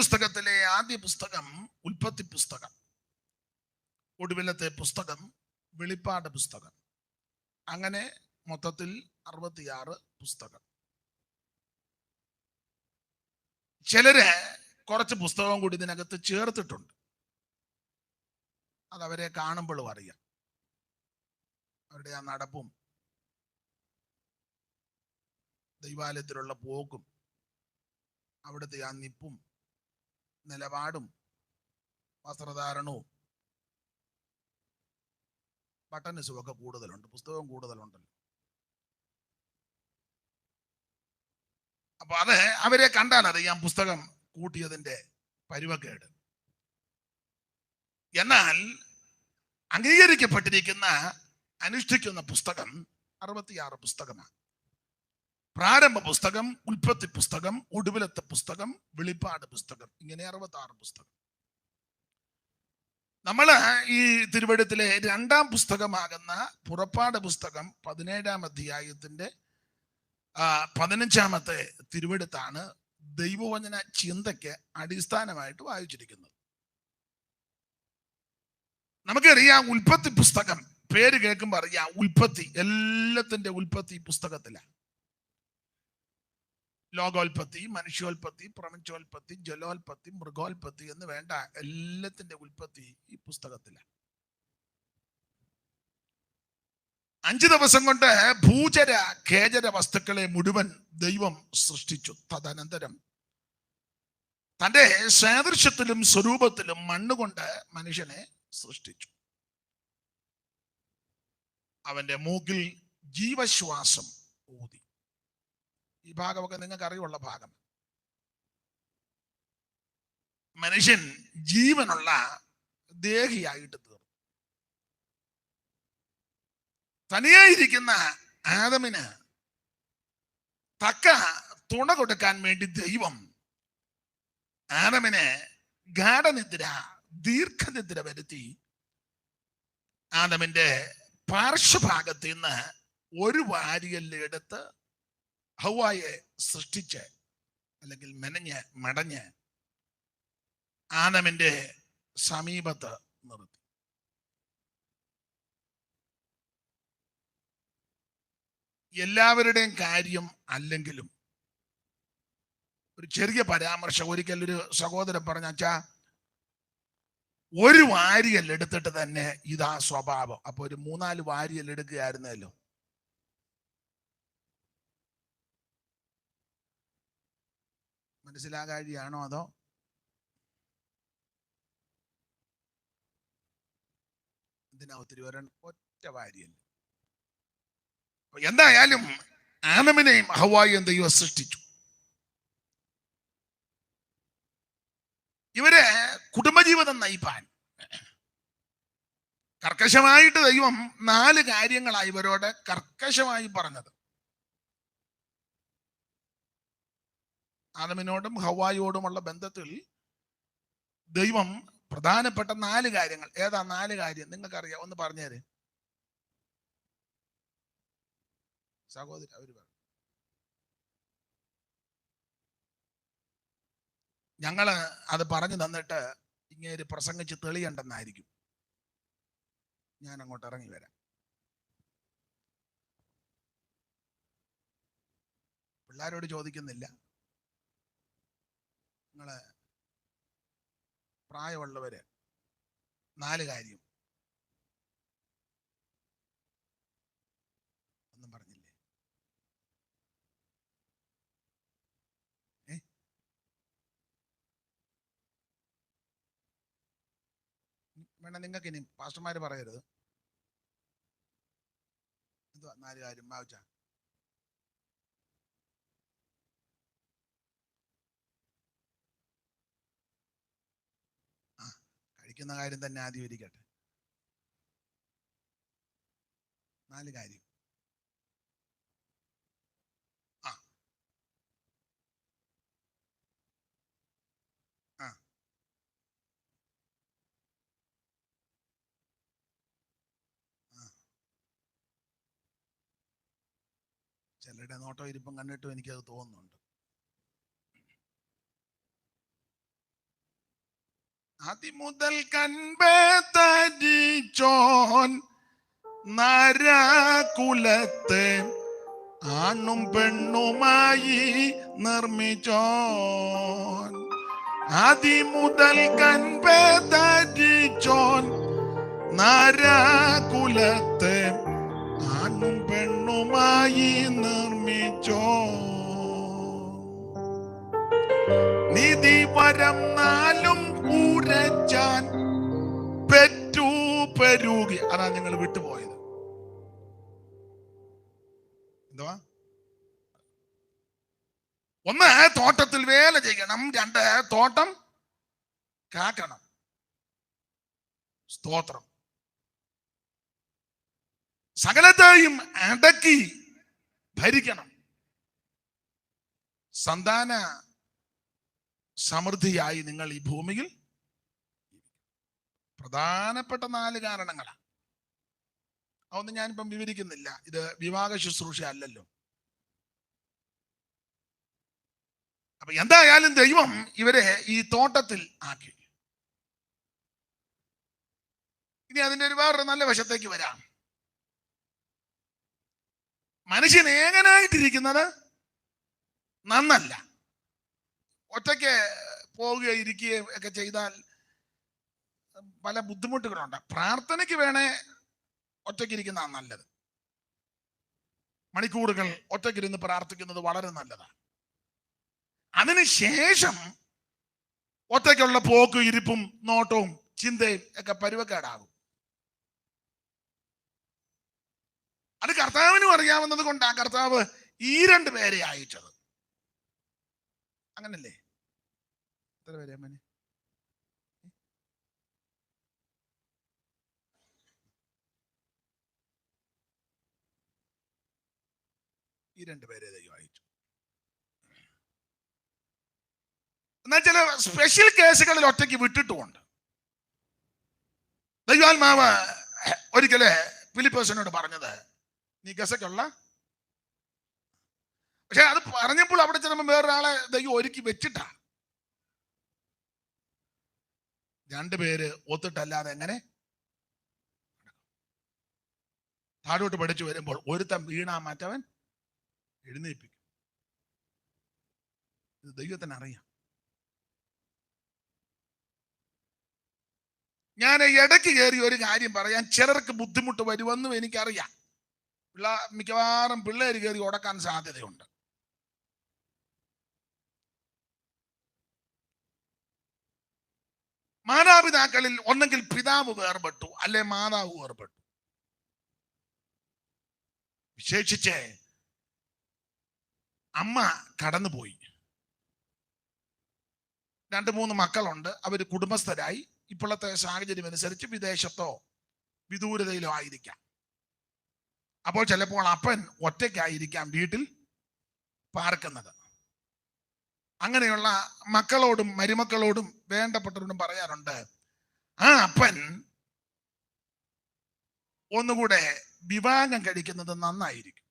പുസ്തകത്തിലെ ആദ്യ പുസ്തകം ഉൽപ്പത്തി പുസ്തകം, ഒടുവിലത്തെ പുസ്തകം വെളിപ്പാട് പുസ്തകം. അങ്ങനെ മൊത്തത്തിൽ 66 പുസ്തകം. ചിലര് കുറച്ച് പുസ്തകം കൂടി ഇതിനകത്ത് ചേർത്തിട്ടുണ്ട്. അതവരെ കാണുമ്പോഴും അറിയാം. അവരുടെ ആ നടപ്പും ദൈവാലയത്തിലുള്ള പോക്കും അവിടുത്തെ ആ നിപ്പും നിലപാടും വസ്ത്രധാരണവും ബട്ടൺസും ഒക്കെ കൂടുതലുണ്ട്, പുസ്തകം കൂടുതലുണ്ടല്ലോ. അപ്പൊ അത് അവരെ കണ്ടാൽ അറിയാം പുസ്തകം കൂട്ടിയതിന്റെ പരുവക്കേട്. എന്നാൽ അംഗീകരിക്കപ്പെട്ടിരിക്കുന്ന അനുഷ്ഠിക്കുന്ന പുസ്തകം 66 പുസ്തകമാണ്. പ്രാരംഭ പുസ്തകം, ഉൽപ്പത്തി പുസ്തകം, ഒടുവിലത്തെ പുസ്തകം, വെളിപ്പാട് പുസ്തകം, ഇങ്ങനെ 66 പുസ്തകം. നമ്മള് ഈ തിരുവെഴുത്തിലെ 2ാം പുസ്തകമാകുന്ന പുറപ്പാട് പുസ്തകം 17-ാം അധ്യായത്തിന്റെ 15-ാമത്തെ തിരുവെഴുത്താണ് ദൈവവചന ചിന്തയ്ക്ക് അടിസ്ഥാനമായിട്ട് വായിച്ചിരിക്കുന്നത്. നമുക്കറിയാം ഉൽപ്പത്തി പുസ്തകം, പേര് കേൾക്കുമ്പോൾ അറിയാം ഉൽപ്പത്തി, എല്ലാത്തിന്റെ ഉൽപ്പത്തി പുസ്തകത്തിലാണ്. ലോകോൽപ്പത്തി, മനുഷ്യോൽപ്പത്തി, പ്രപഞ്ചോൽപ്പത്തി, ജലോൽപ്പത്തി, മൃഗോൽപ്പത്തി എന്ന് വേണ്ട എല്ലാത്തിന്റെ ഉൽപ്പത്തി ഈ പുസ്തകത്തിലാണ്. 5 ദിവസം കൊണ്ട് ഭൂചര ഖേചര വസ്തുക്കളെ മുഴുവൻ ദൈവം സൃഷ്ടിച്ചു. തദനന്തരം തന്റെ സാദൃശ്യത്തിലും സ്വരൂപത്തിലും മണ്ണുകൊണ്ട് മനുഷ്യനെ സൃഷ്ടിച്ചു. അവന്റെ മൂക്കിൽ ജീവശ്വാസം ഊതി. ഈ ഭാഗമൊക്കെ നിങ്ങൾക്ക് അറിവുള്ള ഭാഗം. മനുഷ്യൻ ജീവനുള്ള ദേഹിയായിട്ട് തീർന്നു. തനിയായിരിക്കുന്ന ആദമിന് തക്ക തുണ കൊടുക്കാൻ വേണ്ടി ദൈവം ആദമിനെ ഗാഠനിദ്ര, ദീർഘനിദ്ര വരുത്തി ആദമിന്റെ പാർശ്വഭാഗത്ത് നിന്ന് ഒരു വാരിയെല്ലെടുത്ത് ഹവ്വായെ സൃഷ്ടിച്ച് അല്ലെങ്കിൽ മടഞ്ഞ് ആദമിന്റെ സമീപത്ത് നിർത്തി. എല്ലാവരുടെയും കാര്യം അല്ലെങ്കിലും ഒരു ചെറിയ പരാമർശം. ഒരിക്കൽ ഒരു സഹോദരൻ പറഞ്ഞാ, ഒരു വാരിയൽ എടുത്തിട്ട് തന്നെ ഇതാ സ്വഭാവം. അപ്പൊ ഒരു 3-4 വാരിയൽ എടുക്കുകയായിരുന്നല്ലോ. മനസ്സിലാകാഴിയാണോ അതോ ഇതിനാ ഒത്തിരി ഒറ്റ വാരിയൽ? എന്തായാലും ആദമിനെയും ഹവ്വായെയും ദൈവം സൃഷ്ടിച്ചു. ഇവരെ കുടുംബജീവിതം നയിപ്പാൻ കർക്കശമായിട്ട് ദൈവം 4 കാര്യങ്ങളായി ഇവരോട് കർക്കശമായി പറഞ്ഞത്. ആദമിനോടും ഹവ്വായോടുമുള്ള ബന്ധത്തിൽ ദൈവം പ്രധാനപ്പെട്ട 4 കാര്യങ്ങൾ. ഏതാ 4 കാര്യം? നിങ്ങൾക്കറിയാം, ഒന്ന് പറഞ്ഞേര് സഹോദരി. അവര് പറഞ്ഞു, ഞങ്ങള് അത് പറഞ്ഞു തന്നിട്ട് ഇങ്ങനെ പ്രസംഗിച്ച് തെളിയണ്ടെന്നായിരിക്കും. ഞാൻ അങ്ങോട്ട് ഇറങ്ങി വരാം. പിള്ളേരോട് ചോദിക്കുന്നില്ല, നിങ്ങള് പ്രായമുള്ളവര് 4 കാര്യം ഒന്നും പറഞ്ഞില്ലേ? വേണ്ട, നിങ്ങൾക്ക് ഇനി പാസ്റ്റർമാര് പറയരുത്. എന്തുവാ 4 കാര്യം വായിച്ച? കഴിക്കുന്ന കാര്യം തന്നെ ആദ്യം ഇരിക്കട്ടെ. 4 കാര്യം. ചിലരുടെ നോട്ടോ ഇരിപ്പം കണ്ടിട്ടും എനിക്കത് തോന്നുന്നുണ്ട്. അതിമുതൽ കൻപേ തരിച്ചോൻ നരകുലത്തെ ആണും പെണ്ണുമായി നിർമ്മിച്ചോൻ. അതിമുതൽ കൻപേ തരിച്ചോൻ നരകുലത്തെ ആണും പെണ്ണുമായി നിർമ്മിച്ചോ. നിധി വരം നാലും ഉരച്ചാൻ പെറ്റു പെരുകി. അതാ നിങ്ങൾ വിട്ടുപോയത്. എന്തുവാ? ഒന്ന്, തോട്ടത്തിൽ വേല ചെയ്യണം. രണ്ട്, തോട്ടം കാക്കണം. സ്തോത്രം. സകലത്തെയും അടക്കി ഭരിക്കണം. സന്താന സമൃദ്ധിയായി നിങ്ങൾ ഈ ഭൂമിയിൽ. പ്രധാനപ്പെട്ട 4 കാരണങ്ങളാണ്. അതൊന്നും ഞാനിപ്പം വിവരിക്കുന്നില്ല. ഇത് വിവാഹ ശുശ്രൂഷ അല്ലല്ലോ. അപ്പൊ എന്തായാലും ദൈവം ഇവരെ ഈ തോട്ടത്തിൽ ആക്കി. ഇനി അതിന്റെ ഒരു വേറൊരു നല്ല വശത്തേക്ക് വരാം. മനുഷ്യൻ ഏകനായിട്ടിരിക്കുന്നത് നന്നല്ല. ഒറ്റയ്ക്ക് പോവുകയോ ഇരിക്കുകയോ ഒക്കെ ചെയ്താൽ പല ബുദ്ധിമുട്ടുകളുണ്ട്. പ്രാർത്ഥനയ്ക്ക് വേണേ ഒറ്റയ്ക്കിരിക്കുന്നതാണ് നല്ലത്. മണിക്കൂറുകൾ ഒറ്റയ്ക്കിരുന്ന് പ്രാർത്ഥിക്കുന്നത് വളരെ നല്ലതാണ്. അതിനുശേഷം ഒറ്റയ്ക്കുള്ള പോക്കും ഇരിപ്പും നോട്ടവും ചിന്തയും ഒക്കെ പരുവക്കേടാകും. അത് കർത്താവിനും അറിയാവുന്നത് കൊണ്ടാണ് കർത്താവ് ഈ 2 പേരെ അയച്ചത്. അങ്ങനല്ലേ? എത്ര പേരെ അമ്മനെ? ഈ 2 പേരെ ദൈവം അയച്ചു. എന്നാൽ ചില സ്പെഷ്യൽ കേസുകളിൽ ഒറ്റയ്ക്ക് വിട്ടിട്ടുമുണ്ട്. ദൈവാത്മാവ് ഒരിക്കലെ ഫിലിപ്പോസിനോട് പറഞ്ഞത്, നീ ഗസയ്ക്കുള്ള. പക്ഷെ അത് പറഞ്ഞപ്പോൾ അവിടെ ചെല്ലുമ്പോൾ വേറൊരാളെ ദൈവം ഒരുക്കി വെച്ചിട്ടാ. 2 പേര് ഒത്തിട്ടല്ലാതെ എങ്ങനെ? താഴോട്ട് പഠിച്ചു വരുമ്പോൾ ഒരുത്തൻ വീണാ മറ്റവൻ എഴുന്നേൽപ്പിക്കും. ഇത് ദൈവത്തിന് അറിയാം. ഞാൻ ഇടയ്ക്ക് കയറി ഒരു കാര്യം പറയാൻ ചിലർക്ക് ബുദ്ധിമുട്ട് വരുമെന്നും എനിക്കറിയാം. മിക്കവാറും പിള്ളേര് കയറി ഉടക്കാൻ സാധ്യതയുണ്ട്. മാതാപിതാക്കളിൽ ഒന്നെങ്കിൽ പിതാവ് വേർപെട്ടു, അല്ലെ മാതാവ് വേർപെട്ടു. വിശേഷിച്ച് അമ്മ കടന്നുപോയി. 2-3 മക്കളുണ്ട്. അവര് കുടുംബസ്ഥരായി. ഇപ്പോഴത്തെ സാഹചര്യം അനുസരിച്ച് വിദേശത്തോ വിദൂരതയിലോ ആയിരിക്കാം. അപ്പോൾ ചിലപ്പോൾ അപ്പൻ ഒറ്റയ്ക്കായിരിക്കാം വീട്ടിൽ പാർക്കുന്നത്. അങ്ങനെയുള്ള മക്കളോടും മരുമക്കളോടും വേണ്ടപ്പെട്ടവരോടും പറയാറുണ്ട്, ആ അപ്പൻ ഒന്നുകൂടെ വിവാഹം കഴിക്കുന്നത് നന്നായിരിക്കും.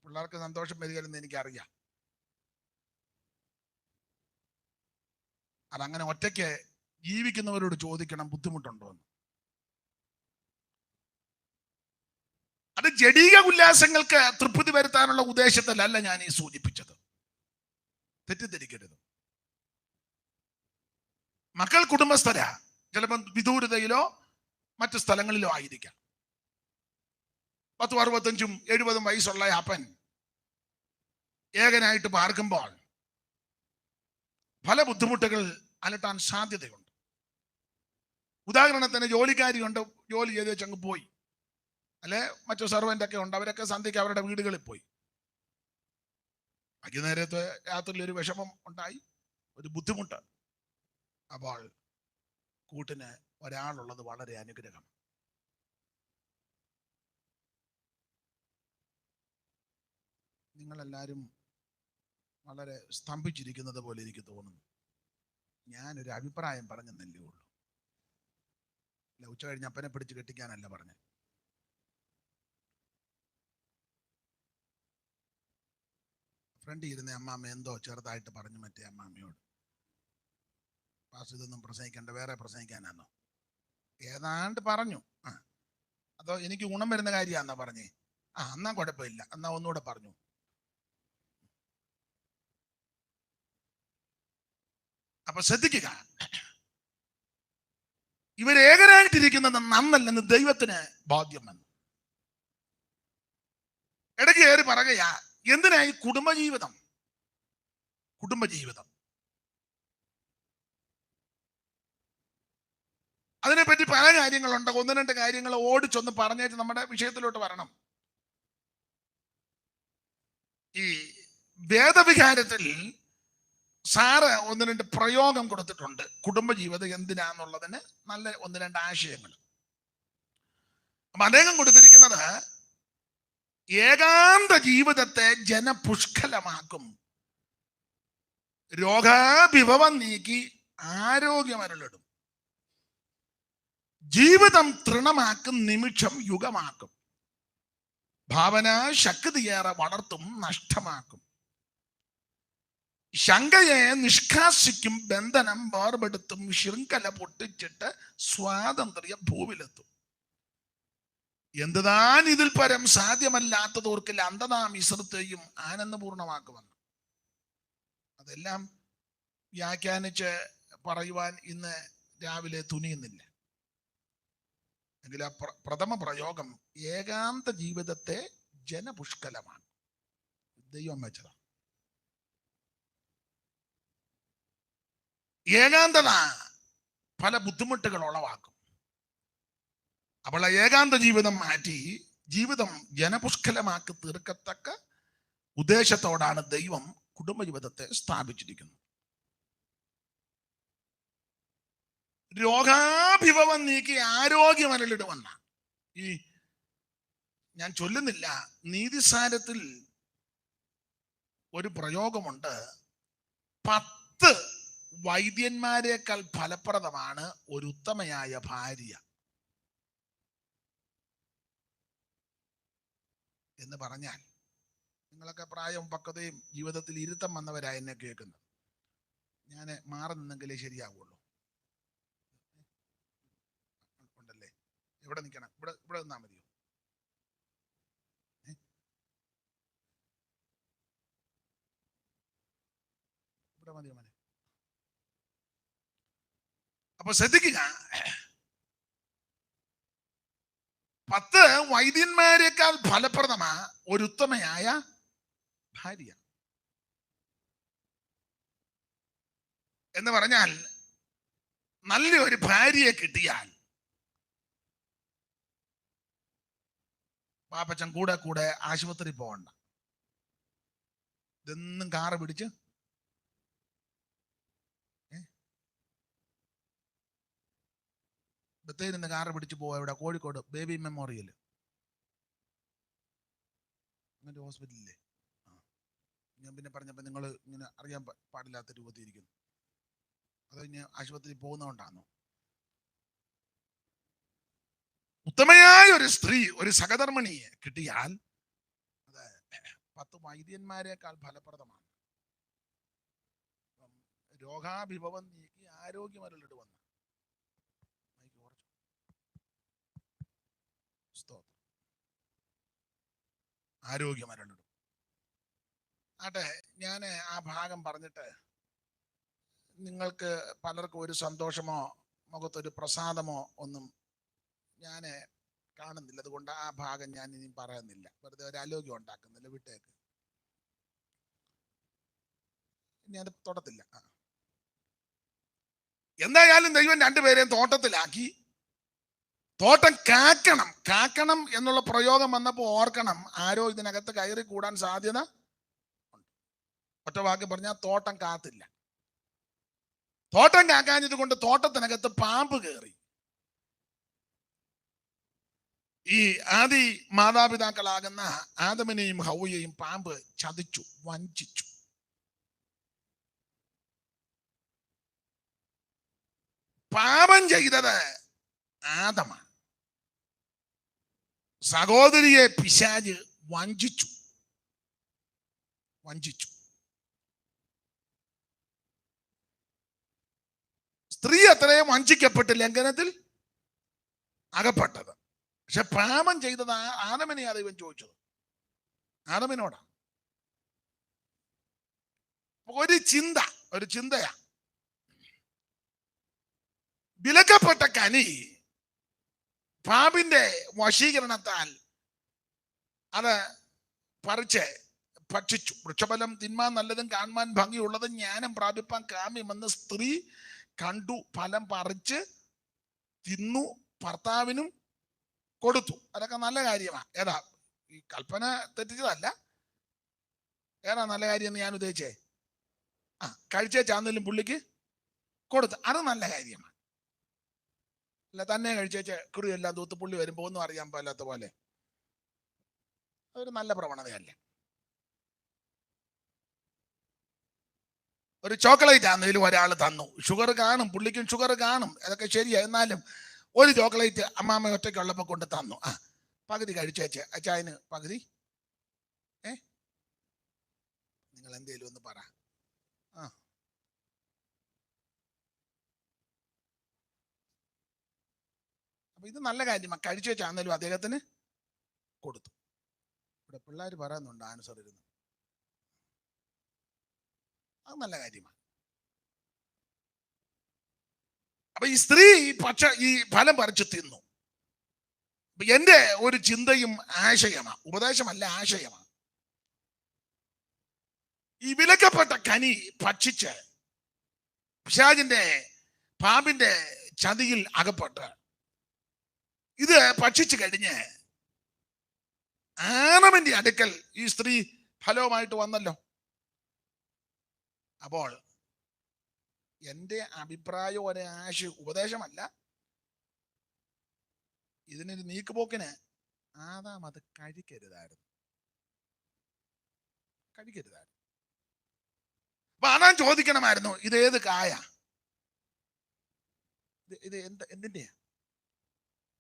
പിള്ളേർക്ക് സന്തോഷം വരികയെന്ന് എനിക്കറിയാം. അതങ്ങനെ ഒറ്റയ്ക്ക് ജീവിക്കുന്നവരോട് ചോദിക്കണം, ബുദ്ധിമുട്ടുണ്ടോ എന്ന്. അത് ജഡീക ഉല്ലാസങ്ങൾക്ക് തൃപ്തി വരുത്താനുള്ള ഉദ്ദേശത്തിലല്ല ഞാൻ ഈ സൂചിപ്പിച്ചത്. തെറ്റിദ്ധരിക്കരുത്. മക്കൾ കുടുംബസ്ഥരാ, ചിലപ്പോൾ വിദൂരതയിലോ മറ്റു സ്ഥലങ്ങളിലോ ആയിരിക്കാം. 10, 65, 70 വയസ്സുള്ള അപ്പൻ ഏകനായിട്ട് പാർക്കുമ്പോൾ പല ബുദ്ധിമുട്ടുകൾ അലട്ടാൻ സാധ്യതയുണ്ട്. ഉദാഹരണത്തിന് ജോലിക്കാരിയുണ്ട്, ജോലി ചെയ്ത് വെച്ചങ്ങ് പോയി. അല്ലെ മറ്റു സർവൻ്റ് ഒക്കെ ഉണ്ട്, അവരൊക്കെ സന്ധ്യയ്ക്ക് അവരുടെ വീടുകളിൽ പോയി. വൈകുന്നേരത്തെ രാത്രിയിൽ ഒരു വിഷമം ഉണ്ടായി, ഒരു ബുദ്ധിമുട്ട്. അപ്പോൾ കൂട്ടിന് ഒരാളുള്ളത് വളരെ അനുഗ്രഹം. നിങ്ങളെല്ലാവരും വളരെ സ്തംഭിച്ചിരിക്കുന്നത് പോലെ എനിക്ക് തോന്നുന്നു. ഞാനൊരു അഭിപ്രായം പറഞ്ഞെന്നല്ലേ ഉള്ളൂ. അല്ല, ഉച്ച കഴിഞ്ഞ് അപ്പനെ പിടിച്ച് കെട്ടിക്കാനല്ല പറഞ്ഞത്. ഫ്രണ്ട് ഇരുന്ന അമ്മാമ്മ എന്തോ ചെറുതായിട്ട് പറഞ്ഞു മറ്റേ അമ്മാമ്മയോട്, പാസ് ഇതൊന്നും പ്രസംഗിക്കണ്ട, വേറെ പ്രസംഗിക്കാനാണോ ഏതാണ്ട് പറഞ്ഞു. അതോ എനിക്ക് ഗുണം വരുന്ന കാര്യമാണെന്നാ പറഞ്ഞേ? എന്നാ കുഴപ്പമില്ല, എന്നാ ഒന്നുകൂടെ പറഞ്ഞു. അപ്പൊ ശ്രദ്ധിക്കുക, ഇവരേകരായിട്ടിരിക്കുന്നത് നന്നല്ലെന്ന് ദൈവത്തിന് ബോധ്യം വന്നു. ഇടയ്ക്ക് കയറി പറയുകയാ, എന്തിനായി കുടുംബജീവിതം? അതിനെപ്പറ്റി പല കാര്യങ്ങളുണ്ട്. ഒന്ന് രണ്ട് കാര്യങ്ങൾ ഓടിച്ചൊന്ന് പറഞ്ഞേച്ച് നമ്മുടെ വിഷയത്തിലോട്ട് വരണം. ഈ വേദവികാരത്തിൽ സാറ് ഒന്ന് രണ്ട് പ്രയോഗം കൊടുത്തിട്ടുണ്ട് കുടുംബജീവിതം എന്തിനാന്നുള്ളതിന്, നല്ല ഒന്ന് രണ്ട് ആശയങ്ങൾ. അപ്പൊ അദ്ദേഹം കൊടുത്തിരിക്കുന്നത് ഏകാന്ത ജീവിതത്തെ ജനപുഷ്കലമാക്കും, രോഗാഭിഭവം നീക്കി ആരോഗ്യമരുളിടും, ജീവിതം തൃണമാക്കും, നിമിഷം യുഗമാക്കും, ഭാവന ശക്തിയേറെ വളർത്തും, നഷ്ടമാക്കും, ശങ്കയെ നിഷ്കാസിക്കും, ബന്ധനം വേർപെടുത്തും, ശൃംഖല പൊട്ടിച്ചിട്ട് സ്വാതന്ത്ര്യ ഭൂവിലെത്തും. എന്തുതാൻ ഇതിൽ പരം സാധ്യമല്ലാത്തതോർക്കിൽ അന്ധതാ മിശ്രത്തെയും ആനന്ദപൂർണമാക്കുമെന്ന്. അതെല്ലാം വ്യാഖ്യാനിച്ച് പറയുവാൻ ഇന്ന് രാവിലെ തുനിയുന്നില്ല. എങ്കിൽ ആ പ്രഥമ പ്രയോഗം ഏകാന്ത ജീവിതത്തെ ജനപുഷ്കലമാണ്. ദൈവം വെച്ചതാണ്. ഏകാന്തത പല ബുദ്ധിമുട്ടുകൾ ഉളവാക്കും. അപ്പോൾ ഏകാന്ത ജീവിതം മാറ്റി ജീവിതം ജനപുഷ്കലമാക്കി തീർക്കത്തക്ക ഉദ്ദേശത്തോടാണ് ദൈവം കുടുംബജീവിതത്തെ സ്ഥാപിച്ചിരിക്കുന്നത്. രോഗാഭിഭവം നീക്കി ആരോഗ്യമരളിടുമെന്ന ഈ ഞാൻ ചൊല്ലുന്നില്ല, നീതിസാരത്തിൽ ഒരു പ്രയോഗമുണ്ട്, 10 വൈദ്യന്മാരെക്കാൾ ഫലപ്രദമാണ് ഒരു ഉത്തമയായ ഭാര്യ എന്ന് പറഞ്ഞാൽ, നിങ്ങളൊക്കെ പ്രായവും പക്വതയും ജീവിതത്തിൽ ഇരുത്തം വന്നവരായി എന്നെ കേൾക്കുന്നത്. ഞാൻ മാറി നിന്നെങ്കിലേ ശരിയാവുള്ളൂ. ഉണ്ടല്ലേ? എവിടെ നിൽക്കണം? ഇവിടെ നിന്നാ മതിയോ? ഇവിടെ മതിയോ മോനെ? അപ്പൊ ശ്രദ്ധിക്കുക, 10 വൈദ്യന്മാരെക്കാൾ ഫലപ്രദമാ ഒരു ഉത്തമയായ ഭാര്യ എന്ന് പറഞ്ഞാൽ, നല്ലൊരു ഭാര്യയെ കിട്ടിയാൽ പാപ്പച്ചൻ കൂടെ കൂടെ ആശുപത്രി പോകണ്ട. ഇതെന്നും കാറ് പിടിച്ച് ബത്തേരിന്ന് കാറ് പിടിച്ച് പോവാ. ഇവിടെ കോഴിക്കോട് ബേബി മെമ്മോറിയൽ അങ്ങനത്തെ ഹോസ്പിറ്റലില്ലേ? ഞാൻ പിന്നെ പറഞ്ഞപ്പോ നിങ്ങൾ ഇങ്ങനെ അറിയാൻ പാടില്ലാത്ത രൂപത്തിൽ ഇരിക്കുന്നു. അതോ ഇനി ആശുപത്രി പോകുന്നതുകൊണ്ടാണോ? ഉത്തമയായ ഒരു സ്ത്രീ, ഒരു സഹധർമ്മിണിയെ കിട്ടിയാൽ അത് 10 വൈദ്യന്മാരെക്കാൾ ഫലപ്രദമാണ്. രോഗാഭിഭവം നീക്കി ആരോഗ്യമരളിടുവെന്ന് ആരോഗ്യമരളിടും. ആട്ടെ, ഞാൻ ആ ഭാഗം പറഞ്ഞിട്ട് നിങ്ങൾക്ക് പലർക്കും ഒരു സന്തോഷമോ മുഖത്തൊരു പ്രസാദമോ ഒന്നും ഞാൻ കാണുന്നില്ല. അതുകൊണ്ട് ആ ഭാഗം ഞാൻ ഇനി പറയുന്നില്ല, വെറുതെ ഒരു അലോഗ്യം ഉണ്ടാക്കുന്നില്ല, വിട്ടേക്ക്. ഇനി അത് തൊടത്തില്ല. എന്തായാലും ദൈവം രണ്ടുപേരെയും തോട്ടത്തിലാക്കി. തോട്ടം കാക്കണം എന്നുള്ള പ്രയോഗം വന്നപ്പോൾ ഓർക്കണം, ആരോ ഇതിനകത്ത് കയറി കൂടാൻ സാധ്യത ഉണ്ട്. ഒറ്റ വാക്ക് പറഞ്ഞാൽ തോട്ടം കാത്തില്ല. തോട്ടം കാക്കാഞ്ഞത് കൊണ്ട് തോട്ടത്തിനകത്ത് പാമ്പ് കയറി. ഈ ആദി മാതാപിതാക്കളാകുന്ന ആദമിനെയും ഹൗവയെയും പാമ്പ് ചതിച്ചു, വഞ്ചിച്ചു. പാപം ചെയ്തത് ആദമാണ്. സഹോദരിയെ പിശാച് വഞ്ചിച്ചു. സ്ത്രീ എത്രയും വഞ്ചിക്കപ്പെട്ട് ലംഘനത്തിൽ അകപ്പെട്ടത്. പക്ഷെ പാപം ചെയ്തത് ആദമിനെയാ ദൈവം ചോദിച്ചത്, ആദമിനോടാ. ഒരു ചിന്തയാ. വിലക്കപ്പെട്ട കനി പാപിന്റെ വശീകരണത്താൽ അത് പറിച്ച് ഭക്ഷിച്ചു. വൃക്ഷഫലം തിന്മാൻ നല്ലതും കാണുവാൻ ഭംഗിയുള്ളതും ജ്ഞാനം പ്രാപിപ്പാൻ കാമ്യമെന്ന് സ്ത്രീ കണ്ടു, ഫലം പറിച്ച് തിന്നു, ഭർത്താവിനും കൊടുത്തു. അതൊക്കെ നല്ല കാര്യമാണ്. ഏതാ ഈ കൽപ്പന തെറ്റിച്ചതല്ല. ഏതാ നല്ല കാര്യം എന്ന് ഞാൻ ഉദ്ദേശിച്ചേ? കഴിച്ചേ ചാന്നലും പുള്ളിക്ക് കൊടുത്തു, അത് നല്ല കാര്യമാണ്. അല്ല തന്നെ കഴിച്ചേച്ച് കുറിയെല്ലാം തൂത്ത് പുള്ളി വരുമ്പോ ഒന്നും അറിയാൻ പാടില്ലാത്ത പോലെ, അതൊരു നല്ല പ്രവണതയല്ല. ഒരു ചോക്ലേറ്റ് ആണെങ്കിലും ഒരാൾ തന്നു, ഷുഗർ കാണും, പുള്ളിക്കും ഷുഗർ കാണും, അതൊക്കെ ശരിയാ. എന്നാലും ഒരു ചോക്ലേറ്റ് അമ്മാമ്മ ഒറ്റയ്ക്കുള്ളപ്പോ കൊണ്ട് തന്നു, പകുതി കഴിച്ചേച്ച് അച്ചായന് പകുതി. നിങ്ങൾ എന്തേലും ഒന്ന് പറ. അപ്പൊ ഇത് നല്ല കാര്യമാണ്. കഴിച്ചു വെച്ചാന്നേലും അദ്ദേഹത്തിന് കൊടുത്തു. ഇവിടെ പിള്ളേർ പറയുന്നുണ്ട് ആൻസർ ഇരുന്ന്, അത് നല്ല കാര്യമാണ്. അപ്പൊ ഈ സ്ത്രീ ഈ ഫലം പറിച്ചു തിന്നു. എന്റെ ഒരു ചിന്തയും ആശയമാണ്, ഉപദേശമല്ല, ആശയമാണ്. ഈ വിലക്കപ്പെട്ട കനി ഭക്ഷിച്ച് പിശാചിന്റെ പാപിന്റെ ചതിയിൽ അകപ്പെട്ട് ഇത് ഭക്ഷിച്ചു കഴിഞ്ഞ് ആദമിന്റെ അടുക്കൽ ഈ സ്ത്രീ ഫലവുമായിട്ട് വന്നല്ലോ. അപ്പോൾ എൻ്റെ അഭിപ്രായം, ഒരു ആശയം, ഉപദേശമല്ല, ഇതിനൊരു നീക്കുപോക്കിന് ആദാം അത് കഴിക്കരുതായിരുന്നു. അപ്പൊ ആദാം ചോദിക്കണമായിരുന്നു, ഇത് ഏത് കായ, ഇത് എന്തിന്റെയാ?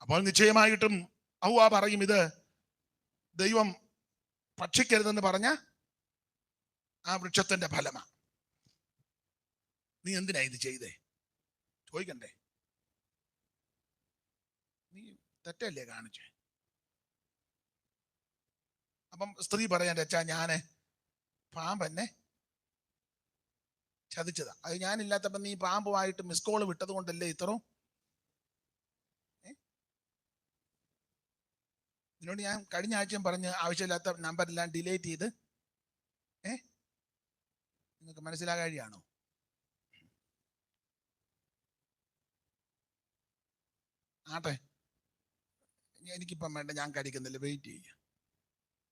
അപ്പോൾ നിശ്ചയമായിട്ടും ഹവ്വ പറയും, ഇത് ദൈവം ഭക്ഷിക്കരുതെന്ന് പറഞ്ഞ ആ വൃക്ഷത്തിന്റെ ഫലമാ. നീ എന്തിനാ ഇത് ചെയ്തേ? ചോദിക്കണ്ടേ? നീ തെറ്റല്ലേ കാണിച്ചേ? അപ്പം സ്ത്രീ പറയാൻ വെച്ചാ, ഞാന് പാമ്പെന്നെ ചതിച്ചതാ. അത് ഞാനില്ലാത്തപ്പോ നീ പാമ്പുമായിട്ട് മിസ് കോള് വിട്ടത് കൊണ്ടല്ലേ ഇത്രയും. ഇതിനോട് ഞാൻ കഴിഞ്ഞ ആഴ്ചയും പറഞ്ഞ് ആവശ്യമില്ലാത്ത നമ്പറെല്ലാം ഡിലീറ്റ് ചെയ്ത് നിങ്ങൾക്ക് മനസ്സിലാകാഴിയാണോ? ആട്ടെ, എനിക്കിപ്പം വേണ്ട, ഞാൻ കഴിക്കുന്നില്ല, വെയിറ്റ് ചെയ്യുക.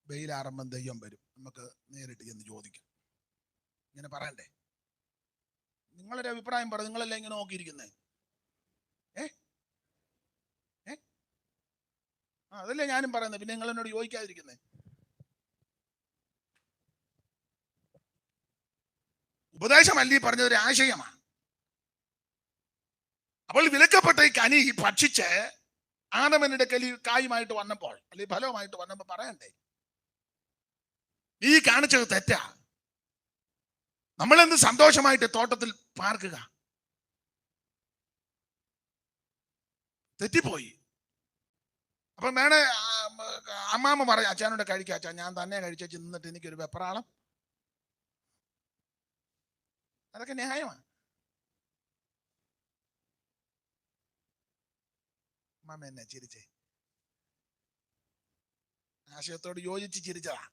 വെയിലാറുമ്പം ദൈവം വരും, നമുക്ക് നേരിട്ട് ചെന്ന് ചോദിക്കാം. ഇങ്ങനെ പറയണ്ടേ? നിങ്ങളൊരു അഭിപ്രായം പറ. നിങ്ങളല്ലേ ഇങ്ങനെ നോക്കിയിരിക്കുന്നേ? അതല്ലേ ഞാനും പറയുന്നത്, പിന്നെ നിങ്ങൾ എന്നോട് ചോദിക്കാതിരിക്കുന്നേ? ഉപദേശമല്ല ഈ പറഞ്ഞതൊരു ആശയമാണ്. അപ്പോൾ വിലക്കപ്പെട്ട ഈ കനി ഭക്ഷിച്ച് ആദമിന്റെ കായുമായിട്ട് വന്നപ്പോൾ, അല്ലെങ്കിൽ ഫലവുമായിട്ട് വന്നപ്പോൾ പറയണ്ടേ, ഈ കാണിച്ചത് തെറ്റാ. നമ്മളെന്ത് സന്തോഷമായിട്ട് തോട്ടത്തിൽ പാർക്കുക, തെറ്റിപ്പോയി. അപ്പൊ വേണേ അമ്മാമ്മ പറയാം, അച്ഛനോട് കഴിക്കാം, അച്ഛാ ഞാൻ തന്നെ കഴിച്ചു നിന്നിട്ട് എനിക്കൊരു വെപ്രാളം. അതൊക്കെ ന്യായമാണ്. അമ്മാമ്മ എന്നെ ചിരിച്ചേ, ആശയത്തോട് യോജിച്ച് ചിരിച്ചതാ.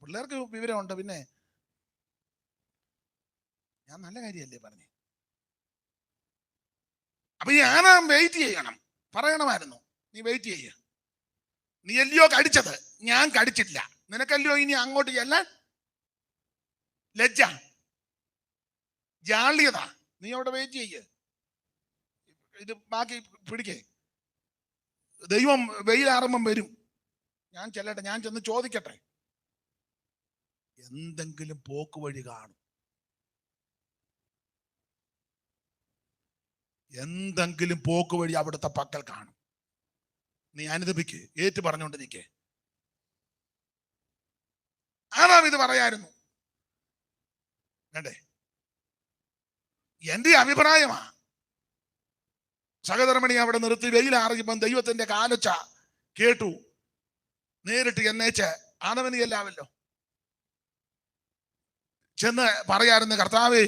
പിള്ളേർക്ക് വിവരമുണ്ട്. പിന്നെ ഞാൻ നല്ല കാര്യമല്ലേ പറഞ്ഞേ? അപ്പൊ ഈ ആദാം വെയിറ്റ് ചെയ്യണം, പറയണമായിരുന്നു, നീ വെയിറ്റ് ചെയ്യ, നീ അല്ലയോ കടിച്ചത്, ഞാൻ കടിച്ചിട്ടില്ല, നിനക്കല്ലയോ ഇനി അങ്ങോട്ട് ചെല്ലാൻ ലജ്ജ, ജാള്യത, നീ അവിടെ വെയിറ്റ് ചെയ്യ, ഇത് ബാക്കി പിടിക്കേ. ദൈവം വെയിലാറുമ്പം വരും, ഞാൻ ചെല്ലട്ടെ, ഞാൻ ചെന്ന് ചോദിക്കട്ടെ. എന്തെങ്കിലും പോക്ക് വഴി കാണും, എന്തെങ്കിലും പോക്ക് വഴി അവിടുത്തെ പക്കൽ കാണും. നീ അനുദപിക്ക്, ഏറ്റു പറഞ്ഞുകൊണ്ട് നിൽക്കേ. ആദാം ഇത് പറയായിരുന്നു വേണ്ടേ? എന്റെ അഭിപ്രായമാ. സഹധർമ്മിണി അവിടെ നിർത്തി വെയിലാറിയപ്പം ദൈവത്തിന്റെ കാലൊച്ച കേട്ടു. നേരിട്ട് എന്നേച്ച് ആദവനിയല്ലാവല്ലോ ചെന്ന് പറയാറുണ്ട്, കർത്താവേ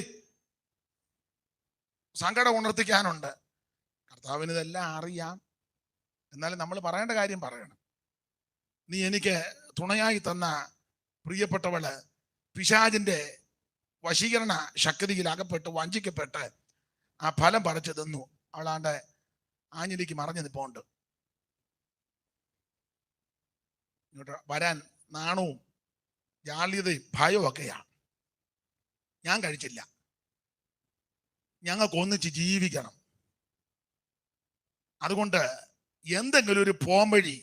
സങ്കടം ഉണർത്തിക്കാനുണ്ട്. കർത്താവിന് ഇതെല്ലാം അറിയാം, എന്നാലും നമ്മൾ പറയേണ്ട കാര്യം പറയണം. നീ എനിക്ക് തുണയായി തന്ന പ്രിയപ്പെട്ടവള് പിശാചിന്റെ വശീകരണ ശക്തിയിൽ അകപ്പെട്ട് വഞ്ചിക്കപ്പെട്ട് ആ ഫലം പറിച്ചു തന്നു. അവളാണ്ട് ആഞ്ഞിലിക്ക് മറഞ്ഞു നിപ്പോണ്ട്. ഇങ്ങോട്ട് വരാൻ നാണവും ജാള്യതയും ഭയവും ഒക്കെയാണ്. ഞാൻ കഴിച്ചില്ല, ഞങ്ങൾക്ക് ഒന്നിച്ച് ജീവിക്കണം. അതുകൊണ്ട് എന്തെങ്കിലും ഒരു പോംവഴി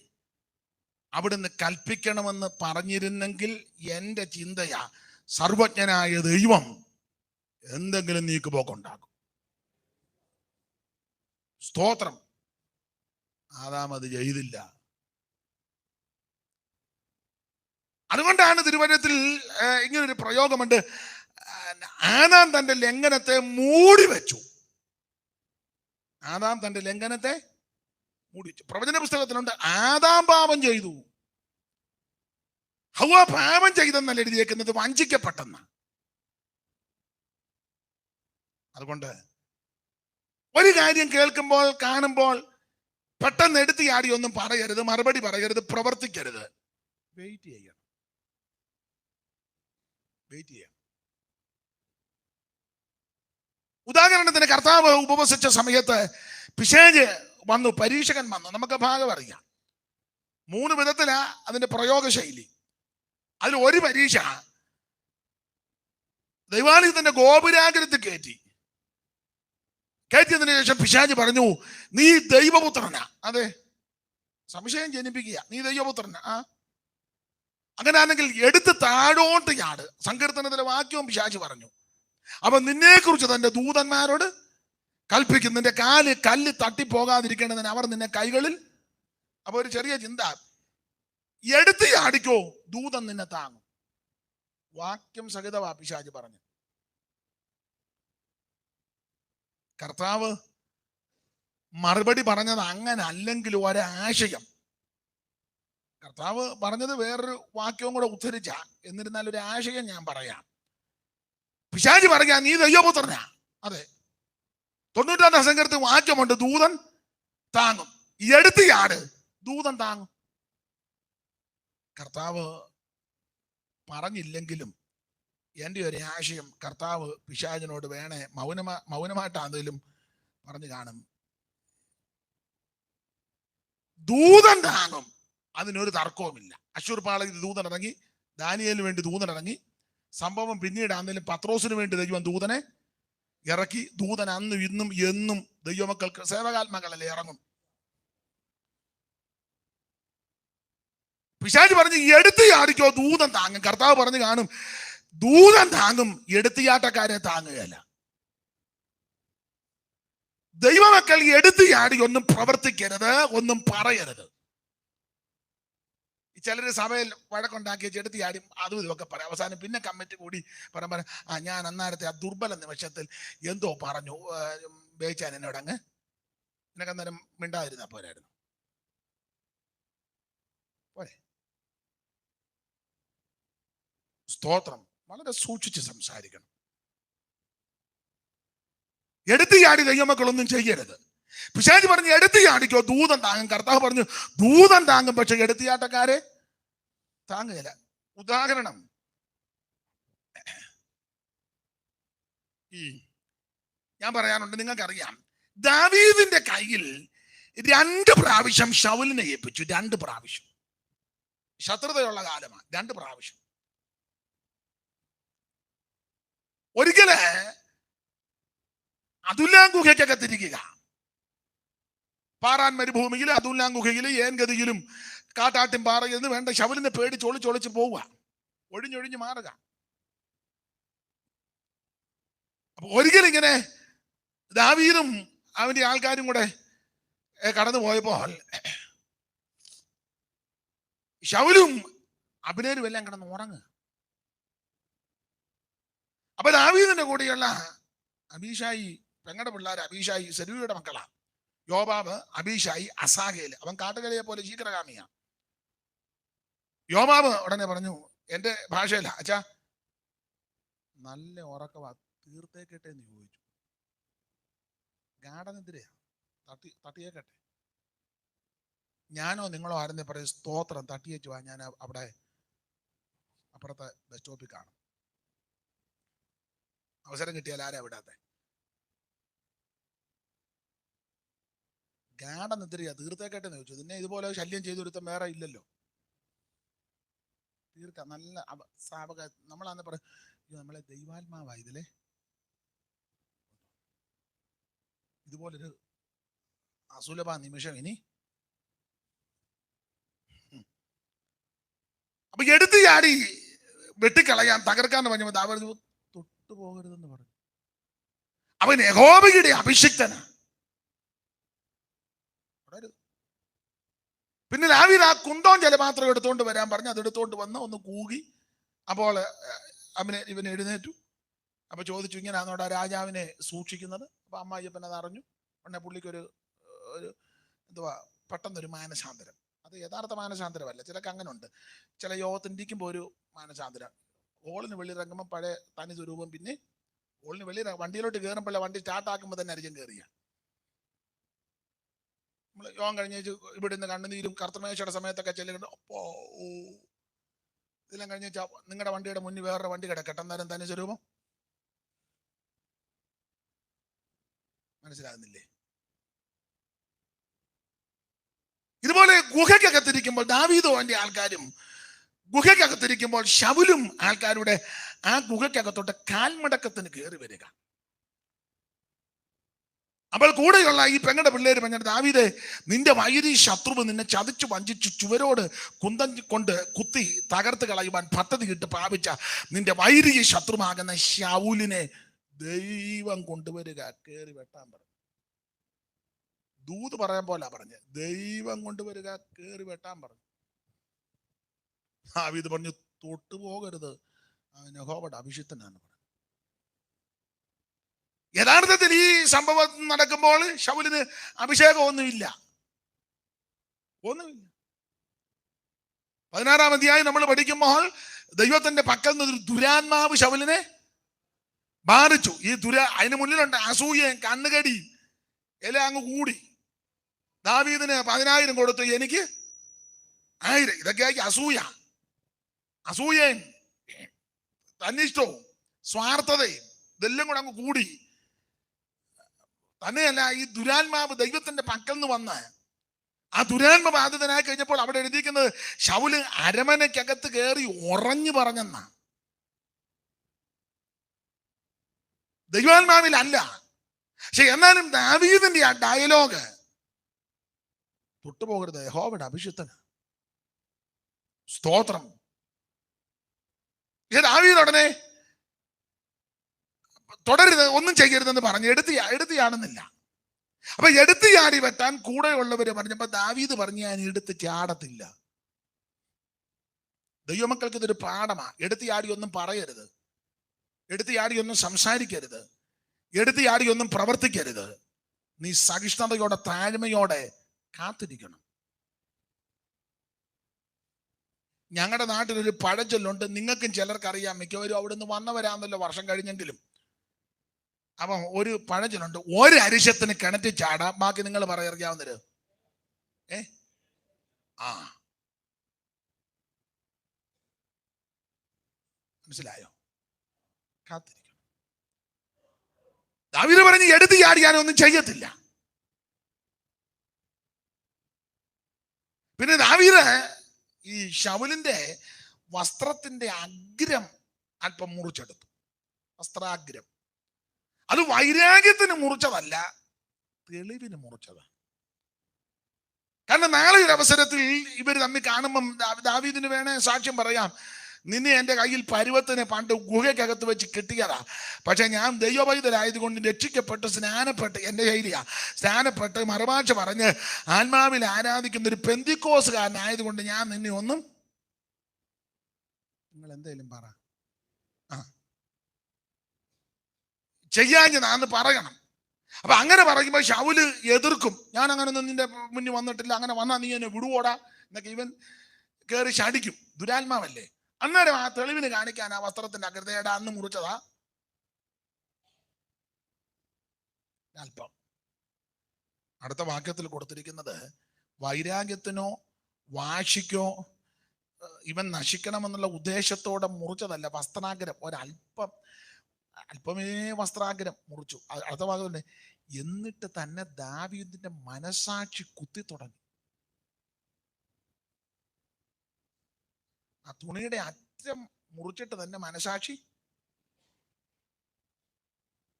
അവിടുന്ന് കൽപ്പിക്കണമെന്ന് പറഞ്ഞിരുന്നെങ്കിൽ എൻ്റെ ചിന്തയാ, സർവജ്ഞനായ ദൈവം എന്തെങ്കിലും നീക്കുപോക്കുണ്ടാകും. സ്തോത്രം. ആദാം അത് ചെയ്തില്ല. അതുകൊണ്ടാണ് തിരുവചനത്തിൽ ഇങ്ങനൊരു പ്രയോഗമുണ്ട്, ആദാം തന്റെ ലംഘനത്തെ മൂടി വെച്ചു. ആദാം തന്റെ ലംഘനത്തെ മൂടി വെച്ചു. പ്രവചന പുസ്തകത്തിലുണ്ട് ആദാം പാപം ചെയ്തു, ഹവ്വ പാപം ചെയ്തെന്നല്ല എഴുതിയേക്കുന്നത്, വഞ്ചിക്കപ്പെട്ടെന്ന. അതുകൊണ്ട് ഒരു കാര്യം കേൾക്കുമ്പോൾ കാണുമ്പോൾ പെട്ടെന്ന് എടുത്ത് ചാടി ഒന്നും പറയരുത്, മറുപടി പറയരുത്, പ്രവർത്തിക്കരുത്. വെയിറ്റ് ചെയ്യണം, വെയിറ്റ് ചെയ്യാം. ഉദാഹരണത്തിന് കർത്താവ് ഉപവസിച്ച സമയത്ത് പിശാച് വന്നു, പരീക്ഷകൻ വന്നു. നമുക്ക് ഭാഗം അറിയാം. 3 വിധത്തിലാ അതിന്റെ പ്രയോഗശൈലി. അതിൽ ഒരു പരീക്ഷ ദൈവാലയത്തിന്റെ ഗോപുരാഗ്രത്തിൽ കയറ്റിയതിനു ശേഷം പിശാച് പറഞ്ഞു, നീ ദൈവപുത്രനാ. അതെ, സംശയം ജനിപ്പിക്കുക, നീ ദൈവപുത്രനാ. അങ്ങനെയാണെങ്കിൽ എടുത്ത് താഴോട്ട് ചാട്. സങ്കീർത്തനത്തിലെ വാക്യവും പിശാച് പറഞ്ഞു. അവൻ നിന്നെ കുറിച്ച് തന്റെ ദൂതന്മാരോട് കൽപ്പിക്കും, നിന്റെ കാല് കല്ല് തട്ടിപ്പോകാതിരിക്കേണ്ടതിന് അവർ നിന്നെ കൈകളിൽ. അപ്പൊ ഒരു ചെറിയ ചിന്ത, എടുത്ത് ചാടിക്കോ, ദൂതൻ നിന്നെ താങ്ങും. വാക്യം സഹിതവാ പിശാച് പറഞ്ഞു. കർത്താവ് മറുപടി പറഞ്ഞത് അങ്ങനെ അല്ലെങ്കിൽ ഒരാശയം. കർത്താവ് പറഞ്ഞത് വേറൊരു വാക്യവും കൂടെ ഉദ്ധരിച്ച, എന്നിരുന്നാൽ ഒരു ആശയം ഞാൻ പറയാം. പിശാച് പറയാ, നീ ദൈവപുത്രനാ. അതെ, 92 സങ്കീർത്തനത്തിൽ വാക്യമുണ്ട്, ദൂതൻ താങ്ങും. എടുത്ത് ചാട്, ദൂതൻ താങ്ങും. കർത്താവ് പറഞ്ഞില്ലെങ്കിലും എൻ്റെ ഒരു ആശയം കർത്താവ് പിശാചിനോട് വേണേ മൗനമായിട്ടാണെങ്കിലും പറഞ്ഞു കാണും. ദൂതൻ താങ്ങും, അതിനൊരു തർക്കവുമില്ല. അശ്ശൂർ പാളയത്തിൽ ദൂതൻ ഇറങ്ങി, ദാനിയേലിന് വേണ്ടി ദൂതൻ ഇറങ്ങി. സംഭവം പിന്നീടാണെങ്കിലും പത്രോസിന് വേണ്ടി ദൈവം ദൂതനെ ഇറക്കി. ദൂതൻ അന്നും ഇന്നും എന്നും ദൈവമക്കൾക്ക് സേവകാത്മകളല്ലേ ഇറങ്ങും. പിശാച് പറഞ്ഞ് എടുത്ത് ചാടിക്കോ, ദൂതൻ താങ്ങും. കർത്താവ് പറഞ്ഞു കാണും, ദൂതൻ താങ്ങും, എടുത്തുചാട്ടക്കാരെ താങ്ങുകയല്ല. ദൈവമക്കൾ എടുത്ത് ചാടി ഒന്നും പ്രവർത്തിക്കരുത്, ഒന്നും പറയരുത്. ചിലര് സഭയിൽ വഴക്കുണ്ടാക്കി എടുത്ത് ചാടി അതും ഇതൊക്കെ പറയാം. അവസാനം പിന്നെ കമ്മിറ്റി കൂടി പറയാൻ, ഞാൻ അന്നേരത്തെ ആ ദുർബല നിമിഷത്തിൽ എന്തോ പറഞ്ഞു ബേച്ചാൻ എന്നോട്, അങ്ങ് നിനക്ക് അന്നേരം മിണ്ടാതിരുന്നാ പോരായിരുന്നു. പോരെ? സ്തോത്രം. വളരെ സൂക്ഷിച്ച് സംസാരിക്കണം. എടുത്ത് ചാടി ദൈവമക്കളൊന്നും ചെയ്യരുത്. പിശാച് പറഞ്ഞു എടുത്ത് ചാടിക്കോ, ദൂതൻ താങ്ങും. കർത്താവ് പറഞ്ഞു ദൂതൻ താങ്ങും, പക്ഷെ എടുത്തുചാട്ടക്കാരെ താങ്ങുകയില്ല. ഉദാഹരണം, ഞാൻ പറയാനുണ്ട്, നിങ്ങൾക്കറിയാം, ദാവീദിന്റെ കയ്യിൽ 2 പ്രാവശ്യം ശൗലിനെ ഏൽപ്പിച്ചു. 2 പ്രാവശ്യം. ശത്രുതയുള്ള കാലമാണ്. 2 പ്രാവശ്യം. ഒരിക്കല് അതുല്ലാം ഗുഹയ്ക്കൊക്കെ തിരിക്കുക. പാറാൻ മരുഭൂമിയിൽ, അതുല്ലാം ഗുഹയിൽ, ഏൻഗതിയിലും കാട്ടാട്ടിൻ പാറയിൽ നിന്ന് വേണ്ട ശൗലിനെ പേടിച്ച് ഒളിച്ചൊളിച്ച് പോവുക, ഒഴിഞ്ഞൊഴിഞ്ഞ് മാറുക. അപ്പൊ ഒരിക്കലും ഇങ്ങനെ ദാവീദും അവന്റെ ആൾക്കാരും കൂടെ കടന്നു പോയപ്പോൾ ശൗലും അബ്നേരും എല്ലാം കിടന്ന് ഉറങ്ങുക. അപ്പൊ ദാവീദിന്റെ കൂടെയുള്ള അബീഷായി പെങ്ങടെ പിള്ളേർ, അബീഷായി സെരൂയുടെ മക്കളാ. യോവാബ്, അബീഷായി, അസാഹേല്. അവൻ കാട്ടുകലയെ പോലെ ശീഘ്രഗാമിയാ. യോവാബ് ഉടനെ പറഞ്ഞു, എന്റെ ഭാഷയില, അച്ഛാ നല്ല ഉറക്കവാ, തീർത്തേക്കട്ടെ എന്ന് ചോദിച്ചു. ഗാഠനിദ്രയാ, തട്ടിയേക്കട്ടെ. ഞാനോ നിങ്ങളോ ആരെന്നെ പറയും, സ്തോത്രം, തട്ടിയേച്ചു വാ, ഞാൻ അവിടെ അപ്പുറത്തെ ബസ് സ്റ്റോപ്പിൽ കാണും. അവസരം കിട്ടിയാൽ ആരാ വിടാത്തെ? ഗാഠനിദ്രയാ, തീർത്തേക്കട്ടെ എന്ന് ചോദിച്ചു. നിന്നെ ഇതുപോലെ ശല്യം ചെയ്തു കൊടുത്താൽ വേറെ ഇല്ലല്ലോ. തീർക്കാം, നല്ല സാവക. നമ്മളാന്ന് പറയും, നമ്മളെ ദൈവാത്മാവാ ഇതിലെ, ഇതുപോലൊരു അസുലഭ നിമിഷം ഇനി. അപ്പൊ എടുത്ത് ചാടി വെട്ടിക്കളയാൻ, തകർക്കാന്ന് പറഞ്ഞപ്പോൾ ദാവീദ് തൊട്ടു പോകരുതെന്ന് പറഞ്ഞു. അവൻ യഹോവയുടെ അഭിഷിക്തനാ. പിന്നെ ദാവീദ് ആ കുന്തോൻ ജലപാത്രം എടുത്തോണ്ട് വരാൻ പറഞ്ഞു. അത് എടുത്തോണ്ട് വന്ന് ഒന്ന് കൂകി. അപ്പോൾ ഇവൻ എഴുന്നേറ്റു. അപ്പൊ ചോദിച്ചു, ഇങ്ങനെയാണോടാ രാജാവിനെ സൂക്ഷിക്കുന്നത്? അപ്പൊ അമ്മായിയപ്പൻ അത് അറിഞ്ഞു. ഉടനെ പുള്ളിക്കൊരു എന്തുവാ പെട്ടെന്നൊരു മാനസാന്തരം. അത് യഥാർത്ഥ മാനസാന്തരമല്ല, ചിലക്ക് അങ്ങനെ ഉണ്ട്. ചില യോഗത്തിന് ഇരിക്കുമ്പോൾ ഒരു മാനസാന്തരം. ഹോളിന് വെളിയിറങ്ങുമ്പോൾ പഴയ തനി സ്വരൂപം. പിന്നെ ഹോളിന് വെളിയിൽ വണ്ടിയിലോട്ട് കയറുമ്പോൾ, വണ്ടി സ്റ്റാർട്ട് ആക്കുമ്പോൾ തന്നെ അരിജം കയറിയ നമ്മൾ യോഗം കഴിഞ്ഞ് ഇവിടെ നിന്ന് കണ്ണുനീരും കർത്തമേശയുടെ സമയത്തൊക്കെ ചെല്ലുന്നുണ്ട്. അപ്പോ ഇതെല്ലാം കഴിഞ്ഞ നിങ്ങളുടെ വണ്ടിയുടെ മുന്നിൽ വേറൊരു വണ്ടി കിടക്കട്ടെ, അന്നേരം തനി സ്വരൂപം മനസ്സിലാകുന്നില്ലേ? ഇതുപോലെ ഗുഹയ്ക്കകത്തിരിക്കുമ്പോൾ ദാവീദും അവന്റെ ആൾക്കാരും ഗുഹയ്ക്കകത്തിരിക്കുമ്പോൾ ശൗലും ആൾക്കാരുടെ ആ ഗുഹയ്ക്കകത്തോട്ട് കാൽമടക്കത്തിന് കയറി വരിക. അപ്പോൾ കൂടെയുള്ള ഈ പെങ്ങളുടെ പിള്ളേര് പറഞ്ഞു, ദാവീദേ, നിന്റെ വൈരി ശത്രുവ് നിന്നെ ചതിച്ചു വഞ്ചിച്ചു ചുവരോട് കുന്തം കൊണ്ട് കുത്തി തകർത്ത് കളയുവാൻ പദ്ധതി ഇട്ട് പാപിച്ച നിന്റെ വൈരി ശത്രുവാകുന്ന ശൗലിനെ ദൈവം കൊണ്ടുവരിക, കയറി വെട്ടാൻ പറഞ്ഞു. ദൂത് പറയാൻ പോലെ പറഞ്ഞു, ദൈവം കൊണ്ടുവരിക, കയറി വെട്ടാൻ പറഞ്ഞു. ദാവീദ് പറഞ്ഞു, തൊട്ടുപോകരുത്, അവൻ യഹോവയുടെ അഭിഷിക്തനാണ് പറഞ്ഞു. യഥാർത്ഥത്തിൽ ഈ സംഭവം നടക്കുമ്പോൾ ശൗലിന് അഭിഷേകം ഒന്നുമില്ല. 16-ാം അധ്യായം നമ്മൾ പഠിക്കുമ്പോൾ ദൈവത്തിന്റെ പക്കൽ നിന്ന് ദുരാത്മാവ് ശൗലിനെ ബാധിച്ചു. ഈ അതിന് മുന്നിലുണ്ട് അസൂയയും കണ്ണുകടിയും എല്ലാം അങ്ങ് കൂടി. ദാവീദിന് 10,000 കൊടുത്തു, എനിക്ക് 1000. ഇതൊക്കെ അസൂയയും തന്നിഷ്ടവും സ്വാർത്ഥതയും ഇതെല്ലാം കൂടെ അങ്ങ് കൂടി. തന്നെയല്ല, ഈ ദുരാത്മാവ് ദൈവത്തിന്റെ പക്കൽ നിന്ന് വന്ന് ആ ദുരാത്മ ബാധിതനായി കഴിഞ്ഞപ്പോൾ അവിടെ എഴുതിയിരിക്കുന്നത് ശൗല് അരമനയ്ക്കകത്ത് കയറി ഉറഞ്ഞു പറഞ്ഞെന്ന. ദൈവാത്മാവിലല്ല. പക്ഷെ എന്നാലും ദാവീദിന്റെ ആ ഡയലോഗ്, തൊട്ടുപോകരുത്, യഹോവയുടെ അഭിഷിക്തന്, സ്തോത്രം. ദാവീദ് ഉടനെ തുടരുത്, ഒന്നും ചെയ്യരുതെന്ന് പറഞ്ഞു. എടുത്തിയാണെന്നില്ല. അപ്പൊ എടുത്ത് ചാടി വെട്ടാൻ കൂടെയുള്ളവര് പറഞ്ഞപ്പോ ദാവീദ് പറഞ്ഞു, ഞാൻ എടുത്ത് ചാടത്തില്ല. ദൈവമക്കൾക്ക് ഇതൊരു പാഠമാ. എടുത്ത് ചാടി ഒന്നും പറയരുത്, എടുത്ത് ചാടി ഒന്നും സംസാരിക്കരുത്, എടുത്ത് ചാടി ഒന്നും പ്രവർത്തിക്കരുത്. നീ സഹിഷ്ണുതയോടെ താഴ്മയോടെ കാത്തിരിക്കണം. ഞങ്ങളുടെ നാട്ടിലൊരു പഴഞ്ചൊല്ലുണ്ട്, നിങ്ങൾക്കും ചിലർക്കറിയാം, മിക്കവരും അവിടുന്ന് വന്നവരാന്നല്ലോ വർഷം കഴിഞ്ഞെങ്കിലും. അപ്പം ഒരു പഴഞ്ചൊല്ലുണ്ട്, ഒരു അരിശത്തിന് കിണറ്റി ചാടാം, ബാക്കി നിങ്ങൾ പറയാറിയാവുന്നൊരു മനസ്സിലായോ? കാത്തിരിക്കണം. ദാവീദ് പറഞ്ഞ് എടുത്ത് ചാടിയാനൊന്നും ചെയ്യത്തില്ല. പിന്നെ ദാവീദ് ഈ ശൗലിന്റെ വസ്ത്രത്തിന്റെ അഗ്രം അല്പം മുറിച്ചെടുത്തു. വസ്ത്രാഗ്രം അത് വൈരാഗ്യത്തിന് മുറിച്ചതല്ല, തെളിവിന് മുറിച്ചതാണ്. കാരണം നാളെ ഒരു അവസരത്തിൽ ഇവർ തമ്മിൽ കാണുമ്പം ദാവീദിന് വേണേ സാക്ഷ്യം പറയാം, നിന്നെ എൻ്റെ കയ്യിൽ പരുവത്തിന് പണ്ട് ഗുഹയ്ക്കകത്ത് വെച്ച് കിട്ടിയതാ, പക്ഷെ ഞാൻ ദൈവവൈദ്യരായതുകൊണ്ട് രക്ഷിക്കപ്പെട്ട് സ്നാനപ്പെട്ട്, എൻ്റെ ശൈലിയാ, സ്നാനപ്പെട്ട് മറുഭാഷ പറഞ്ഞ് ആത്മാവിൽ ആരാധിക്കുന്ന ഒരു പെന്തിക്കോസുകാരനായതുകൊണ്ട് ഞാൻ നിന്നെ ഒന്നും, നിങ്ങൾ എന്തേലും പറ, ചെയ്യാഞ്ഞതാന്ന് പറയണം. അപ്പൊ അങ്ങനെ പറയുമ്പോ ശൗല് എതിർക്കും. ഞാൻ അങ്ങനെ ഒന്നും നിന്റെ മുന്നിൽ വന്നിട്ടില്ല, അങ്ങനെ വന്നാ നീ എന്നെ വിടുവോടാ എന്നൊക്കെ ഇവൻ കയറി ശടിക്കും. ദുരാത്മാവല്ലേ. അന്നേരം ആ തെളിവിന് കാണിക്കാൻ ആ വസ്ത്രത്തിന്റെ അഗ്രതയുടെ അന്ന് മുറിച്ചതാ അല്പം. അടുത്ത വാക്യത്തിൽ കൊടുത്തിരിക്കുന്നത് വൈരാഗ്യത്തിനോ വാശിക്കോ ഇവൻ നശിക്കണമെന്നുള്ള ഉദ്ദേശത്തോടെ മുറിച്ചതല്ല, വസ്ത്രാഗ്രഹം ഒരല്പം, അല്പമേ വസ്ത്രാഗ്രഹം മുറിച്ചു. അടുത്ത ഭാഗത്തുണ്ട്, എന്നിട്ട് തന്നെ ദാവീദിന്റെ മനസാക്ഷി കുത്തി തുടങ്ങി. ആ തുണിയുടെ അറ്റം മുറിച്ചിട്ട് തന്നെ മനസാക്ഷി.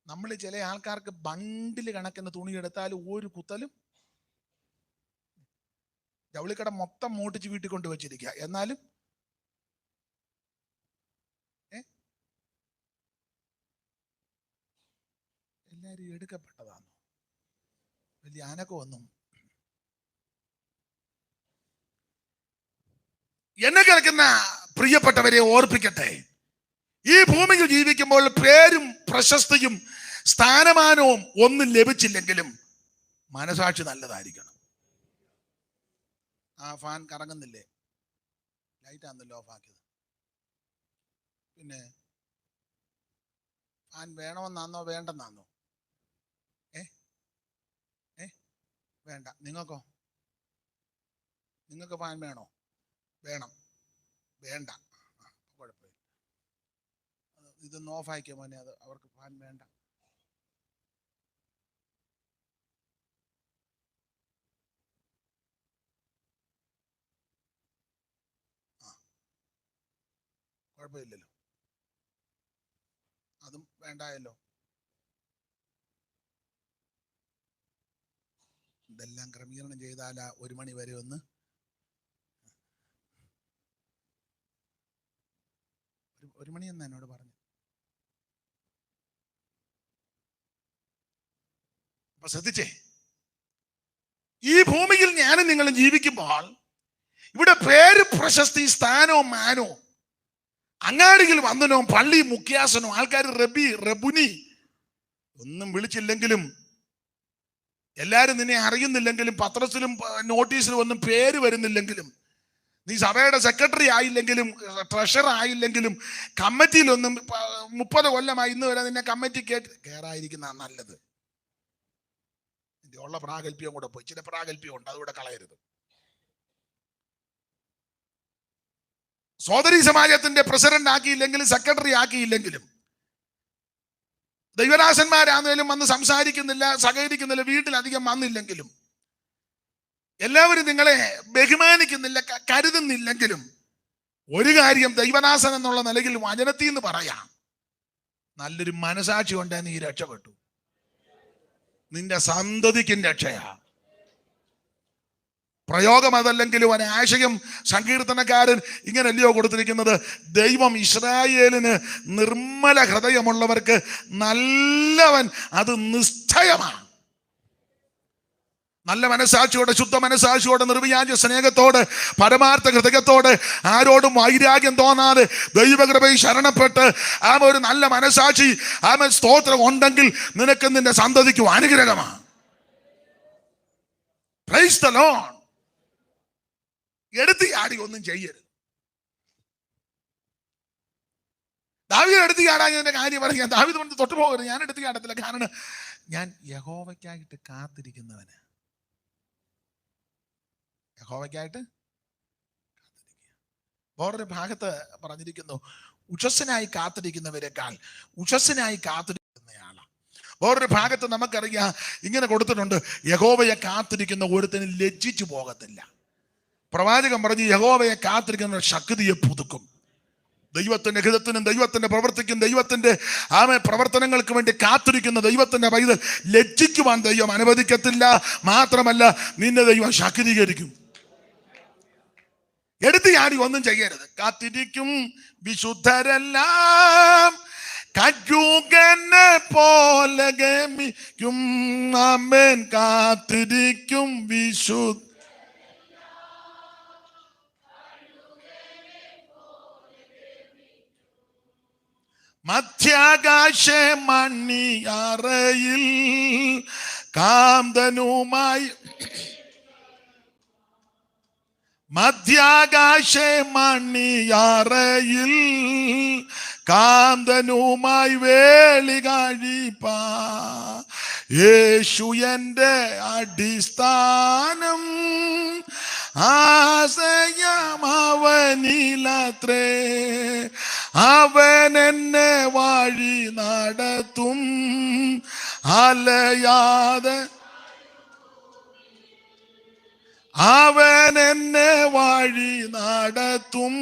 നമ്മൾ ചില ആൾക്കാർക്ക് ബണ്ടില് കണക്കിന് തുണി എടുത്താലും ഒരു കുത്തലും, ജൗളിക്കട മൊത്തം മൂട്ടിച്ച് വീട്ടിൽ കൊണ്ട് വെച്ചിരിക്കുക, എന്നാലും എല്ലാരും എടുക്കപ്പെട്ടതാണോ? വലിയ അനക്കമൊന്നും. എന്നെ കേൾക്കുന്ന പ്രിയപ്പെട്ടവരെ ഓർപ്പിക്കട്ടെ, ഈ ഭൂമിയിൽ ജീവിക്കുമ്പോൾ പേരും പ്രശസ്തിയും സ്ഥാനമാനവും ഒന്നും ലഭിച്ചില്ലെങ്കിലും മനസാക്ഷി നല്ലതായിരിക്കണം. ആ ഫാൻ കറങ്ങുന്നില്ലേ? ലൈറ്റ് ആണല്ലോ ഓഫ് ആക്കിയത്. പിന്നെ ഫാൻ വേണമെന്നാന്നോ വേണ്ടെന്നാന്നോ? വേണ്ട. നിങ്ങൾക്കോ? നിങ്ങൾക്ക് ഫാൻ വേണോ? വേണം. വേണ്ട, കുഴപ്പമില്ല. ഇതൊന്ന് ഓഫ് ആക്കിയ മോനെ, അത് അവർക്ക് ഫാൻ വേണ്ട. കുഴപ്പമില്ലല്ലോ, അതും വേണ്ടായല്ലോ. ഇതെല്ലാം ക്രമീകരണം ചെയ്താൽ 1 മണി വരെ ഒന്ന് ഒരു മണിയെന്ന് എന്നോട് പറഞ്ഞു. അപ്പൊ ശ്രദ്ധിച്ചേ, ഈ ഭൂമിയിൽ ഞാനും നിങ്ങളും ജീവിക്കുമ്പോൾ ഇവിടെ പേര് പ്രശസ്തി സ്ഥാനവും മാനവും അങ്ങാടിയിൽ വന്നനോ പള്ളി മുഖ്യാസനോ ആൾക്കാർ റബി റബുനി ഒന്നും വിളിച്ചില്ലെങ്കിലും, എല്ലാരും നിന്നെ അറിയുന്നില്ലെങ്കിലും, പത്രത്തിലും നോട്ടീസിലും ഒന്നും പേര് വരുന്നില്ലെങ്കിലും, നീ സഭയുടെ സെക്രട്ടറി ആയില്ലെങ്കിലും, ട്രഷറർ ആയില്ലെങ്കിലും, കമ്മിറ്റിയിലൊന്നും 30 കൊല്ലമായി ഇന്ന് വരെ നിന്നെ കമ്മിറ്റി കയറായിരിക്കുന്ന നല്ലത്. ഉള്ള പ്രാഗൽഭ്യം കൂടെ പോയി, ചില പ്രാഗൽഭ്യം ഉണ്ട്, അതുകൂടെ കളയരുത്. സോദരി സമാജത്തിന്റെ പ്രസിഡന്റ് ആക്കിയില്ലെങ്കിലും, സെക്രട്ടറി ആക്കിയില്ലെങ്കിലും, ദൈവദാസന്മാരാന്നേലും വന്ന് സംസാരിക്കുന്നില്ല, സഹകരിക്കുന്നില്ല, വീട്ടിലധികം വന്നില്ലെങ്കിലും, എല്ലാവരും നിങ്ങളെ ബഹുമാനിക്കുന്നില്ല, കരുതുന്നില്ലെങ്കിലും, ഒരു കാര്യം ദൈവദാസൻ എന്നുള്ള നിലയിൽ വചനത്തിൽ നിന്ന് പറയാം, നല്ലൊരു മനസാക്ഷി കൊണ്ട് നീ രക്ഷപ്പെട്ടു. നിന്റെ സന്തതിക്കും രക്ഷയാ. പ്രയോഗം അതല്ലെങ്കിലും ഒരാശയം സങ്കീർത്തനക്കാരൻ ഇങ്ങനല്ലയോ കൊടുത്തിരിക്കുന്നത്, ദൈവം ഇസ്രായേലിന് നിർമ്മല ഹൃദയമുള്ളവർക്ക് നല്ലവൻ, അത് നിശ്ചയമാണ്. നല്ല മനസാക്ഷിയോടെ, ശുദ്ധ മനസാക്ഷിയോടെ, നിർവ്യാജ സ്നേഹത്തോടെ, പരമാർത്ഥ ഹൃദയത്തോടെ, ആരോടും വൈരാഗ്യം തോന്നാതെ, ദൈവകൃപയിൽ ശരണപ്പെട്ട് ഒരു നല്ല മനസാക്ഷി സ്തോത്രം ഉണ്ടെങ്കിൽ നിനക്ക് നിന്റെ സന്തതിക്കും അനുഗ്രഹമാണ്. Price the Lord. എടുത്ത് ചാടി ഒന്നും ചെയ്യരുത്. ദാവീദ് എടുത്ത് ചാടാൻ കാര്യം പറയാം. ദാവീദ് കൊണ്ട് തൊട്ടു പോകരുത്. ഞാൻ എടുത്ത് ചാടത്തില്ല, കാരണം ഞാൻ യഹോവയ്ക്കായിട്ട് കാത്തിരിക്കുന്നവന്. യഹോവയ്ക്കായിട്ട് കാത്തിരിക്കുക. വേറൊരു ഭാഗത്ത് പറഞ്ഞിരിക്കുന്നു, ഉഷസ്സിനായി കാത്തിരിക്കുന്നവരെക്കാൾ ഉഷസ്സിനായി കാത്തിരിക്കുന്നയാളാണ്. വേറൊരു ഭാഗത്ത് നമുക്കറിയാം, ഇങ്ങനെ കൊടുത്തിട്ടുണ്ട്, യഹോവയെ കാത്തിരിക്കുന്ന ഒരുത്തനും ലജ്ജിച്ചു പോകത്തില്ല. പ്രവാചകൻ പറഞ്ഞു, യഹോവയെ കാത്തിരിക്കുന്ന ശക്തിയെ പുതുക്കും. ദൈവത്തിന്റെ ഹിതത്തിനും ദൈവത്തിന്റെ പ്രവർത്തിക്കും ദൈവത്തിന്റെ പ്രവർത്തനങ്ങൾക്ക് വേണ്ടി കാത്തിരിക്കുന്ന ദൈവത്തിന്റെ പൈതൽ ലജ്ജിക്കുവാൻ ദൈവം അനുവദിക്കത്തില്ല. മാത്രമല്ല, നിന്നെ ദൈവം ശക്തീകരിക്കും. എടുത്ത് ചാടി ഒന്നും ചെയ്യരുത്. കാത്തിരിക്കും വിശുദ്ധരെല്ലാം കഴുകനെ പോലെ ഗമിക്കും. ആമേൻ. കാത്തിരിക്കും വിശുദ്ധ മധ്യാകാശ മണിയറയിൽ കാന്തനുമായി മധ്യാകാശ മണിയറയിൽ കാന്തനുമായി വേളി കഴിപ്പ യേശു എൻ്റെ അടിസ്ഥാനം ആശയം അവനിലത്രേ അവൻ എന്നെ വഴി നടത്തും അലയാതെ അവൻ എന്നെ വഴി നടത്തും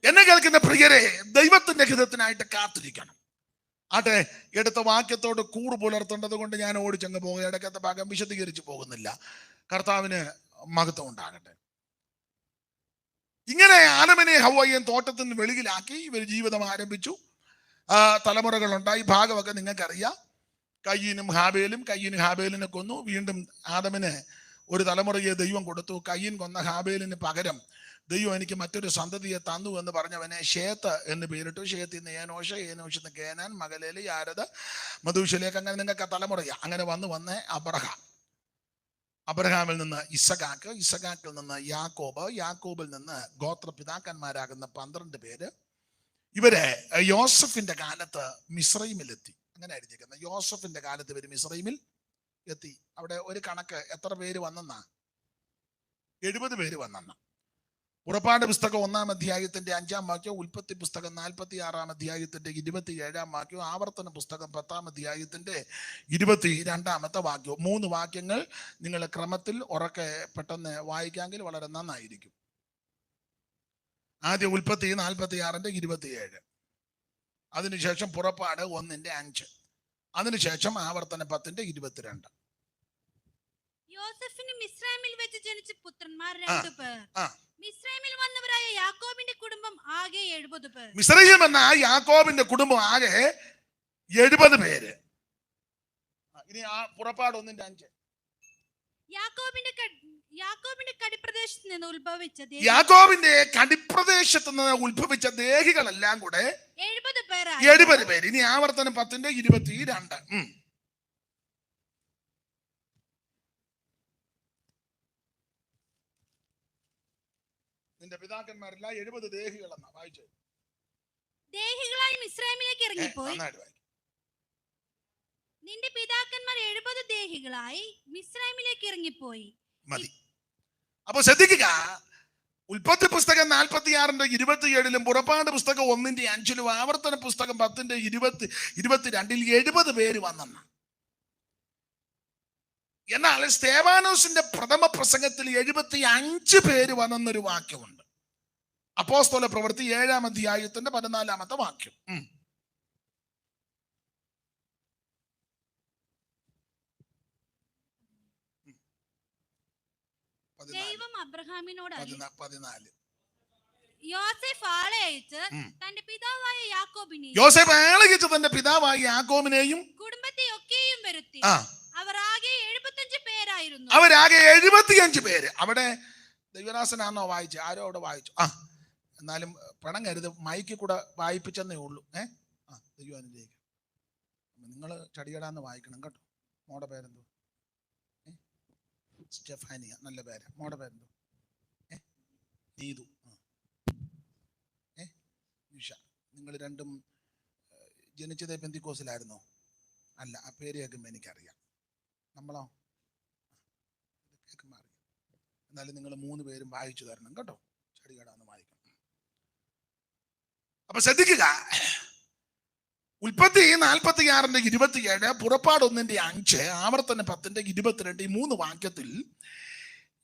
എന്നെ കേൾക്കുന്ന പ്രിയരെ, ദൈവത്തിന്റെ ഹിതത്തിനായിട്ട് കാത്തിരിക്കണം. ആട്ടെ, എടുത്ത വാക്യത്തോട് കൂറ് പുലർത്തേണ്ടത് കൊണ്ട് ഞാൻ ഓടിച്ചങ്ങ് പോകുക. ഇടയ്ക്കത്തെ ഭാഗം വിശദീകരിച്ച് പോകുന്നില്ല. കർത്താവിന് മഹത്വം ഉണ്ടാകട്ടെ. ഇങ്ങനെ ആദമിനെ ഹവ്വയെയും തോട്ടത്തിൽ നിന്ന് വെളിയിലാക്കി ഇവർ ജീവിതം ആരംഭിച്ചു. തലമുറകളുണ്ടായി. ഭാഗമൊക്കെ നിങ്ങൾക്കറിയാം. കയ്യനും ഹാബേലിനെ കൊന്നു. വീണ്ടും ആദമിന് ഒരു തലമുറയെ ദൈവം കൊടുത്തു. കയ്യൻ കൊന്ന ഹാബേലിന് പകരം ദൈവം എനിക്ക് മറ്റൊരു സന്തതിയെ തന്നു എന്ന് പറഞ്ഞവനെ ഷേത്ത് എന്ന് പേരിട്ടു. ഷേത്തിൽ നിന്ന് ഏനോഷ് നിന്ന് കേനാൻ, മഗലേല്, യാരദ്, മധുശലേക്ക്, അങ്ങനെ നിങ്ങൾക്ക് തലമുറയാ. അങ്ങനെ വന്ന് അബ്രഹാമിൽ നിന്ന് ഇസഖാക്കിൽ നിന്ന് യാക്കോബിൽ നിന്ന് ഗോത്രപിതാക്കന്മാരാകുന്ന 12 പേര്. ഇവര് യോസഫിന്റെ കാലത്ത് മിസ്രൈമിലെത്തി. അങ്ങനെ ആയിരിക്കുന്നത്. യോസഫിന്റെ കാലത്ത് ഇവര് മിസ്രൈമിൽ എത്തി. അവിടെ ഒരു കണക്ക് എത്ര പേര് വന്നെന്നാ? 70 പേര് വന്നെന്ന. പുറപ്പാട് പുസ്തകം 1-ാം അധ്യായത്തിന്റെ 5-ാം വാക്യം, ഉൽപ്പത്തി പുസ്തകം 46-ാം അധ്യായത്തിന്റെ 27-ാം വാക്യം, ആവർത്തന പുസ്തകം 10-ാം അധ്യായത്തിന്റെ 22-ാമത്തെ വാക്യവും. 3 വാക്യങ്ങൾ നിങ്ങൾ ക്രമത്തിൽ ഉറക്കെ പെട്ടെന്ന് വായിക്കാമെങ്കിൽ വളരെ നന്നായിരിക്കും. ആദ്യം ഉൽപ്പത്തി 46-ന്റെ 27, അതിനുശേഷം പുറപ്പാട് 1-ന്റെ 5, അതിനുശേഷം ആവർത്തന 10-ന്റെ 22. യോസഫിന് മിസ്രൈമിൽ വെച്ച് ജനിച്ച പുത്രന്മാർ 2 പേർ. മിസ്രൈമിൽ വന്നവരായ യാക്കോബിന്റെ കുടുംബം ആകെ 70 പേർ. മിസ്രൈമിൽ വന്ന യാക്കോബിന്റെ കുടുംബം ആകെ 70 പേര്. ഇനി പുറപ്പാട് 1-ന്റെ 5. യാക്കോബിന്റെ കടിപ്രദേശത്ത് നിന്ന് ഉത്ഭവിച്ച ദേഹികളെല്ലാം കൂടെ 70 പേര്. ഇനി ആവർത്തനം 10-ന്റെ 22. നിന്റെ പിതാക്കന്മാരെല്ലാം 70 ദേഹികളെന്നാ വായിച്ചു. ദേഹികളായി മിസ്രൈമിലേക്ക് ഇറങ്ങിപ്പോയി. നിന്റെ പിതാക്കന്മാർ 70 ദേഹികളായി മിസ്രൈമിലേക്ക് ഇറങ്ങിപ്പോയി. മതി. അപ്പൊ ശ്രദ്ധിക്കുക, ഉൽപ്പത്തി പുസ്തകം 46-ന്റെ 27-ലും പുറപ്പാട് പുസ്തകം 1-ന്റെ 5-ലും ആവർത്തന പുസ്തകം 10-ന്റെ 22-ൽ 70 പേര് വന്നെന്ന. എന്നാൽ സ്തേവാനോസിന്റെ പ്രഥമ പ്രസംഗത്തിൽ 75 പേര് വന്നെന്നൊരു വാക്യമുണ്ട്. അപ്പോസ്തല പ്രവൃത്തി 7-ാം അധ്യായത്തിന്റെ 14-ാമത്തെ വാക്യം. ദൈവം അബ്രഹാമിനോട് 14. യോസേഫ് ആളെ അയച്ച് തന്റെ പിതാവായ യാക്കോബിനെയും കുടുംബത്തെ ഒക്കെയും വരുത്തി. അവർ ആകെ 75 പേരായിരുന്നു. അവരാകെ 75 പേര്. അവിടെ ദൈവദാസനാണോ വായിച്ചു? ആരോ അവിടെ വായിച്ചു. എന്നാലും പണം കരുത്, മൈക്കിൽ കൂടെ വായിപ്പിച്ചെന്നേ ഉള്ളൂ. ദൈവം അനുഗ്രഹിക്കും. നിങ്ങൾ ചടിയടാന്ന് വായിക്കണം കേട്ടോ. മോടെ പേരെന്തോ? സ്റ്റെഫാനിയ, നല്ല പേര്. മോടെ പേരെന്തോ? നീതു. നിഷ. നിങ്ങൾ രണ്ടും ജനിച്ചത് പെന്തിക്കോസിലായിരുന്നോ? അല്ല. ആ പേര് കേൾക്കുമ്പോൾ എനിക്കറിയാം. നമ്മളോ? കേൾക്കുമ്പോൾ അറിയാം. എന്നാലും നിങ്ങൾ 3 പേരും വായിച്ചു തരണം കേട്ടോ. ചടികടാന്ന് വായിക്കണം. അപ്പൊ ശ്രദ്ധിക്കുക, ഉൽപ്പത്തി 46-ന്റെ 27, പുറപ്പാട് 1-ന്റെ 5, ആവർത്തന 10-ന്റെ 22, ഈ 3 വാക്യത്തിൽ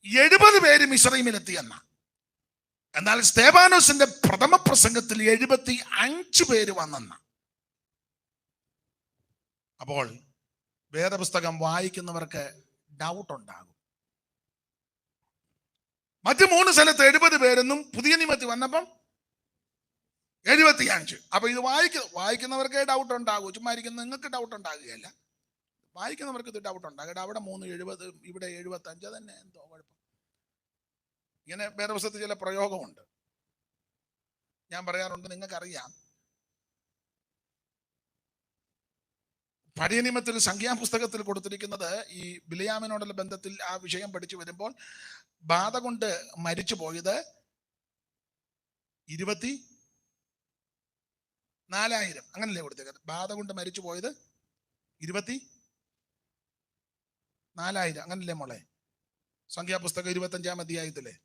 70 പേര് മിസ്രൈമിലെത്തിയെന്ന. എന്നാൽ സ്തേവാനോസിന്റെ പ്രഥമ പ്രസംഗത്തിൽ 75 പേര് വന്നെന്ന. അപ്പോൾ വേദപുസ്തകം വായിക്കുന്നവർക്ക് ഡൗട്ട് ഉണ്ടാകും. മറ്റു 3 സ്ഥലത്ത് 70 പേരെന്നും പുതിയ നിയമത്തിൽ വന്നപ്പം 75. അപ്പൊ ഇത് വായിക്കുന്നവർക്ക് ഡൗട്ട് ഉണ്ടാകും. ചുമ്മാ ഇരിക്കുന്ന നിങ്ങൾക്ക് ഡൗട്ട് ഉണ്ടാകുകയല്ല, വായിക്കുന്നവർക്ക് ഇത് ഡൗട്ട് ഉണ്ടാകും. അവിടെ 3 70, ഇവിടെ 75 തന്നെ. എന്തോ കുഴപ്പം. ഇങ്ങനെ വേദപുസ്തകത്തിൽ ചില പ്രയോഗമുണ്ട്, ഞാൻ പറയാറുണ്ട്, നിങ്ങൾക്കറിയാം. പഴയ നിയമത്തിൽ സംഖ്യാപുസ്തകത്തിൽ കൊടുത്തിരിക്കുന്നത് ഈ ബിലയാമിനോടുള്ള ബന്ധത്തിൽ ആ വിഷയം പഠിച്ചു വരുമ്പോൾ ബാധ കൊണ്ട് മരിച്ചു പോയത് 24,000 അങ്ങനല്ലേ കൊടുത്തേക്കുന്നത്? ബാധ കൊണ്ട് മരിച്ചു പോയത് 24,000 അങ്ങനല്ലേ മോളെ? സംഖ്യാപുസ്തകം 25-ാം അധ്യായത്തിലെ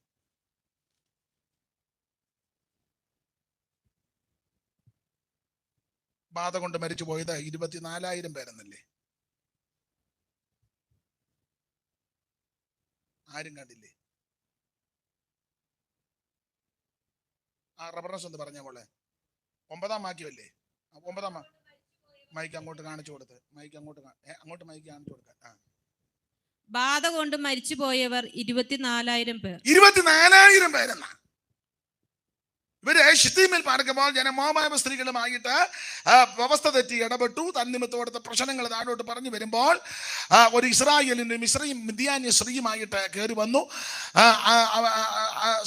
ബാധ കൊണ്ട് മരിച്ചു പോയത് 24,000 പേരെന്നല്ലേ? ആരും കണ്ടില്ലേ? ആ റെഫറൻസ് ഒന്ന് പറഞ്ഞ മോളെ. 9-ാം വാക്യമല്ലേ? 9-ാം മൈക്ക് അങ്ങോട്ട് കാണിച്ചു കൊടുത്ത്, മൈക്ക് അങ്ങോട്ട് മൈക്ക് കാണിച്ചു കൊടുക്കാൻ. ബാധ കൊണ്ട് മരിച്ചു പോയവർ 24,000 പേർ. 24,000 പേരെന്നാ. ഇവര് ശിത്തീമിൽ പാർക്കുമ്പോൾ ജനമോമായ സ്ത്രീകളുമായിട്ട് വ്യവസ്ഥ തെറ്റി ഇടപെട്ടു. തന്നിമിത്തോടത്തെ പ്രശ്നങ്ങൾ താഴോട്ട് പറഞ്ഞു വരുമ്പോൾ ഒരു ഇസ്രായേലിന്റെ മിദ്യാന്യ സ്ത്രീയുമായിട്ട് കയറി വന്നു.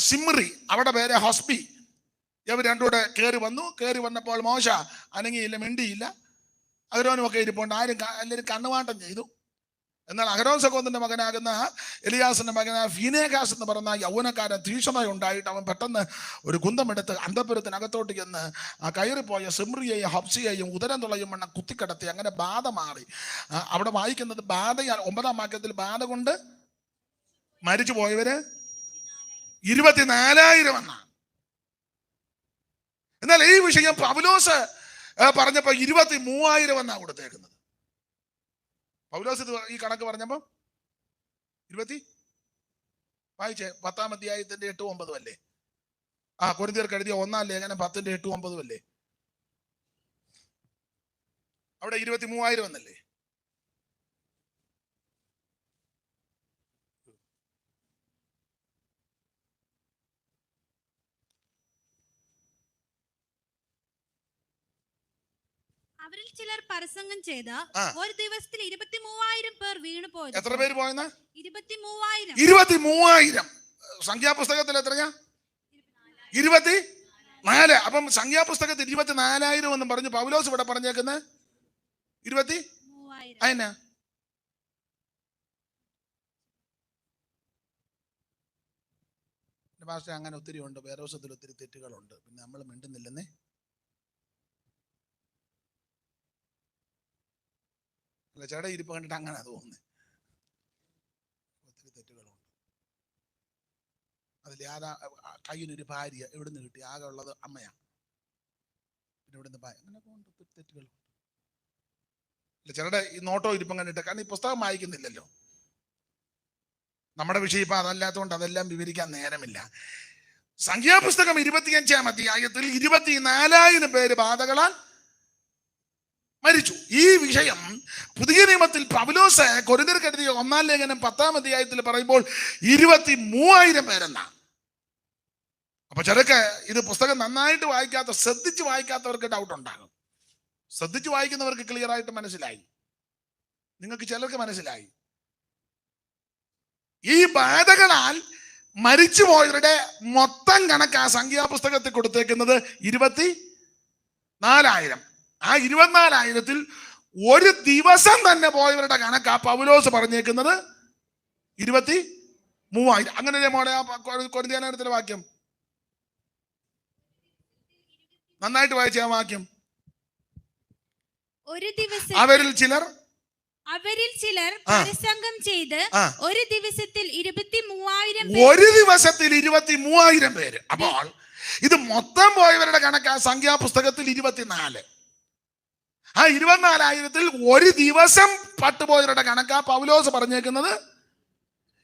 സിമ്രി, അവിടെ പേര് ഹോസ്ബി. ഇവർ രണ്ടുകൂടെ കയറി വന്നു. കയറി വന്നപ്പോൾ മോശ അനങ്ങിയില്ല, മിണ്ടിയില്ല. അഹരോനുമൊക്കെ ഇരിപ്പുണ്ട്. എല്ലാവരും കണ്ണുവാട്ടം ചെയ്തു. എന്നാൽ അഹരോൻ സഹോദരന്റെ മകനാകുന്ന എലിയാസിന്റെ മകനായ ഫീനേഹാസ് എന്ന് പറഞ്ഞ യൗവനക്കാരൻ തീക്ഷണയുണ്ടായിട്ട് അവൻ പെട്ടെന്ന് ഒരു കുന്തമെടുത്ത് അന്തപുരത്തിനകത്തോട്ട് ചെന്ന് കയറിപ്പോയ സിമ്രിയെയും ഹബ്സിയെയും ഉദരം തുളയും വണ്ണം കുത്തിക്കടത്തി. അങ്ങനെ ബാധ മാറി. അവിടെ വായിക്കുന്നത് ബാധ 9-ാം വാക്യത്തിൽ ബാധ കൊണ്ട് മരിച്ചു പോയവര് 24,000 എന്നാണ്. എന്നാൽ ഈ വിഷയം പൗലോസ് പറഞ്ഞപ്പോ 23,000 എന്നാ കൊടുത്തേക്കുന്നത്. പൗലോസ് ഈ കണക്ക് പറഞ്ഞപ്പോ വായിച്ചേ 10-ാം അധ്യായത്തിന്റെ 8-9 അല്ലേ? കൊരിന്ത്യർക്ക് എഴുതിയ 1-ാം ലേഖനം 10-ന്റെ 8-9 അല്ലേ? അവിടെ 23,000 എന്നല്ലേ? അവരിൽ ചിലർ പരസംഗം ചെയ്ത ഒരു ദിവസത്തിൽ 23,000 പേർ വീണു പോയത്. എത്ര പേര് പോയെന്ന? 23,000. 23,000. സംഖ്യാപുസ്തകത്തിൽ എത്രയാ? 24. അപ്പം സംഖ്യാപുസ്തകത്തിൽ 24,000 എന്ന് പറഞ്ഞു. പൗലോസ് ഇവിടെ പറഞ്ഞേക്കുന്നത് 23,000. അതിനാ ഭാഷ അങ്ങനെ ഒത്തിരി ഉണ്ട്. വേദപുസ്തകത്തിൽ ഒത്തിരി തെറ്റുകളുണ്ട്. പിന്നെ നമ്മൾ മിണ്ടുന്നില്ലെന്നേ. ചേട്ടാ ഇരിപ്പ് കണ്ടിട്ട് അങ്ങനെ തോന്നുന്നത്. ഒത്തിരി തെറ്റുകളുണ്ട്. അതിൽ കയ്യിനൊരു ഭാര്യ എവിടെ നിന്ന് കിട്ടി? ആകെ ഉള്ളത് അമ്മയാ. പിന്നെ ഇവിടെ നിന്ന് അങ്ങനെയൊക്കെ ഉണ്ട്, ഒത്തിരി തെറ്റുകളുണ്ട്. ചേട്ടാ ഈ നോട്ടോ ഇരിപ്പം കണ്ടിട്ട്, കാരണം ഈ പുസ്തകം വായിക്കുന്നില്ലല്ലോ. നമ്മുടെ വിഷയം ഇപ്പൊ അതല്ലാത്തതുകൊണ്ട് അതെല്ലാം വിവരിക്കാൻ നേരമില്ല. സംഖ്യാപുസ്തകം 25-ാം അധ്യായത്തിൽ 24,000 പേര് ബാധകളാൽ മരിച്ചു. ഈ വിഷയം പുതിയ നിയമത്തിൽ പൗലോസ് കൊരിന്ത്യർക്ക് എഴുതിയ 1-ാം ലേഖനം 10-ാം അധ്യായത്തിൽ പറയുമ്പോൾ 23,000 പേരെന്നാ. അപ്പൊ ചിലക്ക് ഇത് പുസ്തകം നന്നായിട്ട് ശ്രദ്ധിച്ച് വായിക്കാത്തവർക്ക് ഡൗട്ട് ഉണ്ടാകും. ശ്രദ്ധിച്ച് വായിക്കുന്നവർക്ക് ക്ലിയർ ആയിട്ട് മനസ്സിലായി. നിങ്ങൾക്ക് ചിലർക്ക് മനസ്സിലായി. ഈ ബാധകളാൽ മരിച്ചുപോയവരുടെ മൊത്തം കണക്ക് ആ സംഖ്യാപുസ്തകത്തിൽ കൊടുത്തേക്കുന്നത് 24,000. ആ 24,000-ൽ ഒരു ദിവസം തന്നെ പോയവരുടെ കണക്ക് ആ പൗലോസ് പറഞ്ഞേക്കുന്നത് 23,000. അങ്ങനെയല്ലേ മോളെ ആ കൊരിന്ത്യരുടെ വാക്യം? നന്നായിട്ട് വായിച്ച ആ വാക്യം. ഒരു ദിവസം അവരിൽ ചിലർ പരസംഗം ചെയ്ത് ഒരു ദിവസത്തിൽ 23,000 പേര്. അപ്പോൾ ഇത് മൊത്തം പോയവരുടെ കണക്ക് ആ സംഖ്യാപുസ്തകത്തിൽ 24. ആ 24,000-ൽ ഒരു ദിവസം പട്ടുപോയവരുടെ കണക്കാ പൗലോസ് പറഞ്ഞേക്കുന്നത്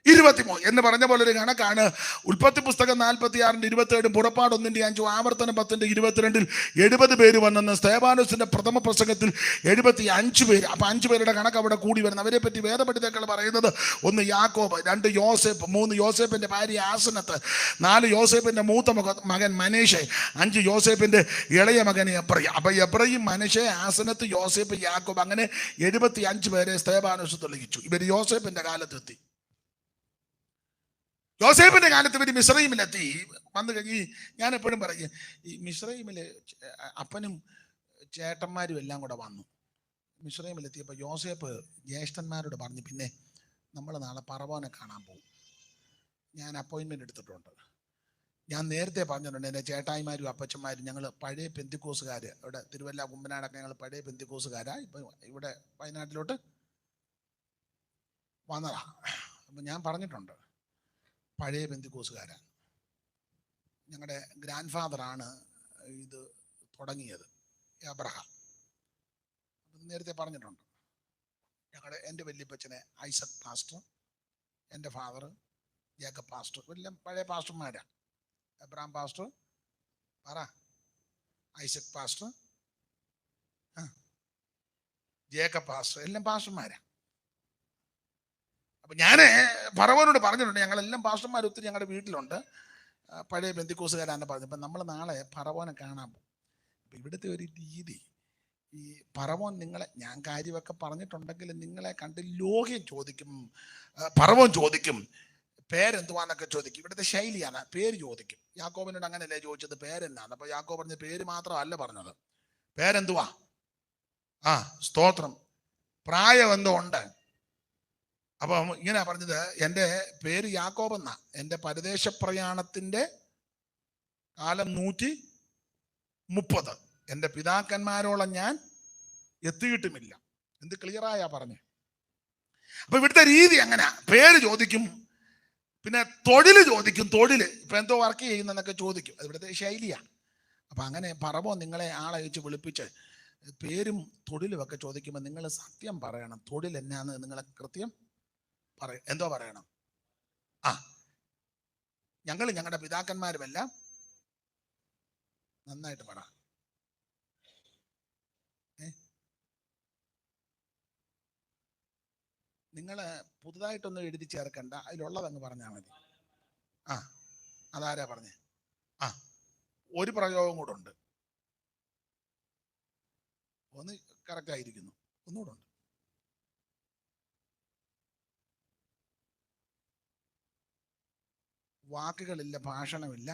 23 എന്ന് പറഞ്ഞ പോലെ ഒരു കണക്കാണ്. ഉൽപ്പത്തി പുസ്തകം 46-ന്റെ 27, പുറപ്പാട് 1-ന്റെ 5, ആവർത്തനം 10-ന്റെ 22-ൽ 70 പേര് വന്നെന്ന് സ്തേഫാനോസിന്റെ പ്രഥമ പ്രസംഗത്തിൽ 75 പേര്. അപ്പൊ 5 പേരുടെ കണക്ക് അവിടെ കൂടി വരുന്നത്. അവരെ പറ്റി വേദപണ്ഡിതങ്ങൾ പറയുന്നത് 1 യാക്കോബ്, 2 യോസേപ്പ്, 3 യോസേപ്പിന്റെ ഭാര്യ ആസനത്ത്, 4 യോസേപ്പിന്റെ മൂത്ത മകൻ മനേഷെ, 5 യോസേപ്പിന്റെ ഇളയ മകൻ എബ്രയും. അപ്പൊ എബ്രയും, മനേഷെ, ആസനത്ത്, യോസേപ്പ്, യാക്കോബ്, അങ്ങനെ 75 പേരെ സ്തേഫാനോസ് തെളിയിച്ചു. ഇവർ യോസേപ്പിന്റെ കാലത്തെത്തി. യോസേഫിന്റെ കാലത്ത് ഇവര് മിസ്രയീമിലെത്തി. വന്നു കഴിഞ്ഞ് ഞാൻ എപ്പോഴും പറയും, ഈ മിസ്രയീമില് അപ്പനും ചേട്ടന്മാരും എല്ലാം കൂടെ വന്നു. മിസ്രയീമിലെത്തിയപ്പോൾ യോസേഫ് ജ്യേഷ്ഠന്മാരോട് പറഞ്ഞു, പിന്നെ നമ്മൾ നാളെ പറവോനെ കാണാൻ പോകും, ഞാൻ അപ്പോയിൻമെന്റ് എടുത്തിട്ടുണ്ട്. ഞാൻ നേരത്തെ പറഞ്ഞിട്ടുണ്ട്, എൻ്റെ ചേട്ടായിമാരും അപ്പച്ചന്മാരും ഞങ്ങൾ പഴയ പെന്തിക്കോസുകാർ, ഇവിടെ തിരുവല്ല കുമ്പനാടൊക്കെ ഞങ്ങൾ പഴയ പെന്തിക്കോസുകാരാ. ഇപ്പം ഇവിടെ വയനാട്ടിലോട്ട് വന്നതാ. അപ്പം ഞാൻ പറഞ്ഞിട്ടുണ്ട്, പഴയ പെന്തിക്കോസുകാരാണ്. ഞങ്ങളുടെ ഗ്രാൻഡ് ഫാദറാണ് ഇത് തുടങ്ങിയത്, അബ്രഹാം. നേരത്തെ പറഞ്ഞിട്ടുണ്ട്. എൻ്റെ വല്യപ്പച്ചനെ ഐസക് പാസ്റ്റർ, എൻ്റെ ഫാദർ ജേക്കബ് പാസ്റ്റർ, എല്ലാം പഴയ പാസ്റ്റർമാരാ. എബ്രഹാം പാസ്റ്റർ, പറ, ഐസക് പാസ്റ്റർ, ജേക്കബ് പാസ്റ്റർ, എല്ലാം പാസ്റ്റർമാരാ. അപ്പൊ ഞാൻ ഫറവോനോട് പറഞ്ഞിട്ടുണ്ട്, ഞങ്ങളെല്ലാം പാസ്റ്റർമാർ ഒത്തിരി ഞങ്ങളുടെ വീട്ടിലുണ്ട്, പഴയ ബന്ധുക്കോസുകാരാന്ന് പറഞ്ഞു. അപ്പം നമ്മൾ നാളെ ഫറവോനെ കാണാൻ പോകും. അപ്പം ഇവിടുത്തെ ഒരു രീതി, ഈ ഫറവോൻ നിങ്ങളെ, ഞാൻ കാര്യമൊക്കെ പറഞ്ഞിട്ടുണ്ടെങ്കിൽ നിങ്ങളെ കണ്ട് ലോഹ്യം ചോദിക്കും, ഫറവോൻ ചോദിക്കും പേരെന്തുവാന്നൊക്കെ ചോദിക്കും. ഇവിടുത്തെ ശൈലിയാണ്, പേര് ചോദിക്കും. യാക്കോബിനോട് അങ്ങനെയല്ലേ ചോദിച്ചത്, പേരെന്നാണ്. അപ്പൊ യാക്കോബ് പറഞ്ഞ പേര് മാത്രമല്ല പറഞ്ഞത്, പേരെന്തുവാ? സ്തോത്രം, പ്രായം എന്തോ ഉണ്ട്. അപ്പൊ ഇങ്ങനെ പറഞ്ഞത്, എൻ്റെ പേര് യാക്കോബ് എന്നാ, എൻ്റെ പരദേശ പ്രയാണത്തിന്റെ കാലം 130, എൻ്റെ പിതാക്കന്മാരോളം ഞാൻ എത്തിയിട്ടുമില്ല. എന്ത് ക്ലിയറായാ പറഞ്ഞു. അപ്പൊ ഇവിടുത്തെ രീതി അങ്ങനെ, പേര് ചോദിക്കും, പിന്നെ തൊഴിൽ ചോദിക്കും. തൊഴില് ഇപ്പൊ എന്തോ വർക്ക് ചെയ്യുന്നതൊക്കെ ചോദിക്കും. അത് ഇവിടുത്തെ ശൈലിയാ. അപ്പൊ അങ്ങനെ പറവോ നിങ്ങളെ ആളയച്ച് വിളിപ്പിച്ച് പേരും തൊഴിലും ഒക്കെ ചോദിക്കുമ്പോൾ നിങ്ങൾ സത്യം പറയണം. തൊഴിൽ എന്നാന്ന് നിങ്ങളെ കൃത്യം എന്തോ പറയണം. ഞങ്ങൾ ഞങ്ങളുടെ പിതാക്കന്മാരുമെല്ലാം നന്നായിട്ട് പറ. നിങ്ങൾ പുതുതായിട്ടൊന്നും എഴുതി ചേർക്കണ്ട, അതിലുള്ളതങ്ങ് പറഞ്ഞാൽ മതി. അതാരാ പറഞ്ഞേ? ഒരു പ്രയോഗം കൂടെ ഉണ്ട്, ഒന്ന് കറക്റ്റ് ആയിരിക്കുന്നു, ഒന്നുകൂടെ ഉണ്ട്. വാക്കുകളില്ല, ഭാഷണമില്ല.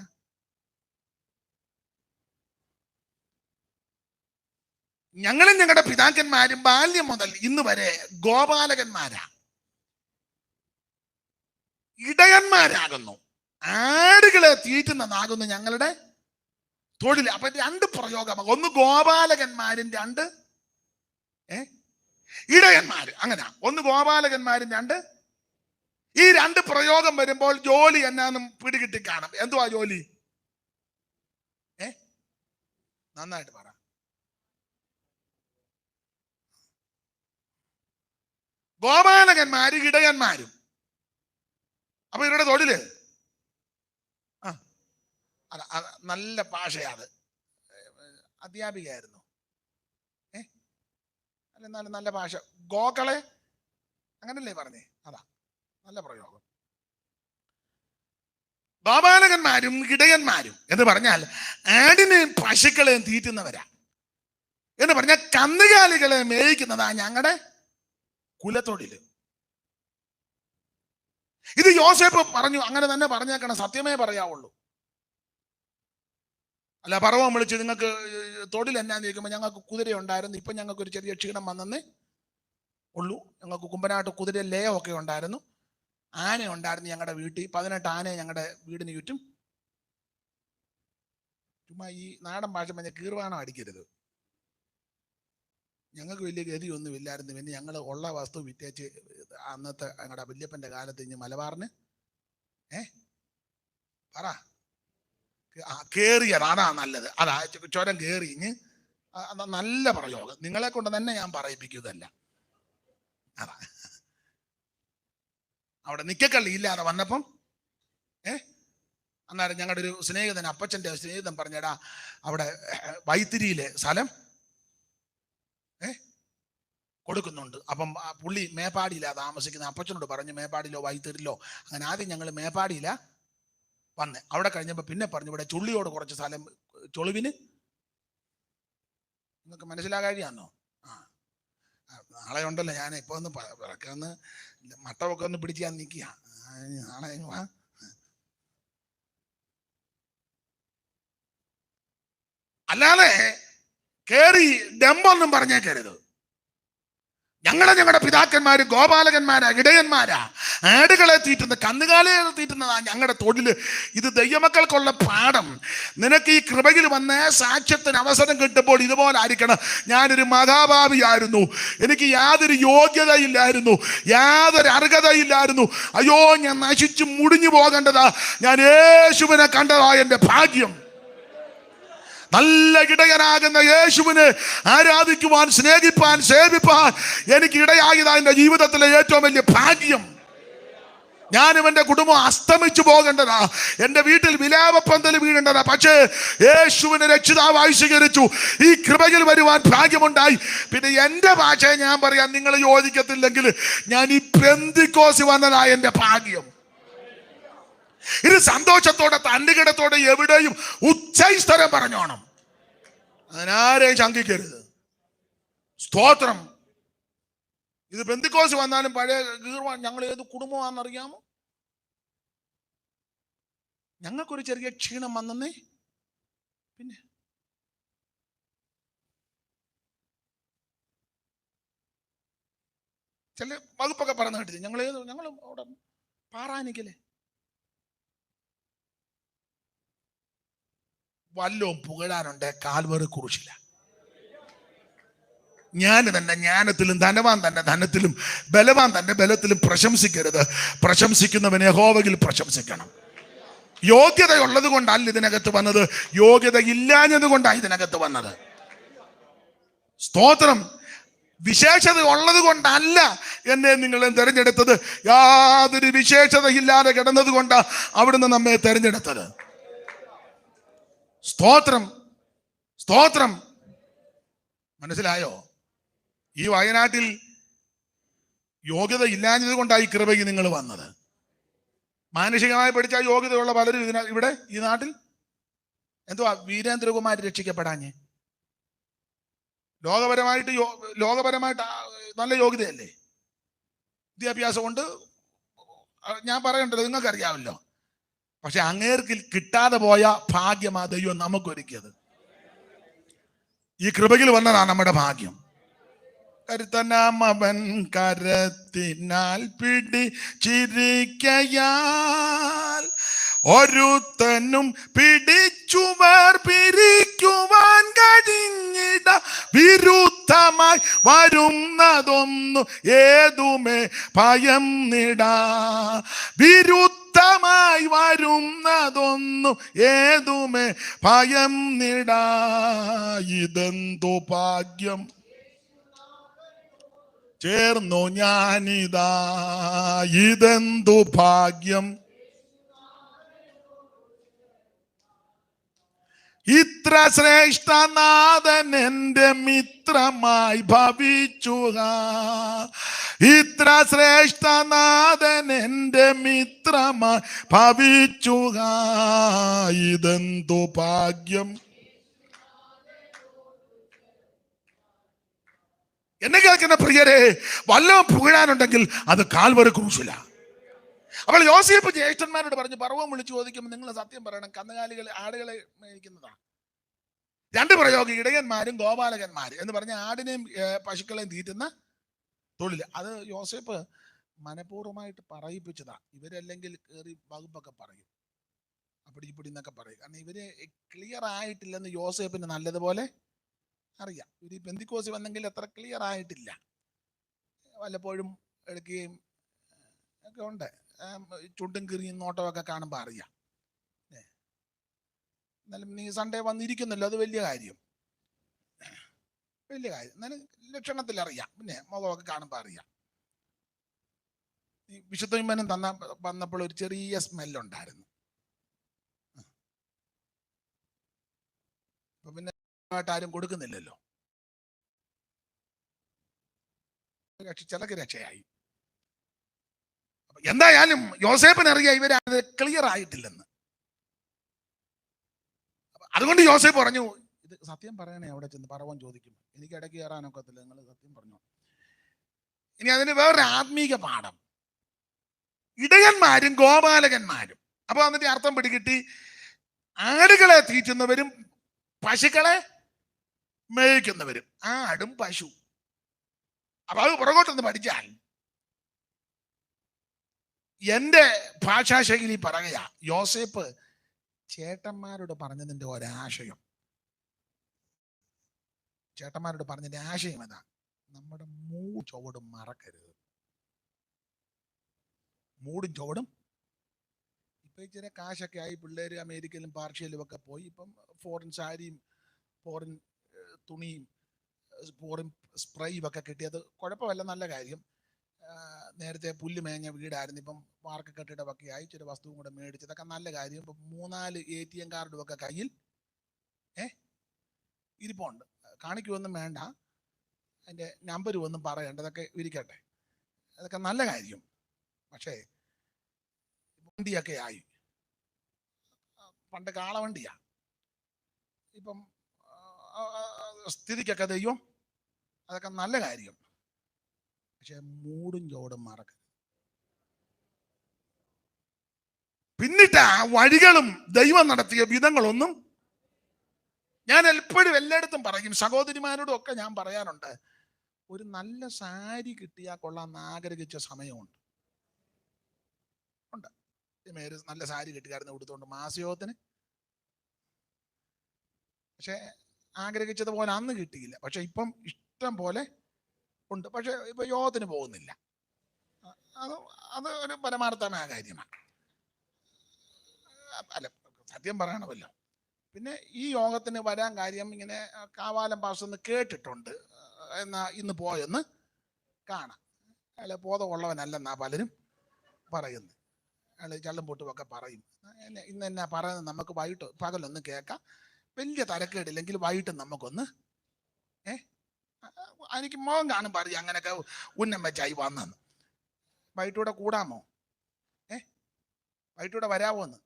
ഞങ്ങളും ഞങ്ങളുടെ പിതാക്കന്മാരും ബാല്യം മുതൽ ഇന്ന് വരെ ഗോപാലകന്മാരാ, ഇടയന്മാരാകുന്നു, ആടുകളെ തീറ്റുന്നതാകുന്നു ഞങ്ങളുടെ തൊഴിൽ. അപ്പൊ 2 പ്രയോഗം, ഒന്ന് ഗോപാലകന്മാരും 2 ഇടയന്മാര്. അങ്ങനെ ഒന്ന് ഗോപാലകന്മാരും 2. ഈ 2 പ്രയോഗം വരുമ്പോൾ ജോലി എന്നാന്നും പിടികിട്ടി കാണും. എന്തുവാ ജോലി? നന്നായിട്ട് പറ. ഗോപാലകന്മാരും ഇടയന്മാരും. അപ്പൊ ഇവരുടെ തൊഴില് നല്ല ഭാഷയാണ്. അധ്യാപികയായിരുന്നു. എന്നാലും നല്ല ഭാഷ. ഗോക്കളെ അങ്ങനല്ലേ പറഞ്ഞേ? അതാ നല്ല പ്രയോഗം. ഗോപാലകന്മാരും ഇടയന്മാരും എന്ന് പറഞ്ഞാൽ ആടിനെയും പശുക്കളെയും തീറ്റുന്നവരാ. എന്ന് പറഞ്ഞാൽ കന്നുകാലികളെ മേയിക്കുന്നതാ ഞങ്ങളുടെ കുലത്തൊഴില്. ഇത് യോസേഫ് പറഞ്ഞു, അങ്ങനെ തന്നെ പറഞ്ഞേക്കണം, സത്യമേ പറയാവുള്ളൂ. അല്ല പറവൻ വിളിച്ച് നിങ്ങൾക്ക് തൊഴിൽ എന്നാന്ന് ചോദിക്കുമ്പോൾ ഞങ്ങൾക്ക് കുതിര ഉണ്ടായിരുന്നു, ഇപ്പം ഞങ്ങൾക്ക് ഒരു ചെറിയ ക്ഷീണം വന്നേ ഉള്ളൂ. ഞങ്ങൾക്ക് കുമ്പനാട്ട് കുതിര ലയമൊക്കെ ഉണ്ടായിരുന്നു, ആന ഉണ്ടായിരുന്നു ഞങ്ങളുടെ വീട്ടിൽ, 18 ആനയെ ഞങ്ങളുടെ വീടിന് ചുറ്റും. ചുമ്മാ ഈ നാടൻ ഭാഷ പറഞ്ഞ കീർവാണം അടിക്കരുത്. ഞങ്ങൾക്ക് വലിയ ഗതിയൊന്നും ഇല്ലായിരുന്നു. പിന്നെ ഞങ്ങൾ ഉള്ള വസ്തു വിറ്റേച്ച് അന്നത്തെ ഞങ്ങളുടെ വല്യപ്പൻ്റെ കാലത്ത് ഇനി മലബാറിന് പറ കേറിയത്, അതാ നല്ലത്. അതാ ചുരം കേറി ഇഞ്ഞ് നല്ല പ്രയോഗം. നിങ്ങളെ കൊണ്ട് തന്നെ ഞാൻ പറയിപ്പിക്കുന്നതല്ല. അതാ അവിടെ നിക്കക്കള്ളി ഇല്ലാതെ വന്നപ്പം അന്നേരം ഞങ്ങളുടെ ഒരു സ്നേഹിതൻ, അപ്പച്ചൻ്റെ സ്നേഹിതൻ പറഞ്ഞടാ, അവിടെ വൈത്തിരിയിലെ സ്ഥലം കൊടുക്കുന്നുണ്ട്. അപ്പം പുള്ളി മേപ്പാടിയിലാ താമസിക്കുന്ന. അപ്പച്ചനോട് പറഞ്ഞു മേപ്പാടിയിലോ വൈത്തിരിയിലോ. അങ്ങനെ ആദ്യം ഞങ്ങൾ മേപ്പാടിയിലാ വന്ന്. അവിടെ കഴിഞ്ഞപ്പോൾ പിന്നെ പറഞ്ഞു ഇവിടെ ചുള്ളിയോട് കുറച്ച് സ്ഥലം ചൊളിവിന്. നിങ്ങൾക്ക് മനസ്സിലാകാഴിയാന്നോ? നാളെ ഉണ്ടല്ലോ, ഞാൻ ഇപ്പൊ ഒന്ന് മട്ടമൊക്കെ ഒന്ന് പിടിച്ച് ഞാൻ നിൽക്കുക. നാളെ വാ. അല്ലാതെ കേറി ഡെമ്പൊന്നും പറഞ്ഞേക്കരുത്. ഞങ്ങളുടെ പിതാക്കന്മാര് ഗോപാലകന്മാരാ, ഇടയന്മാരാ, ആടുകളെ തീറ്റുന്ന, കന്നുകാലികളെ തീറ്റുന്നതാ ഞങ്ങളുടെ തൊഴില്. ഇത് ദൈവമക്കൾക്കുള്ള പാഠം. നിനക്ക് ഈ കൃപയിൽ വന്ന് സാക്ഷ്യത്തിന് അവസരം കിട്ടുമ്പോൾ ഇതുപോലെ ആയിരിക്കണം. ഞാനൊരു മഹാഭാവിയായിരുന്നു, എനിക്ക് യാതൊരു യോഗ്യതയില്ലായിരുന്നു, യാതൊരു അർഹതയില്ലായിരുന്നു, അയ്യോ ഞാൻ നശിച്ചു മുടിഞ്ഞു പോകേണ്ടതാ, ഞാൻ യേശുവിനെ കണ്ടതാ എൻ്റെ ഭാഗ്യം. നല്ല ഇടയനാകുന്ന യേശുവിനെ ആരാധിക്കുവാൻ, സ്നേഹിപ്പാൻ, സേവിപ്പാൻ എനിക്ക് ഇടയായതാ എൻ്റെ ജീവിതത്തിലെ ഏറ്റവും വലിയ ഭാഗ്യം. ഞാനും എൻ്റെ കുടുംബം അസ്തമിച്ചു പോകേണ്ടതാ, എൻ്റെ വീട്ടിൽ വിലാപപ്പന്തൽ വീഴേണ്ടതാ. പക്ഷേ യേശുവിനെ രക്ഷിതാവായി സ്വീകരിച്ചു, ഈ കൃപയിൽ വരുവാൻ ഭാഗ്യമുണ്ടായി. പിന്നെ എൻ്റെ ഭാഷയെ ഞാൻ പറയാം, നിങ്ങൾ യോജിക്കത്തില്ലെങ്കിൽ ഞാൻ ഈ പെന്തിക്കോസ് വന്നതാ എൻ്റെ ഭാഗ്യം. ഇത് സന്തോഷത്തോടെ തണ്ടുകിടത്തോടെ എവിടെയും ഉച്ചസ്ഥരം പറഞ്ഞോണം, അതിനാരെയും ശങ്കിക്കരുത്. സ്തോത്രം. ഇത് പെന്തിക്കോസ് വന്നാലും പഴയ ഗീർവാൻ ഞങ്ങൾ ഏത് കുടുംബമാണെന്നറിയാമോ? ഞങ്ങൾക്കൊരു ചെറിയ ക്ഷീണം വന്നേ, പിന്നെ ചില വകുപ്പൊക്കെ പറഞ്ഞു കേട്ടില്ല. ഞങ്ങൾ അവിടെ പാറാനിക്കല്ലേ വല്ലവും പുകഴാനുണ്ട് കാൽവറി കുറിച്ചില്ല. ജ്ഞാനി തന്നെ ജ്ഞാനത്തിലും, ധനവാൻ തന്നെ ധനത്തിലും, ബലവാൻ തന്നെ ബലത്തിലും പ്രശംസിക്കരുത്. പ്രശംസിക്കുന്നവനെ യഹോവയിൽ പ്രശംസിക്കണം. യോഗ്യതയുള്ളത് കൊണ്ടല്ല ഇതിനകത്ത് വന്നത്, യോഗ്യത ഇല്ലാഞ്ഞത് കൊണ്ടാണ് ഇതിനകത്ത് വന്നത്. സ്തോത്രം. വിശേഷത ഉള്ളത് കൊണ്ടല്ല എന്നെ നിങ്ങളെ തെരഞ്ഞെടുത്തത്, യാതൊരു വിശേഷത ഇല്ലാതെ കിടന്നത് കൊണ്ടാണ് അവിടുന്ന് നമ്മെ തെരഞ്ഞെടുത്തത്. സ്തോത്രം, സ്തോത്രം. മനസ്സിലായോ? ഈ വയനാട്ടിൽ യോഗ്യത ഇല്ലാഞ്ഞത് കൊണ്ടായി കൃപയ്ക്ക് നിങ്ങൾ വന്നത്. മാനുഷികമായി പഠിച്ച യോഗ്യതയുള്ള പലരും ഇവിടെ ഈ നാട്ടിൽ എന്തുവാ വീരേന്ദ്രകുമാർ രക്ഷിക്കപ്പെടാഞ്ഞ്? ലോകപരമായിട്ട് നല്ല യോഗ്യതയല്ലേ, വിദ്യാഭ്യാസം കൊണ്ട് ഞാൻ പറയണ്ടല്ലോ, നിങ്ങൾക്കറിയാമല്ലോ. പക്ഷെ അങ്ങേർക്ക് കിട്ടാതെ പോയ ഭാഗ്യമാ ദൈവം നമുക്കൊരുക്കിയത്. ഈ കൃപയിൽ വന്നതാണ് നമ്മുടെ ഭാഗ്യം. കരുത്തനാമവൻ കരത്തിനാൽ പിടിച്ചിരിക്കയാൽ ഒരുത്തനും പിടിച്ചുവർ പിരിക്കുവാൻ കഴിഞ്ഞിട. വിരുദ്ധമായി വരുന്നതൊന്നു ഏതുമേ ഭയം നിടാ. വിരുദ്ധമായി വരുന്നതൊന്നു ഏതുമേ ഭയം നിടാ. ഇതെന്തു ഭാഗ്യം ചേർന്നു ഞാനിതാ, ഇതെന്തു ഭാഗ്യം. ഇത്ര ശ്രേഷ്ഠനാഥൻ എൻ്റെ മിത്രമായി ഭവിച്ചുക. ഇത്ര ശ്രേഷ്ഠനാഥൻ എൻ്റെ മിത്രമായി ഭവിച്ചുക. ഇതെന്തു ഭാഗ്യം. എന്നെ കേൾക്കുന്ന പ്രിയരെ, വല്ലതും പുകഴാനുണ്ടെങ്കിൽ അത് കാൽവറി ക്രൂശില. അവൾ യോസേപ്പ് ജ്യേഷ്ഠന്മാരോട് പറഞ്ഞു, പർവ്വം വിളിച്ചു ചോദിക്കുമ്പോൾ നിങ്ങൾ സത്യം പറയണം, കന്നുകാലികൾ ആടുകളെ മേയ്ക്കുന്നതാ. രണ്ട് പ്രയോഗം, ഇടയന്മാരും ഗോപാലകന്മാരും എന്ന് പറഞ്ഞ ആടിനെയും പശുക്കളെയും തീറ്റുന്ന തൊഴിൽ. അത് യോസേപ്പ് മനഃപൂർവ്വമായിട്ട് പറയിപ്പിച്ചതാ. ഇവരല്ലെങ്കിൽ കയറി വകുപ്പൊക്കെ പറയും, അപ്പടി ഇപ്പടി എന്നൊക്കെ പറയും. കാരണം ഇവര് ക്ലിയർ ആയിട്ടില്ലെന്ന് യോസേപ്പിന് നല്ലതുപോലെ അറിയാം. ഇവർ ഈ പെന്തിക്കോസ് വന്നെങ്കിൽ അത്ര ക്ലിയർ ആയിട്ടില്ല, വല്ലപ്പോഴും എടുക്കുകയും ഒക്കെ ഉണ്ട്. ചുണ്ടും കീറിയും നോട്ടമൊക്കെ കാണുമ്പോൾ അറിയാം. എന്നാലും നീ സൺഡേ വന്നിരിക്കുന്നല്ലോ, അത് വലിയ കാര്യം, വലിയ കാര്യം. എന്നാലും ലക്ഷണത്തിൽ അറിയാം, പിന്നെ മുഖമൊക്കെ കാണുമ്പോൾ അറിയാം. ഈ വിശുദ്ധ വിമാനം വന്നപ്പോൾ ഒരു ചെറിയ സ്മെല്ലുണ്ടായിരുന്നു. അപ്പൊ പിന്നെ ആരും കൊടുക്കുന്നില്ലല്ലോ, ചിലക്ക് രക്ഷയായി. എന്തായാലും യോസേപ്പിന് അറിയാം ഇവരത് ക്ലിയർ ആയിട്ടില്ലെന്ന്. അതുകൊണ്ട് യോസേപ്പ് പറഞ്ഞു, ഇത് സത്യം പറയണേ. അവിടെ ചെന്ന് പറവൻ ചോദിക്കും, എനിക്ക് ഇടയ്ക്ക് കയറാനൊക്കത്തില്ല, നിങ്ങൾ സത്യം പറഞ്ഞു. ഇനി അതിന് വേറൊരു ആത്മീക പാഠം, ഇടയന്മാരും ഗോപാലകന്മാരും. അപ്പൊ എന്നിട്ട് അർത്ഥം പിടികിട്ടി, ആടുകളെ തീറ്റുന്നവരും പശുക്കളെ മേയ്ക്കുന്നവരും, ആടും പശു. അപ്പൊ അത് പുറകോട്ടൊന്ന് പഠിച്ചാൽ എന്റെ ഭാഷാശൈലി പറയുക, യോസേപ്പ് ചേട്ടന്മാരോട് പറഞ്ഞതിന്റെ ഒരാശയം, ചേട്ടന്മാരോട് പറഞ്ഞതിന്റെ ആശയം എന്താ? നമ്മുടെ മൂടും ചുവടും മറക്കരുത്. മൂടും ചുവടും. ഇപ്പൊ ഇച്ചിരി കാശൊക്കെ ആയി, പിള്ളേര് അമേരിക്കയിലും പാർഷ്യയിലും ഒക്കെ പോയി. ഇപ്പം ഫോറിൻ സാരിയും ഫോറിൻ തുണിയും ഫോറിൻ സ്പ്രേയും ഒക്കെ കിട്ടിയത് കുഴപ്പമല്ല, നല്ല കാര്യം. നേരത്തെ പുല്ല് മേഞ്ഞ വീടായിരുന്നു, ഇപ്പം പാർക്ക് കെട്ടിടമൊക്കെ ആയി, ചില വസ്തുവും കൂടെ മേടിച്ചതൊക്കെ നല്ല കാര്യം. ഇപ്പം 3-4 ATM കാർഡും ഒക്കെ കയ്യിൽ ഇരിപ്പുണ്ട്. കാണിക്കുമൊന്നും വേണ്ട, അതിന്റെ നമ്പരും ഒന്നും പറയണ്ട, അതൊക്കെ ഇരിക്കട്ടെ, അതൊക്കെ നല്ല കാര്യം. പക്ഷേ വണ്ടിയൊക്കെ ആയി, പണ്ട് കാളവണ്ടിയാ, ഇപ്പം സ്ഥിതിക്കൊക്കെ ദൈവം, അതൊക്കെ നല്ല കാര്യം. പക്ഷെ മൂടും ചോടും മറക്ക. പിന്നിട്ട് ആ വഴികളും ദൈവം നടത്തിയ വിധങ്ങളൊന്നും ഞാൻ എപ്പോഴും എല്ലായിടത്തും പറയും, സഹോദരിമാരോടും ഒക്കെ ഞാൻ പറയാറുണ്ട്. ഒരു നല്ല സാരി കിട്ടിയാൽ കൊള്ളാമെന്ന് ആഗ്രഹിച്ച സമയമുണ്ട്. നല്ല സാരി കിട്ടുകാരനെ കൊടുത്തോണ്ട് മാസയോഗത്തിന്, പക്ഷെ ആഗ്രഹിച്ചതുപോലെ അന്ന് കിട്ടിയില്ല. പക്ഷെ ഇപ്പം ഇഷ്ടം പോലെ ഉണ്ട്. പക്ഷെ ഇപ്പൊ യോഗത്തിന് പോകുന്നില്ല. അത് ഒരു പരമാർത്ഥമായ കാര്യമാണ്. അല്ല, സത്യം പറയണമല്ലോ. പിന്നെ ഈ യോഗത്തിന് വരാൻ കാര്യം, ഇങ്ങനെ കാവാലം പാസ് ഒന്ന് കേട്ടിട്ടുണ്ട്, എന്നാ ഇന്ന് പോയെന്ന് കാണാം. അയാളെ ബോധമുള്ളവനല്ലെന്നാ പലരും പറയുന്നത്. അയാൾ ചള്ളും പൊട്ടുമൊക്കെ പറയും. ഇന്ന് എന്നാ പറയുന്നത് നമുക്ക് വൈകിട്ട് പകലൊന്ന് കേൾക്കാം. വലിയ തരക്കേടില്ലെങ്കിൽ വൈകിട്ട് നമുക്കൊന്ന് എനിക്ക് മോഹം കാണും പറയും, അങ്ങനെയൊക്കെ ഉന്നം വെച്ചായി വന്നെന്ന്. വൈകിട്ടൂടെ കൂടാമോ? വൈകിട്ടൂടെ വരാമോ എന്ന്?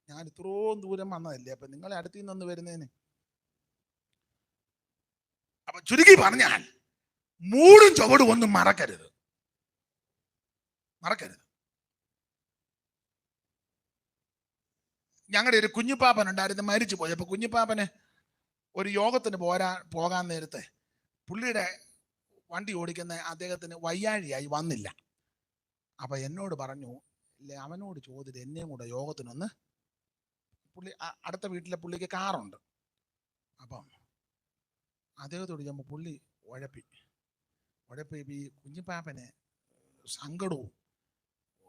ഞാൻ ഇത്രയും ദൂരം വന്നതല്ലേ, അപ്പൊ നിങ്ങളെ അടുത്ത് നിന്നൊന്ന് വരുന്നതിന്. അപ്പൊ ചുരുക്കി പറഞ്ഞാൽ മൂടും ചുവടും ഒന്നും മറക്കരുത്. ഞങ്ങളുടെ ഒരു കുഞ്ഞുപാപ്പൻ ഉണ്ടായിരുന്നു, മരിച്ചു പോയി. അപ്പൊ കുഞ്ഞുപാപ്പന് ഒരു യോഗത്തിന് പോകാൻ നേരത്തെ പുള്ളിയുടെ വണ്ടി ഓടിക്കുന്ന അദ്ദേഹത്തിന് വയ്യാഴിയായി വന്നില്ല. അപ്പൊ എന്നോട് പറഞ്ഞു, അവനോട് ചോദിച്ചിട്ട് എന്നെയും കൂടെ യോഗത്തിനൊന്ന്. പുള്ളി അടുത്ത വീട്ടിലെ പുള്ളിക്ക് കാറുണ്ട്. അപ്പം അദ്ദേഹത്തോട് ചെമ്പോ പുള്ളി ഉഴപ്പി ഈ കുഞ്ഞിപ്പാപ്പന് സങ്കടവും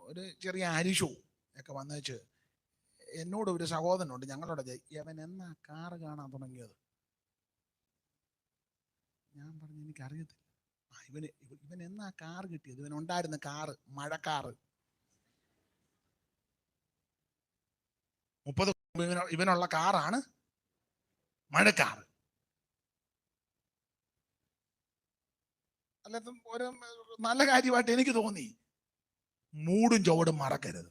ഒരു ചെറിയ അരിശവും ഒക്കെ വന്നേച്ച് എന്നോട് ഒരു സഹോദരനുണ്ട്, ഞങ്ങളുടെ അവൻ എന്നാ കാറ് കാണാൻ തുടങ്ങിയത്? ഞാൻ പറഞ്ഞു, എനിക്കറിയത്തില്ല. ഇവൻ എന്നാ കാറ് കിട്ടിയത്? ഇവനുണ്ടായിരുന്ന കാറ് മഴക്കാറ്, 30 ഇവനുള്ള കാറാണ് മഴക്കാറ്. അല്ലാത്ത ഒരു നല്ല കാര്യമായിട്ട് എനിക്ക് തോന്നി. മൂടും ചുവടും മറക്കരുത്.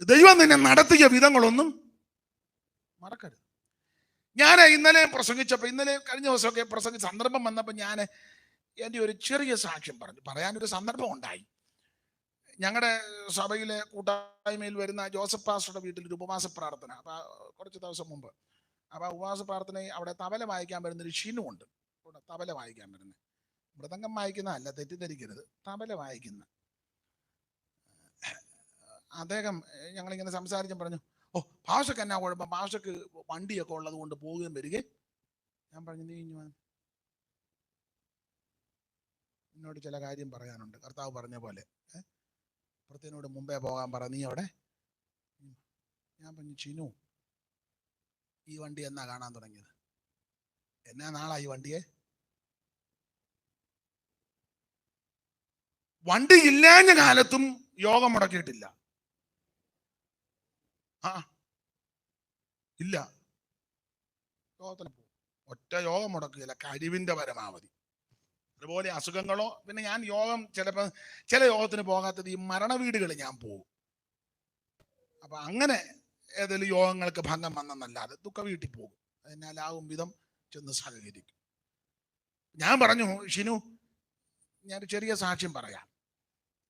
ദൈവം നിന്നെ നടത്തിയ വിധങ്ങളൊന്നും മറക്കരുത്. ഞാൻ ഇന്നലെ കഴിഞ്ഞ ദിവസമൊക്കെ പ്രസംഗിച്ച സന്ദർഭം വന്നപ്പോൾ ഞാൻ എൻ്റെ ഒരു ചെറിയ സാക്ഷ്യം പറയാനൊരു സന്ദർഭം ഉണ്ടായി. ഞങ്ങളുടെ സഭയിലെ കൂട്ടായ്മയിൽ വരുന്ന ജോസഫ് പാസ്റ്ററുടെ വീട്ടിൽ ഒരു ഉപവാസ പ്രാർത്ഥന, അപ്പൊ കുറച്ച് ദിവസം മുമ്പ്. അപ്പൊ ഉപവാസ പ്രാർത്ഥന അവിടെ തബല വായിക്കാൻ വരുന്നൊരു ഷിനു ഉണ്ട്. തബല വായിക്കാൻ വരുന്നത്, മൃദംഗം വായിക്കുന്നതല്ല, തെറ്റിദ്ധരിക്കരുത്, തബല വായിക്കുന്ന അദ്ദേഹം ഞങ്ങളിങ്ങനെ സംസാരിച്ചും പറഞ്ഞു, ഓ പാഷക്ക് എന്നാ കുഴപ്പം, പാഷക്ക് വണ്ടിയൊക്കെ ഉള്ളത് കൊണ്ട് പോവുകയും വരികയും. ഞാൻ പറഞ്ഞു, നീ എന്നോട് ചില കാര്യം പറയാനുണ്ട്, കർത്താവ് പറഞ്ഞ പോലെ പ്രത്യേനോട് മുമ്പേ പോകാൻ പറ, നീ അവിടെ. ഞാൻ പറഞ്ഞു, ചിനു ഈ വണ്ടി എന്നാ കാണാൻ തുടങ്ങിയത്? എന്നാ നാളാ ഈ വണ്ടിയെ? വണ്ടി ഇല്ലാഞ്ഞ കാലത്തും യോഗം മുടക്കിയിട്ടില്ല. ഇല്ല, യോഗത്തിന് പോകും, ഒറ്റ യോഗം മുടക്കുകയില്ല, കഴിവിന്റെ പരമാവധി. അതുപോലെ അസുഖങ്ങളോ, പിന്നെ ഞാൻ യോഗം ചിലപ്പോൾ ചില യോഗത്തിന് പോകാത്തത് ഈ മരണ വീടുകളിൽ ഞാൻ പോകും. അപ്പൊ അങ്ങനെ ഏതെങ്കിലും യോഗങ്ങൾക്ക് ഭംഗം വന്നെന്നല്ലാതെ ദുഃഖ വീട്ടിൽ പോകും, അതിനാലാവും വിധം ചെന്ന് സഹകരിക്കും. ഞാൻ പറഞ്ഞു, ഷിനു ഞാനൊരു ചെറിയ സാക്ഷ്യം പറയാം.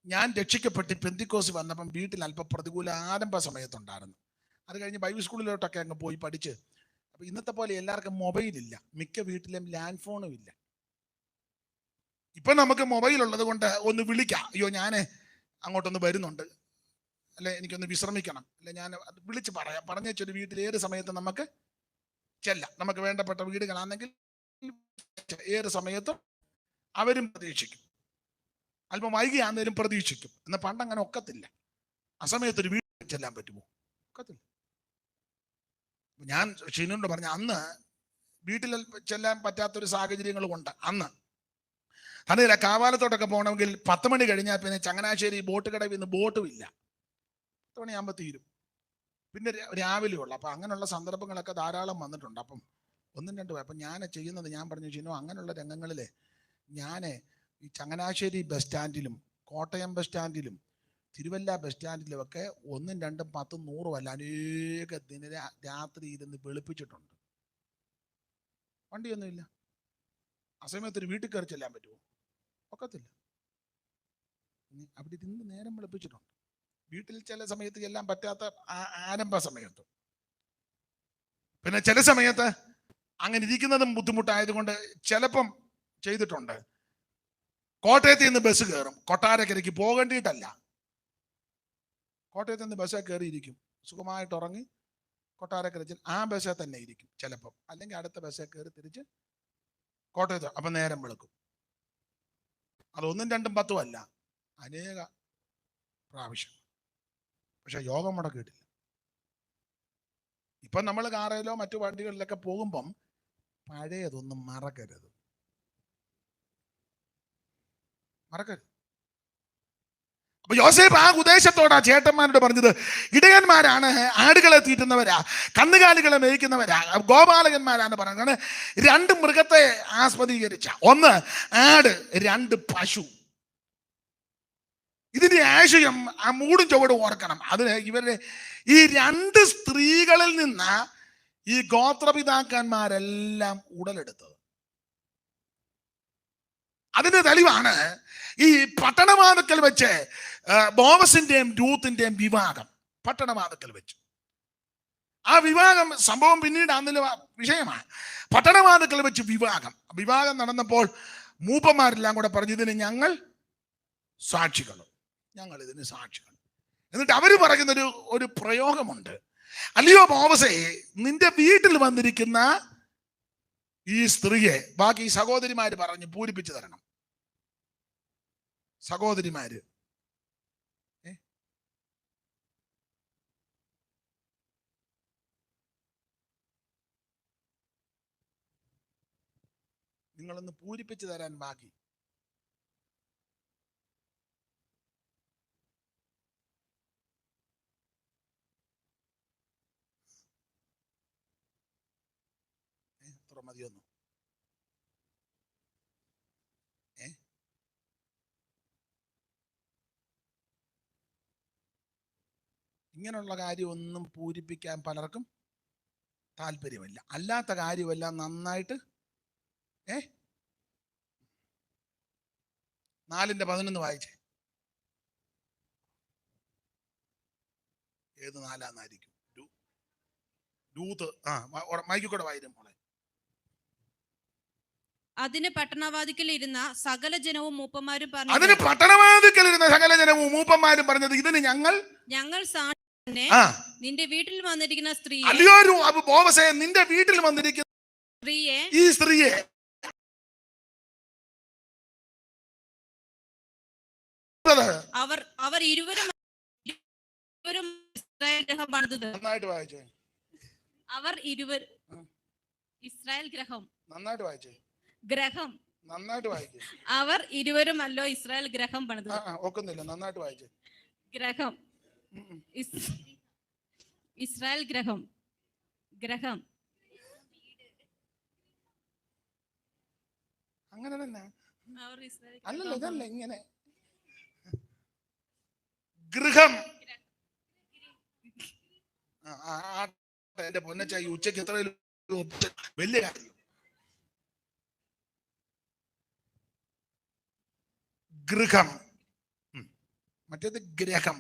ഞാൻ രക്ഷിക്കപ്പെട്ട് പെന്തിക്കോസ് വന്നപ്പം വീട്ടിൽ അല്പം പ്രതികൂല ആരംഭ സമയത്തുണ്ടായിരുന്നു. അത് കഴിഞ്ഞ് ബൈബിൾ സ്കൂളിലോട്ടൊക്കെ അങ്ങ് പോയി പഠിച്ച്. അപ്പൊ ഇന്നത്തെ പോലെ എല്ലാവർക്കും മൊബൈലില്ല, മിക്ക വീട്ടിലും ലാൻഡ് ഫോണും ഇല്ല. ഇപ്പൊ നമുക്ക് മൊബൈൽ ഉള്ളത് കൊണ്ട് ഒന്ന് വിളിക്കാം, അയ്യോ ഞാൻ അങ്ങോട്ടൊന്ന് വരുന്നുണ്ട്, അല്ലെ എനിക്കൊന്ന് വിശ്രമിക്കണം, അല്ലെ ഞാൻ വിളിച്ച് പറയാം, പറഞ്ഞൊരു വീട്ടിൽ ഏത് സമയത്ത് നമുക്ക് ചെല്ലാം. നമുക്ക് വേണ്ടപ്പെട്ട വീടുകളാണെങ്കിൽ ഏത് സമയത്തും അവരും പ്രതീക്ഷിക്കും, അല്പം വൈകിയാന്നേലും പ്രതീക്ഷിക്കും. എന്നാൽ പണ്ട് അങ്ങനെ ഒക്കത്തില്ല. ആ സമയത്ത് ഒരു വീട്ടിൽ ചെല്ലാൻ പറ്റുമോ? ഒക്കത്തില്ല. ഞാൻ ഷീനോട് പറഞ്ഞ അന്ന് വീട്ടിൽ ചെല്ലാൻ പറ്റാത്തൊരു സാഹചര്യങ്ങളും ഉണ്ട്. അന്ന് അതില്ല, കാവാലത്തോട്ടൊക്കെ പോകണമെങ്കിൽ 10 മണി കഴിഞ്ഞാൽ പിന്നെ ചങ്ങനാശ്ശേരി ബോട്ട് കടവിൽ നിന്ന് ബോട്ടും ഇല്ല, 10 മണിയാകുമ്പോൾ തീരും, പിന്നെ രാവിലെ ഉള്ളു. അപ്പൊ അങ്ങനെയുള്ള സന്ദർഭങ്ങളൊക്കെ ധാരാളം വന്നിട്ടുണ്ട്. അപ്പം 1-2 അപ്പം ഞാൻ ചെയ്യുന്നത്, ഞാൻ പറഞ്ഞു ഷീനോ, അങ്ങനെയുള്ള രംഗങ്ങളില് ഞാൻ ഈ ചങ്ങനാശ്ശേരി ബസ് സ്റ്റാൻഡിലും കോട്ടയം ബസ് സ്റ്റാൻഡിലും തിരുവല്ല ബസ് സ്റ്റാൻഡിലും ഒക്കെ 1, 2, 10, 100 അല്ല അനേക രാത്രി ഇരുന്ന് വെളുപ്പിച്ചിട്ടുണ്ട്. വണ്ടിയൊന്നുമില്ല. ആ സമയത്ത് ഒരു വീട്ടിൽ കയറി ചെല്ലാൻ പറ്റുമോ? ഒക്കത്തില്ല. അവിടെ ഇരുന്ന് നേരം വെളുപ്പിച്ചിട്ടുണ്ട്. വീട്ടിൽ ചില സമയത്ത് ചെല്ലാൻ പറ്റാത്ത ആരംഭ സമയത്ത്, പിന്നെ ചില സമയത്ത് അങ്ങനെ ഇരിക്കുന്നതും ബുദ്ധിമുട്ടായതുകൊണ്ട് ചിലപ്പം ചെയ്തിട്ടുണ്ട്. കോട്ടയത്ത് നിന്ന് ബസ് കയറും, കൊട്ടാരക്കരയ്ക്ക് പോകേണ്ടിയിട്ടല്ല, കോട്ടയത്ത് നിന്ന് ബസ്സിൽ കയറിയിരിക്കും, സുഖമായിട്ട് ഉറങ്ങി കൊട്ടാരക്കര ആ ബസ്സിൽ തന്നെ ഇരിക്കും ചിലപ്പം, അല്ലെങ്കിൽ അടുത്ത ബസ്സിൽ കയറി തിരിച്ച് കോട്ടയത്ത്. അപ്പം നേരം വെളുക്കും. അത് 1, 2, 10 അല്ല, അനേക പ്രാവശ്യം. പക്ഷെ യോഗം മുടക്കിയിട്ടില്ല. ഇപ്പം നമ്മൾ കാറിലോ മറ്റു വണ്ടികളിലൊക്കെ പോകുമ്പം പഴയതൊന്നും മറക്കരുത്. അപ്പൊ യോസേഫ് ആ ഉദ്ദേശത്തോടാ ചേട്ടന്മാരോട് പറഞ്ഞത്, ഇടയന്മാരാണ് ആടുകളെ തീറ്റുന്നവരാ, കന്നുകാലികളെ മേയ്ക്കുന്നവരാ, ഗോപാലകന്മാരാണ് പറയുന്നത്. 2 മൃഗത്തെ ആസ്പദീകരിച്ച, 1 ആട്, 2 പശു. ഇതിന്റെ ആശയം ആ മൂടും ചുവടും ഓർക്കണം. അതിന് ഇവരുടെ ഈ 2 സ്ത്രീകളിൽ നിന്ന് ഈ ഗോത്രപിതാക്കന്മാരെല്ലാം ഉടലെടുത്തത്. അതിന്റെ തെളിവാണ് ഈ പട്ടണവാതിക്കൽ വെച്ച് ബോവസിന്റെയും രൂത്തിന്റെയും വിവാഹം. പട്ടണവാതിക്കൽ വെച്ച് ആ വിവാഹം സംഭവം പിന്നീട് അന്നിലെ വിഷയമാണ്. പട്ടണവാതിക്കൽ വെച്ച് വിവാഹം നടന്നപ്പോൾ മൂപ്പന്മാരെല്ലാം കൂടെ പറഞ്ഞു, ഇതിന് ഞങ്ങൾ സാക്ഷികളും, ഞങ്ങൾ ഇതിന് സാക്ഷികൾ. എന്നിട്ട് അവര് പറയുന്ന ഒരു പ്രയോഗമുണ്ട്, അല്ലയോ ബോവസേ, നിന്റെ വീട്ടിൽ വന്നിരിക്കുന്ന ഈ സ്ത്രീയെ ബാക്കി സഹോദരിമാര് പറഞ്ഞ് പൂരിപ്പിച്ചു തരണം. സഹോദരിമാര് നിങ്ങളൊന്ന് പൂരിപ്പിച്ചു തരാൻ ബാക്കി. മതിയൊന്നു ഇങ്ങനെയുള്ള കാര്യമൊന്നും പൂരിപ്പിക്കാൻ പലർക്കും താല്പര്യമില്ല. അല്ലാത്ത കാര്യമെല്ലാം നന്നായിട്ട് 4:11 വായിച്ചേ. ഏത് 4-ആയിരിക്കും? രൂത്ത്. മൈക്കൂടെ വായിരും മോളെ. അതിന് പട്ടണവാതിക്കൽ ഇരുന്ന സകല ജനവും മൂപ്പന്മാരും പറഞ്ഞു, പറഞ്ഞത്, ഇതിന് ഞങ്ങൾ സാക്ഷി തന്നെ. നിന്റെ വീട്ടിൽ വന്നിരിക്കുന്ന സ്ത്രീ, നിന്റെ വീട്ടിൽ വന്നിരിക്കുന്ന സ്ത്രീയെ, ഈ സ്ത്രീയെ അവർ ഇരുവരും ഇസ്രായേൽ ഗ്രഹം പണിതത്. നന്നായിട്ട് വായിച്ചേ. അവർ ഇരുവരും ഇസ്രായേൽ ഗ്രഹം. നന്നായിട്ട് വായിച്ചേ. ഗ്രഹം. നന്നായിട്ട് വായിച്ചേ. അവർ ഇരുവരുമല്ലോ ഇസ്രായേൽ ഗ്രഹം പണിതത്. ഒക്കുന്നില്ല. നന്നായിട്ട് വായിച്ചേ. ഗ്രഹം. ഇസ്രായേൽ ഗ്രഹം. ഗ്രഹം. അങ്ങനെ തന്നെ. അല്ലല്ല, ഇതല്ല ഇങ്ങനെ. ഗൃഹം. എന്റെ പൊന്നച്ചായി ഉച്ചക്ക് എത്ര വലിയ കാര്യം. ഗൃഹം. മറ്റേത് ഗ്രഹം.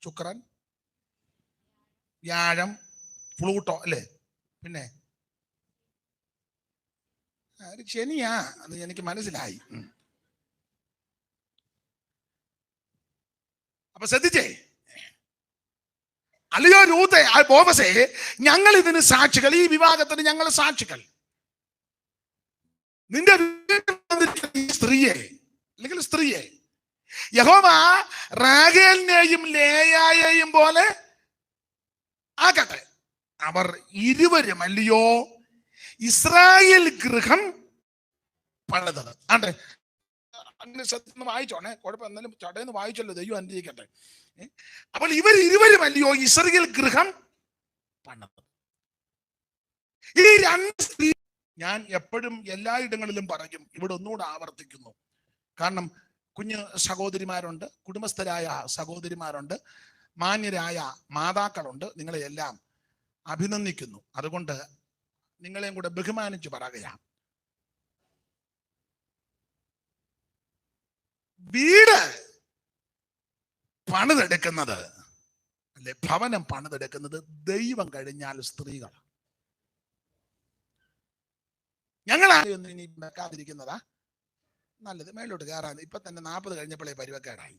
ശുക്രൻ, വ്യാഴം, പ്ലൂട്ടോ അല്ലേ? പിന്നെ ശനിയാ, അത് എനിക്ക് മനസ്സിലായി. അപ്പൊ ശ്രദ്ധിച്ചേ, അല്ലയോ രൂത്തേ, ബോവസേ, ഞങ്ങൾ ഇതിന് സാക്ഷികൾ, ഈ വിവാഹത്തിന് ഞങ്ങൾ സാക്ഷികൾ. നിന്റെ സ്ത്രീയെ അല്ലെങ്കിൽ സ്ത്രീയെ യഹോവ റാഹേലിനെയും ലേയായെയും പോലെ ആക്കട്ടെ. അവർ ഇരുവരും അല്ലയോ ഇസ്രായേൽ ഗൃഹം പണിതത്. ആണ്ടെ, അങ്ങനെ സത്യം വായിച്ചോണേ, കുഴപ്പം എന്നാലും ചടയെന്ന് വായിച്ചല്ലോ, ദൈവം അനുഗ്രഹിക്കട്ടെ. അപ്പോൾ ഇവർ ഇരുവരും അല്ലയോ ഇസ്രായേൽ ഗൃഹം പണിതത്. ഈ രണ്ട് സ്ത്രീ ഞാൻ എപ്പോഴും എല്ലായിടങ്ങളിലും പറയും, ഇവിടെ ഒന്നുകൂടെ ആവർത്തിക്കുന്നു. കാരണം കുഞ്ഞു സഹോദരിമാരുണ്ട്, കുടുംബസ്ഥരായ സഹോദരിമാരുണ്ട്, മാന്യരായ മാതാക്കളുണ്ട്. നിങ്ങളെ എല്ലാം അഭിനന്ദിക്കുന്നു. അതുകൊണ്ട് നിങ്ങളെയും കൂടെ ബഹുമാനിച്ച് പറയുകയാണ്. വീട് പണിതെടുക്കുന്നത് അല്ലെ, ഭവനം പണിതെടുക്കുന്നത് ദൈവം കഴിഞ്ഞാൽ സ്ത്രീകളാണ്. ഞങ്ങൾ ആരെയൊന്നും ഇനി വെക്കാതിരിക്കുന്നതാ നല്ലത്. മേലോട്ട് കയറാൻ ഇപ്പൊ തന്നെ 40 കഴിഞ്ഞപ്പോഴേ പരിവക്കേടായി.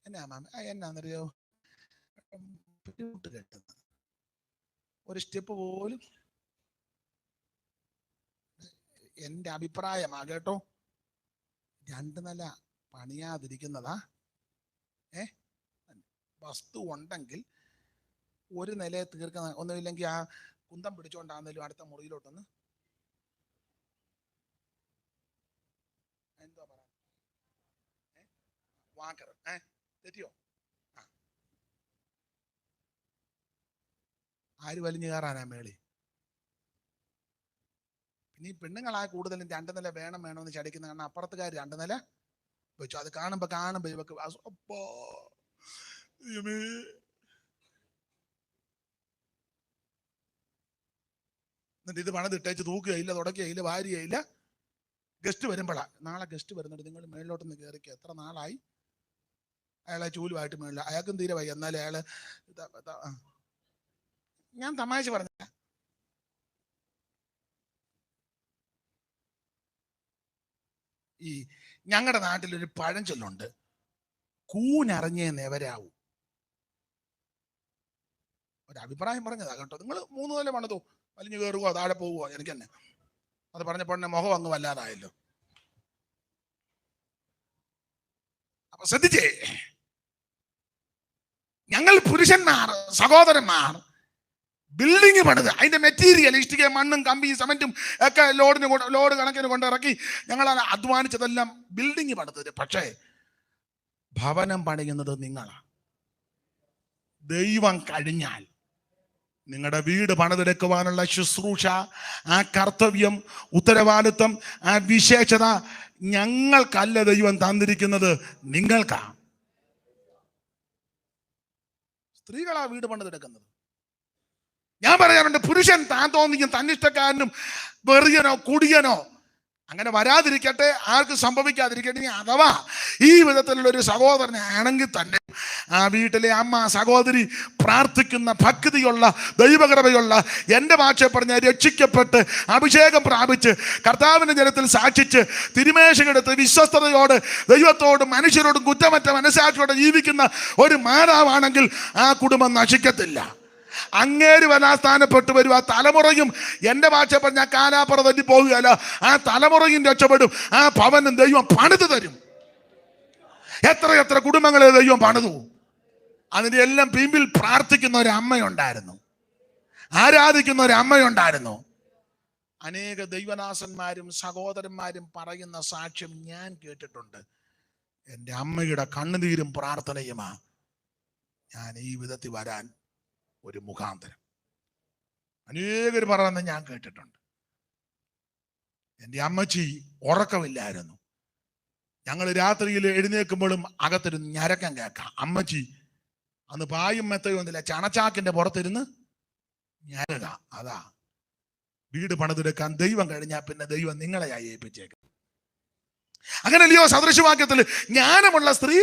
എന്നാ മാമ, എന്നാന്നറിയോ, കെട്ടുന്നത് ഒരു സ്റ്റെപ്പ് പോലും എന്റെ അഭിപ്രായമാ കേട്ടോ. 2 നില പണിയാതിരിക്കുന്നതാ. വസ്തു ഉണ്ടെങ്കിൽ ഒരു നിലയെ തീർക്കുന്ന, ഒന്നുമില്ലെങ്കിൽ ആ കുന്തം പിടിച്ചോണ്ടാന്നേലും അടുത്ത മുറിയിലോട്ടൊന്ന് എന്തോ പറ വാക്കർ തെറ്റിയോ? ആര് വലിഞ്ഞു കയറാനാ മേളി? പിന്നെ ഈ പെണ്ണുങ്ങളാ കൂടുതലും 2 നില വേണമെന്ന് ചടിക്കുന്ന. കാരണം അപ്പുറത്തുകാർ 2 നില വെച്ചു. അത് കാണുമ്പോ ഇവക്ക് അപ്പോ എന്നിട്ട് ഇത് പണിതിട്ടേച്ച് തൂക്കുകയില്ല, തുടക്കുകയില്ല, വാരികയില്ല. ഗസ്റ്റ് വരുമ്പോഴാ, നാളെ ഗസ്റ്റ് വരുന്നുണ്ട്, നിങ്ങൾ മേളിലോട്ടൊന്ന് കയറിക്കുക. എത്ര നാളായി അയാളെ ചൂലുമായിട്ട് മേളില, അയാൾക്കും തീരെ വയ്യ, എന്നാലും അയാള് ഞാൻ തമാശ പറഞ്ഞ. ഈ ഞങ്ങളുടെ നാട്ടിലൊരു പഴഞ്ചൊല്ലുണ്ട്, കൂനറിഞ്ഞേ നെവരാവൂ. ഒരഭിപ്രായം പറഞ്ഞതാ കേട്ടോ. നിങ്ങൾ 3 നില പണിതോ, വലിഞ്ഞു കയറുകയോ താഴെ പോവുകയോ, എനിക്ക് തന്നെ അത് പറഞ്ഞപ്പോൾ എന്നെ മുഖം അങ്ങ് വല്ലാതായല്ലോ. അപ്പൊ ശ്രദ്ധിച്ചേ, ഞങ്ങൾ പുരുഷന്മാർ സഹോദരന്മാർ ബിൽഡിങ് പണിത് അതിന്റെ മെറ്റീരിയൽ, ഇഷ്ടിക, മണ്ണും കമ്പി സിമന്റും ഒക്കെ ലോഡ് കണക്കിന് കൊണ്ടിറക്കി ഞങ്ങൾ അധ്വാനിച്ചതെല്ലാം ബിൽഡിങ് പണിത്. പക്ഷേ ഭവനം പണിയുന്നത് നിങ്ങളാണ്. ദൈവം കഴിഞ്ഞാൽ നിങ്ങളുടെ വീട് പണിതെടുക്കുവാനുള്ള ശുശ്രൂഷ, ആ കർത്തവ്യം, ഉത്തരവാദിത്വം, ആ വിശേഷത ഞങ്ങൾക്കല്ല ദൈവം തന്നിരിക്കുന്നത്, നിങ്ങൾക്കാ. സ്ത്രീകളാ വീട് പണിതെടുക്കുന്നത്. ഞാൻ പറയാറുണ്ട്, പുരുഷൻ താൻ തോന്നിക്കും തന്നിഷ്ടക്കാരനും വെറിയനോ കുടിയനോ അങ്ങനെ വരാതിരിക്കട്ടെ, ആർക്ക് സംഭവിക്കാതിരിക്കട്ടെ. അഥവാ ഈ വിധത്തിലുള്ള ഒരു സഹോദരനെ ആണെങ്കിൽ തന്നെ ആ വീട്ടിലെ അമ്മ സഹോദരി പ്രാർത്ഥിക്കുന്ന, ഭക്തിയുള്ള, ദൈവകൃപയുള്ള, എൻ്റെ ഭാഷ പറഞ്ഞ രക്ഷിക്കപ്പെട്ട് അഭിഷേകം പ്രാപിച്ച് കർത്താവിൻ്റെ ജനത്തിൽ സാക്ഷിച്ച് തിരുമേശയെടുത്ത് വിശ്വസ്തയോട് ദൈവത്തോടും മനുഷ്യരോടും കുറ്റമറ്റ മനസ്സാക്ഷിയോടെ ജീവിക്കുന്ന ഒരു മാതാവാണെങ്കിൽ ആ കുടുംബം നശിക്കത്തില്ല. അങ്ങേര് വനാസ്ഥാനപ്പെട്ടു വരും. ആ തലമുറയും, എൻ്റെ ഭാഷ പറഞ്ഞ കാലാപ്പുറ തല്ലി പോകുകയല്ല, ആ തലമുറയും രക്ഷപ്പെടും. ആ ഭവനം ദൈവം പണിത് തരും. എത്ര കുടുംബങ്ങളെ ദൈവം പണിതു. അതിൻ്റെ എല്ലാം പിമ്പിൽ പ്രാർത്ഥിക്കുന്ന ഒരു അമ്മയുണ്ടായിരുന്നു, ആരാധിക്കുന്ന ഒരു അമ്മയുണ്ടായിരുന്നു. അനേക ദൈവദാസന്മാരും സഹോദരന്മാരും പറയുന്ന സാക്ഷ്യം ഞാൻ കേട്ടിട്ടുണ്ട്. എൻ്റെ അമ്മയുടെ കണ്ണുനീരും പ്രാർത്ഥനയുമാ ഞാൻ ഈ വിധത്തിൽ വരാൻ ഒരു മുഖാന്തരം. അനേകർ പറയുന്നത് ഞാൻ കേട്ടിട്ടുണ്ട്. എൻ്റെ അമ്മച്ചി ഉറക്കമില്ലായിരുന്നു. ഞങ്ങൾ രാത്രിയിൽ എഴുന്നേൽക്കുമ്പോഴും അകത്തിരുന്ന് ഞരക്കം കേൾക്കാം. അമ്മച്ചി അന്ന് പായും മെത്തയും ഒന്നില്ല, ചണച്ചാക്കിന്റെ പുറത്തിരുന്ന് ഞരക. അതാ വീട് പണിതെടുക്കാൻ ദൈവം കഴിഞ്ഞാൽ പിന്നെ ദൈവം നിങ്ങളെയായി ഏൽപ്പിച്ചേക്കും. അങ്ങനല്ലയോ സദൃശവാക്യത്തിൽ ജ്ഞാനമുള്ള സ്ത്രീ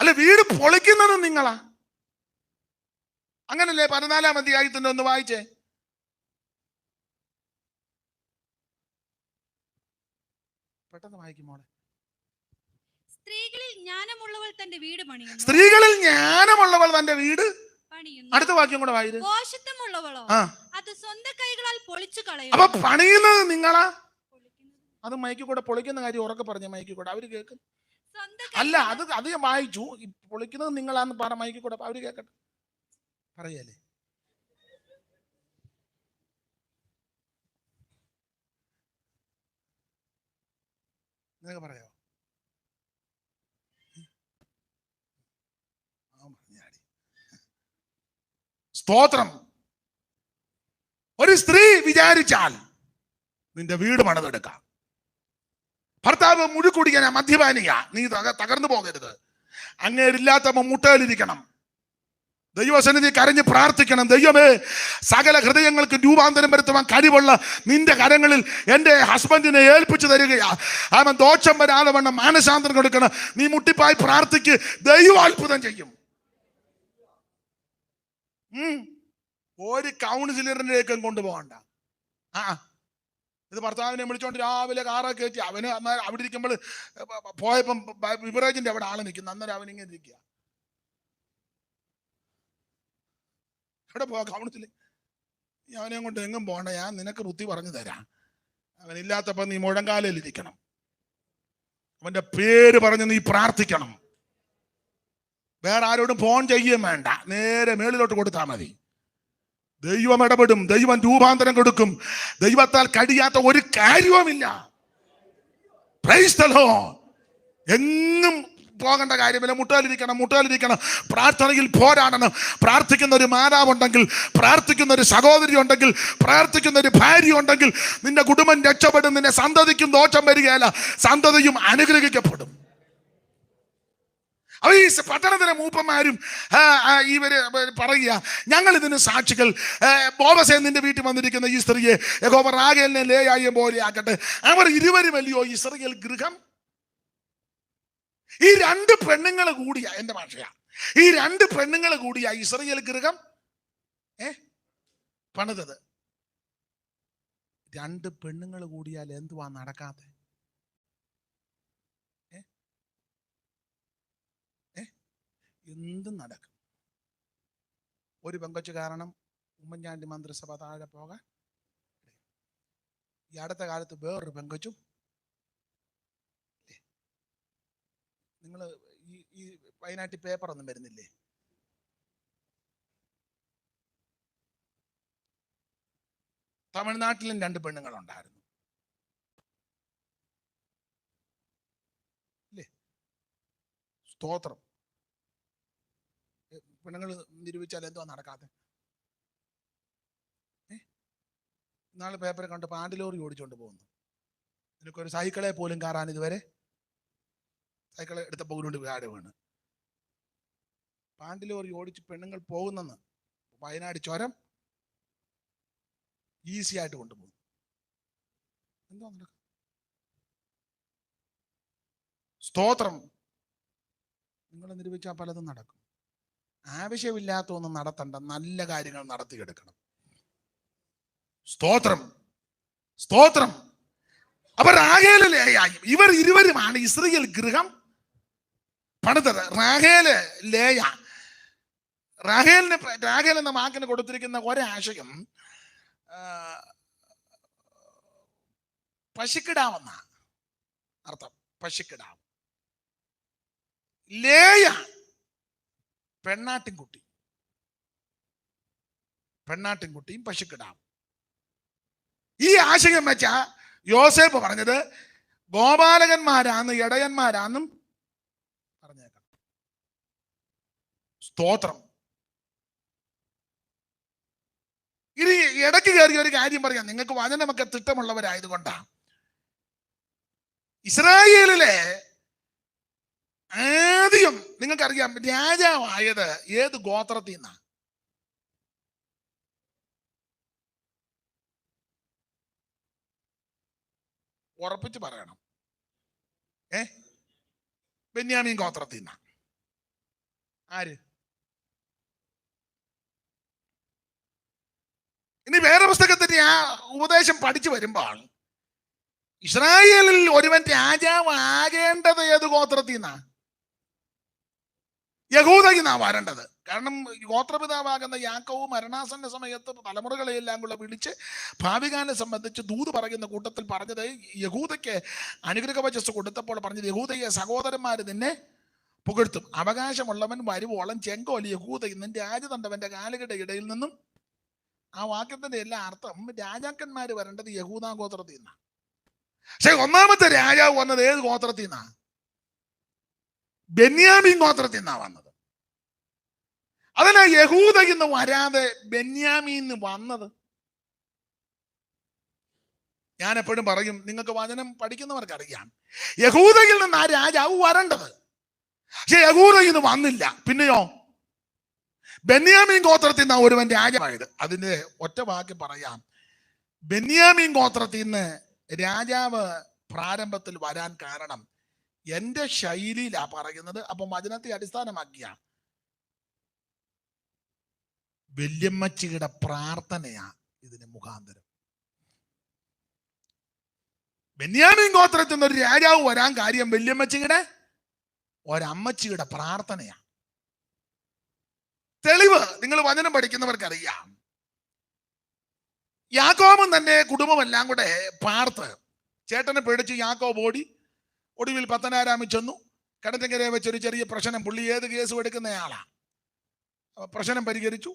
അല്ല വീട് പൊളിക്കുന്നത് നിങ്ങളാ. അങ്ങനല്ലേ 14-ാം അധ്യായത്തിന്റെ ഒന്ന് വായിച്ചേ. പെട്ടെന്ന് വായിക്കും മോളെ. സ്ത്രീകളിൽ ജ്ഞാനമുള്ളവൾ തന്റെ വീട് പണിയുന്നു. സ്ത്രീകളിൽ ജ്ഞാനമുള്ളവൾ തന്റെ വീട് പണിയുന്നു. അടുത്ത വാക്യം കൂടെ വായിര്. ഭോഷത്വമുള്ളവളോ അത് സ്വന്തം കൈകളാൽ പൊളിച്ചു കളയും. അപ്പൊ പണിയുന്നത് നിങ്ങളാ. അത് മൈക്കിൽ കൂടെ പൊളിക്കുന്ന കാര്യം ഉറക്കെ പറഞ്ഞ മൈക്കിൽ കൂടെ അവര് കേൾക്കും. അല്ല അത് ഞാൻ വായിച്ചു. ഈ പൊളിക്കുന്നത് നിങ്ങളാന്ന് പറ മൈക്കിൽ കൂടെ അവര് കേൾക്കട്ടെ. പറയല്ലേ നിനക്ക് പറയാ. സ്തോത്രം. ഒരു സ്ത്രീ വിചാരിച്ചാൽ നിന്റെ വീട് പണിതെടുക്കാം. ഭർത്താവ് മുഴുക്കുടിക്കാനാ, മദ്യപാനിയാ, നീ തകർന്നു പോകരുത്. അങ്ങേരില്ലാത്തപ്പോ മുട്ടയിലിരിക്കണം. ദൈവസന്നിധി കരഞ്ഞ് പ്രാർത്ഥിക്കണം. ദൈവമേ, സകല ഹൃദയങ്ങൾക്ക് രൂപാന്തരം വരുത്തുവാൻ കഴിവുള്ള നിന്റെ കരങ്ങളിൽ എൻ്റെ ഹസ്ബൻഡിനെ ഏൽപ്പിച്ചു തരികയാ. അവൻ ദോഷം വരാതെ വണ്ണം മാനസാന്തരം കൊടുക്കണം. നീ മുട്ടിപ്പായി പ്രാർത്ഥിക്ക്, ദൈവം അത്ഭുതം ചെയ്യും. ഒരു കൗൺസിലറിൻ്റെയൊക്കെ കൊണ്ടുപോകണ്ട. ഇത് ഭർത്താവിനെ വിളിച്ചോണ്ട് രാവിലെ കാറൊക്കെ കയറ്റി അവന് അന്നേരം അവിടെ ഇരിക്കുമ്പോൾ പോയപ്പം ബിവറേജിന്റെ അവിടെ ആള് നിൽക്കുന്നു. അന്നേരം അവനിങ്ങനെ ഇരിക്കുക. അവിടെ പോവാ കൗൺസിൽ. അവനെ കൊണ്ട് എങ്ങും പോകണ്ട, ഞാൻ നിനക്ക് ബുദ്ധി പറഞ്ഞു തരാം. അവനില്ലാത്തപ്പോ നീ മുഴങ്കാലിൽ ഇരിക്കണം. അവന്റെ പേര് പറഞ്ഞ് നീ പ്രാർത്ഥിക്കണം. വേറെ ആരോടും ഫോൺ ചെയ്യുകയും വേണ്ട, നേരെ മേളിലോട്ട് കൊടുത്താൽ മതി. ദൈവം ഇടപെടും, ദൈവം രൂപാന്തരം കൊടുക്കും. ദൈവത്താൽ കഴിയാത്ത ഒരു കാര്യവുമില്ല. Price the Lord. എങ്ങും പോകേണ്ട കാര്യമില്ല. മുട്ടാലിരിക്കണം. പ്രാർത്ഥനയിൽ പോരാടണം. പ്രാർത്ഥിക്കുന്ന ഒരു മാതാവുണ്ടെങ്കിൽ, പ്രാർത്ഥിക്കുന്ന ഒരു സഹോദരി ഉണ്ടെങ്കിൽ, പ്രാർത്ഥിക്കുന്ന ഒരു ഭാര്യ ഉണ്ടെങ്കിൽ നിന്റെ കുടുംബം രക്ഷപ്പെടും. നിന്റെ സന്തതിക്കും ദോഷം വരികയല്ല, സന്തതിയും അനുഗ്രഹിക്കപ്പെടും. അപ്പൊ ഈ പട്ടണത്തിലെ മൂപ്പന്മാരും ഇവര് പറയുക, ഞങ്ങൾ ഇതിന് സാക്ഷികൾ. ബോവസേ നിന്റെ വീട്ടിൽ വന്നിരിക്കുന്ന ഈ സ്ത്രീയെ യഹോവ റാഹേലിനെ ലേയായെയും പോലെ ആക്കട്ടെ. അവർ ഇരുവരുമല്ലയോ ഇസ്രായേൽ ഗൃഹം. ഈ രണ്ട് പെണ്ണുങ്ങൾ കൂടിയാ, എന്റെ ഭാഷയാ, ഈ രണ്ട് പെണ്ണുങ്ങൾ കൂടിയാ ഇസ്രായേൽ ഗൃഹം പണിതത്. രണ്ട് പെണ്ണുങ്ങൾ കൂടിയാൽ എന്തുവാ നടക്കാതെ? എന്തും നടക്കും. ഒരു പെങ്കൊച്ച് കാരണം ഉമ്മൻചാണ്ടി മന്ത്രിസഭ താഴെ പോകാൻ. ഈ അടുത്ത കാലത്ത് വേറൊരു പെങ്കൊച്ചും. നിങ്ങൾ ഈ വയനാട്ടിൽ പേപ്പറൊന്നും വരുന്നില്ലേ? തമിഴ്നാട്ടിലും രണ്ട് പെണ്ണുങ്ങളുണ്ടായിരുന്നു ഇല്ലേ? സ്തോത്രം. പെണ്ണുങ്ങൾ നിരൂപിച്ചാൽ എന്തോ നടക്കാതെ? നാളെ പേപ്പർ കണ്ട് പാണ്ടിലോറി ഓടിച്ചോണ്ട് പോകുന്നു. നിനക്കൊരു സൈക്കിളെ പോലും കയറാൻ ഇതുവരെ, സൈക്കിൾ എടുത്തപ്പോൾ കൊണ്ട് വ്യാഴ വീണ് പാണ്ടിലോറി ഓടിച്ച് പെണ്ണുങ്ങൾ പോകുന്നെന്ന് വയനാട് ചുരം ഈസി ആയിട്ട് കൊണ്ടുപോകും. എന്തോ നടക്കും? സ്തോത്രം. നിങ്ങൾ നിരൂപിച്ചാൽ പലതും നടക്കും. ആവശ്യമില്ലാത്ത ഒന്നും നടത്തണ്ട, നല്ല കാര്യങ്ങൾ നടത്തിയെടുക്കണം. സ്തോത്രം. അവർ റാഹേല് ലേയായി, ഇവർ ഇരുവരുമാണ് ഇസ്രായേൽ ഗൃഹം പണിതത്. റാഹേല് ലേയ. റാഹേൽ എന്ന വാക്കിന് കൊടുത്തിരിക്കുന്ന ഒരാശയം പശുക്കിടാവെന്ന അർത്ഥം. പശുക്കിടാവ്. ലേയ പെണ്ണാട്ടിൻകുട്ടിയും പശുക്കിടാവും. ഈ ആശയം വെച്ച യോസേപ്പ് പറഞ്ഞത് ഗോപാലകന്മാരാന്ന് ഇടയന്മാരാന്നും പറഞ്ഞേക്കാം. സ്തോത്രം. ഇനി ഇടയ്ക്ക് കയറിയ ഒരു കാര്യം പറയാം. നിങ്ങൾക്ക് വചനമൊക്കെ തിട്ടമുള്ളവരായതുകൊണ്ടാ. ഇസ്രായേലിലെ ആദ്യം നിങ്ങൾക്കറിയാം രാജാവായത് ഏത് ഗോത്രത്തിൽ നിന്നാ? ഉറപ്പിച്ച് പറയണം. ബെന്യാമീൻ ഗോത്രത്തിൽ നിന്നാ. ആര്? ഇനി വേറെ പുസ്തകത്തിന്റെ ആ ഉപദേശം പഠിച്ചു വരുമ്പോൾ ഇസ്രായേലിൽ ഒരുവൻ രാജാവ് ആകേണ്ടത് ഏത് ഗോത്രത്തിൽ നിന്നാ? യഹൂദയിൽ നിന്നാ വരേണ്ടത്. കാരണം ഗോത്രപിതാവാകുന്ന യാക്കോവ് മരണാസന്ന സമയത്ത് തലമുറകളെയെല്ലാം കൂടെ വിളിച്ച് ഭാവികാലം സംബന്ധിച്ച് ദൂത് പറയുന്ന കൂട്ടത്തിൽ പറഞ്ഞത്, യഹൂദയ്ക്ക് അനുഗ്രഹവചസ് കൊടുത്തപ്പോൾ പറഞ്ഞത്, യഹൂദയെ സഹോദരന്മാര് നിന്നെ പുകഴ്ത്തും, അവകാശമുള്ളവൻ വരുവോളം ചെങ്കോൽ യഹൂദയിൽ നിന്നും രാജതണ്ടവന്റെ കാലുകളുടെ ഇടയിൽ നിന്നും. ആ വാക്യത്തിന്റെ എല്ലാ അർത്ഥം രാജാക്കന്മാര് വരേണ്ടത് യഹൂദ ഗോത്രത്തിൽ നിന്നാ. പക്ഷെ ഒന്നാമത്തെ രാജാവ് വന്നത് ഏത് ഗോത്രത്തിൽ നിന്നാ? ബെന്യാമീൻ ഗോത്രത്തിൽ നിന്നാ വന്നത്. അതിനാ യഹൂദയിൽ നിന്ന് വരാതെ ബെന്യാമീന്ന് വന്നത്. ഞാൻ എപ്പോഴും പറയും, നിങ്ങൾക്ക് വചനം പഠിക്കുന്നവർക്ക് അറിയാം, യഹൂദയിൽ നിന്ന് ആ രാജാവ് വരേണ്ടത്. പക്ഷെ യഹൂദയിൽ നിന്ന് വന്നില്ല. പിന്നെയോ ബെന്യാമീൻ ഗോത്രത്തിൽ നിന്നാ ഒരുവൻ രാജാവായത്. അതിന്റെ ഒറ്റ വാക്ക് പറയാം, ബെന്യാമീൻ ഗോത്രത്തിൽ നിന്ന് രാജാവ് പ്രാരംഭത്തിൽ വരാൻ കാരണം എന്റെ ശൈലിയിലാ പറയുന്നത്. അപ്പൊ വചനത്തെ അടിസ്ഥാനമാക്കിയ വല്യമ്മച്ചിയുടെ പ്രാർത്ഥനയാ ഇതിന് മുഖാന്തരം. ബെന്യാമീൻ ഗോത്രത്തിൽ നിന്ന് ഒരു രാജാവ് വരാൻ കാര്യം വല്യമ്മച്ചിയുടെ ഒരമ്മച്ചിയുടെ പ്രാർത്ഥനയാ. തെളിവ് നിങ്ങൾ വചനം പഠിക്കുന്നവർക്കറിയാം. യാക്കോബും തന്റെ കുടുംബമെല്ലാം കൂടെ പാർത്ത് ചേട്ടനെ പേടിച്ച് യാക്കോബ് ഓടി. ഒടുവിൽ പത്തനാരാമിൽ ചെന്നു. കിണറ്റങ്കരയെ വെച്ചൊരു ചെറിയ പ്രശ്നം, പുള്ളി ഏത് കേസും എടുക്കുന്നയാളാ, പ്രശ്നം പരിഹരിച്ചു.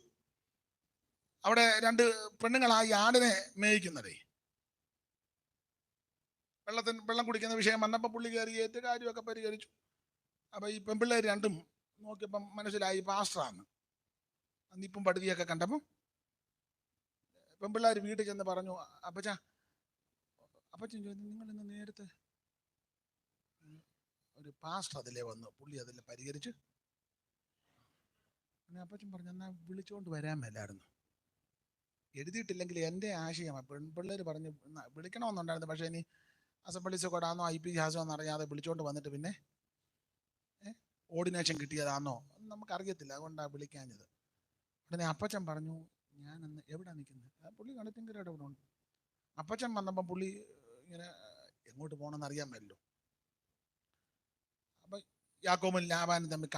അവിടെ രണ്ട് പെണ്ണുങ്ങളായി ആടിനെ മേയിക്കുന്നതേ, വെള്ളം കുടിക്കുന്ന വിഷയം വന്നപ്പോൾ പുള്ളി കയറി ഏറ്റ് കാര്യമൊക്കെ പരിഹരിച്ചു. അപ്പൊ ഈ പെൺപിള്ളേർ രണ്ടും നോക്കിയപ്പം മനസ്സിലായി പാസ്റ്ററാണ്. അന്നിപ്പം പടുതിയൊക്കെ കണ്ടപ്പം പെൺപിള്ളേർ വീട്ടിൽ ചെന്ന് പറഞ്ഞു, അപ്പച്ചൻ ചോദിച്ചു, നിങ്ങൾ ഇന്ന് നേരത്തെ ഒരു പാസ്റ്റർ അതിലേ വന്നു, പുള്ളി അതിലെ പരിഹരിച്ച്. അപ്പച്ചൻ പറഞ്ഞു, എന്നാ വിളിച്ചോണ്ട് വരാൻ മേലായിരുന്നു. എഴുതിയിട്ടില്ലെങ്കിൽ എൻ്റെ ആശയം, പെൺപിള്ളേർ പറഞ്ഞു വിളിക്കണമെന്നുണ്ടായിരുന്നു, പക്ഷെ ഇനി അസംബ്ലീസ് കോഡാന്നോ IP ഹാസോ അറിയാതെ വിളിച്ചോണ്ട് വന്നിട്ട് പിന്നെ ഓർഡിനേഷൻ കിട്ടിയതാണോ നമുക്കറിയത്തില്ല, അതുകൊണ്ടാണ് വിളിക്കാഞ്ഞത്. ഉടനെ അപ്പച്ചൻ പറഞ്ഞു, ഞാനന്ന് എവിടെ നിൽക്കുന്നത്? പുള്ളി കണത്തിങ്കരയുടെ ഇവിടെ ഉണ്ട്. അപ്പച്ചൻ വന്നപ്പം പുള്ളി ഇങ്ങനെ എങ്ങോട്ട് പോകണമെന്ന് അറിയാൻ പറ്റല്ലോ. അപ്പൊ യാക്കോബും ലാബാനും തമ്മിൽ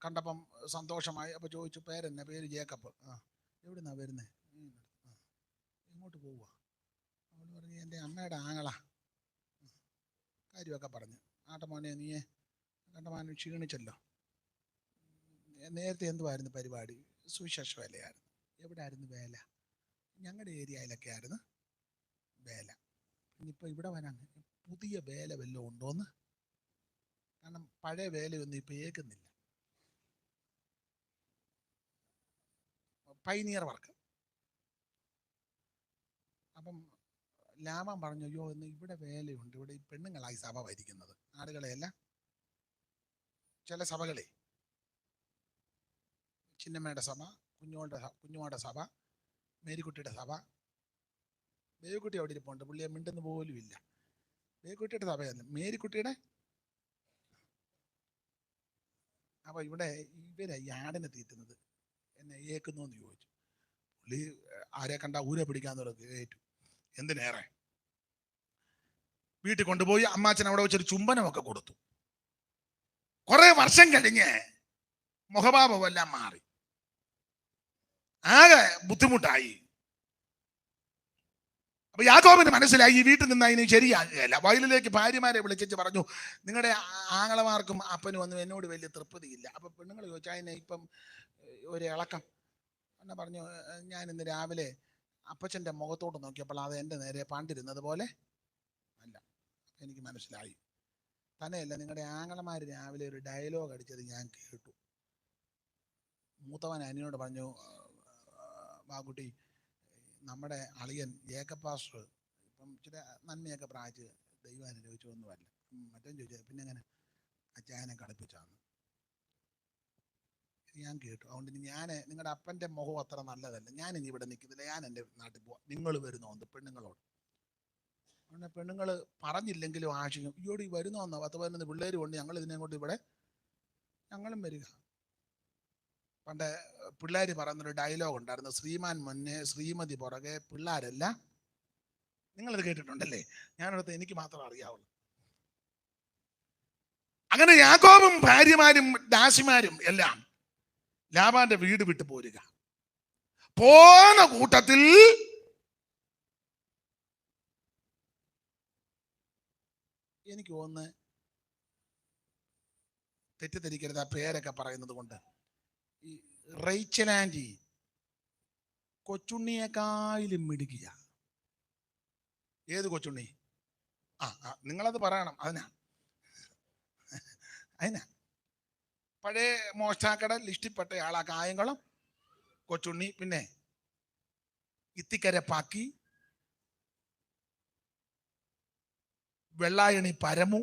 കണ്ടപ്പം സന്തോഷമായി. അപ്പൊ ചോദിച്ചു, പേരെന്നെ? പേര് ജേക്കബ്. എവിടുന്നാ വരുന്നേ? എങ്ങോട്ട് പോവുക? അവൾ പറഞ്ഞു, എൻ്റെ അമ്മയുടെ ആങ്ങളാ. കാര്യമൊക്കെ പറഞ്ഞു. ആട്ടമോനെ, നീയെ കണ്ടമാനം ക്ഷീണിച്ചല്ലോ. നേരത്തെ എന്തുവായിരുന്നു പരിപാടി? സുവിശേഷ വേലയായിരുന്നു. എവിടെ ആയിരുന്നു വേല? ഞങ്ങളുടെ ഏരിയയിലൊക്കെ ആയിരുന്നു വേല. ഇനിയിപ്പോൾ ഇവിടെ വരാൻ പുതിയ വേല വല്ലതും ഉണ്ടോന്ന്? കാരണം പഴയ വേലയൊന്നും ഇപ്പം ഏൽക്കുന്നില്ല. Pioneer work. അപ്പം ലാഭം പറഞ്ഞു, അയ്യോ എന്ന് ഇവിടെ വേലയുണ്ട്, ഇവിടെ ഈ പെണ്ണുങ്ങളായി സഭ ഭരിക്കുന്നത്, ആടുകളെയല്ല. ചില സഭകളെ, ചിന്നമ്മയുടെ സഭ, കുഞ്ഞുമോടെ സഭ, മേരിക്കുട്ടിയുടെ സഭ. മേരിക്കുട്ടി അവിടെ ഇരിപ്പുണ്ട്, പുള്ളിയെ മിണ്ടുന്ന പോലും ഇല്ല. മേരിക്കുട്ടിയുടെ സഭയല്ല, മേരിക്കുട്ടിയുടെ. അപ്പൊ ഇവിടെ ഇവരെ ഈ ആടിനെ തീറ്റുന്നത് എന്നെ ഏക്കുന്നു എന്ന് ചോദിച്ചു. പുള്ളി ആരെ കണ്ട ഊരെ പിടിക്കാന്നുള്ള ഏറ്റു. എന്തിനേറെ വീട്ടിൽ കൊണ്ടുപോയി അമ്മാച്ചൻ അവിടെ വെച്ചൊരു ചുംബനമൊക്കെ കൊടുത്തു. കുറെ വർഷം കഴിഞ്ഞ് മുഖഭാവമെല്ലാം മാറി, ആകെ ബുദ്ധിമുട്ടായി. അപ്പൊ യാക്കോബിന് മനസ്സിലായി ഈ വീട്ടിൽ നിന്ന് അതിന് ശരിയാകുകയല്ല. വയലിലേക്ക് ഭാര്യമാരെ വിളിച്ചു പറഞ്ഞു, നിങ്ങളുടെ ആങ്ങളമാർക്കും അപ്പനും ഒന്നും എന്നോട് വലിയ തൃപ്തിയില്ല. അപ്പൊ പെണ്ണുങ്ങൾ ചോദിച്ചാൽ അതിനെ ഇപ്പം ഒരു ഇളക്കം എന്നെ പറഞ്ഞു, ഞാൻ ഇന്ന് രാവിലെ അപ്പച്ചൻ്റെ മുഖത്തോട്ട് നോക്കിയപ്പോൾ അത് എൻ്റെ നേരെ പണ്ടിരുന്നത് പോലെ അല്ല. എനിക്ക് മനസ്സിലായി. തന്നെയല്ല, നിങ്ങളുടെ ആങ്ങളമാർ രാവിലെ ഒരു ഡയലോഗ് അടിച്ചത് ഞാൻ കേട്ടു. മൂത്തവൻ അനിയോട് പറഞ്ഞു, ബാകുട്ടി, നമ്മുടെ അളിയൻ ജേക്കബ് പാസ്റ്റർ ഇപ്പം ഇച്ചിരി നന്മയൊക്കെ പ്രാപിച്ച് ദൈവം അനുഭവിച്ചൊന്നുമല്ല. മറ്റേ ചോദിച്ചത് പിന്നെ എങ്ങനെ അച്ചായനെ കളിപ്പിച്ചാന്ന് ഞാൻ കേട്ടു. അതുകൊണ്ട് ഞാൻ നിങ്ങളുടെ അപ്പൻ്റെ മുഖം അത്ര നല്ലതല്ല, ഞാൻ ഇനി ഇവിടെ നിൽക്കുന്നില്ല, ഞാൻ എൻ്റെ നാട്ടിൽ പോവാം, നിങ്ങൾ വരുന്നോണ്ട് പെണ്ണുങ്ങളോട്. അങ്ങനെ പെണ്ണുങ്ങൾ പറഞ്ഞില്ലെങ്കിലും ആശിക്കും, ഇയോടി വരുന്നോന്നോ 10-15 പിള്ളേർ കൊണ്ട് ഞങ്ങൾ ഇതിനെ കൊണ്ട് ഇവിടെ ഞങ്ങളും വരിക. പണ്ട് പിള്ളേർ പറയുന്നൊരു ഡയലോഗ് ഉണ്ടായിരുന്നു, ശ്രീമാൻ മുന്നേ ശ്രീമതി പുറകെ പിള്ളേരല്ല. നിങ്ങളിത് കേട്ടിട്ടുണ്ടല്ലേ? ഞാനടുത്ത് എനിക്ക് മാത്രം അറിയാവുള്ളൂ. അങ്ങനെ യാക്കോബും ഭാര്യമാരും ദാസിമാരും എല്ലാം ലാബാന്റെ വീട് വിട്ടു പോരുക. പോന്ന കൂട്ടത്തിൽ എനിക്ക് തോന്നുന്നു, തെറ്റിദ്ധരിക്കരുത് ആ പേരൊക്കെ പറയുന്നത് കൊണ്ട്, ഈ റേച്ചൽ ആൻറ്റി കൊച്ചുണ്ണിയെക്കാളും മിടുക്കിയ. ഏത് കൊച്ചുണ്ണി? നിങ്ങളത് പറയണം. അതിനാ പഴയ മോഷ്ടാക്കട ലിസ്റ്റിൽപ്പെട്ട ആളാ കായംകുളം കൊച്ചുണ്ണി. പിന്നെ ഇത്തിക്കര പാക്കി, വെള്ളായണി പരമു.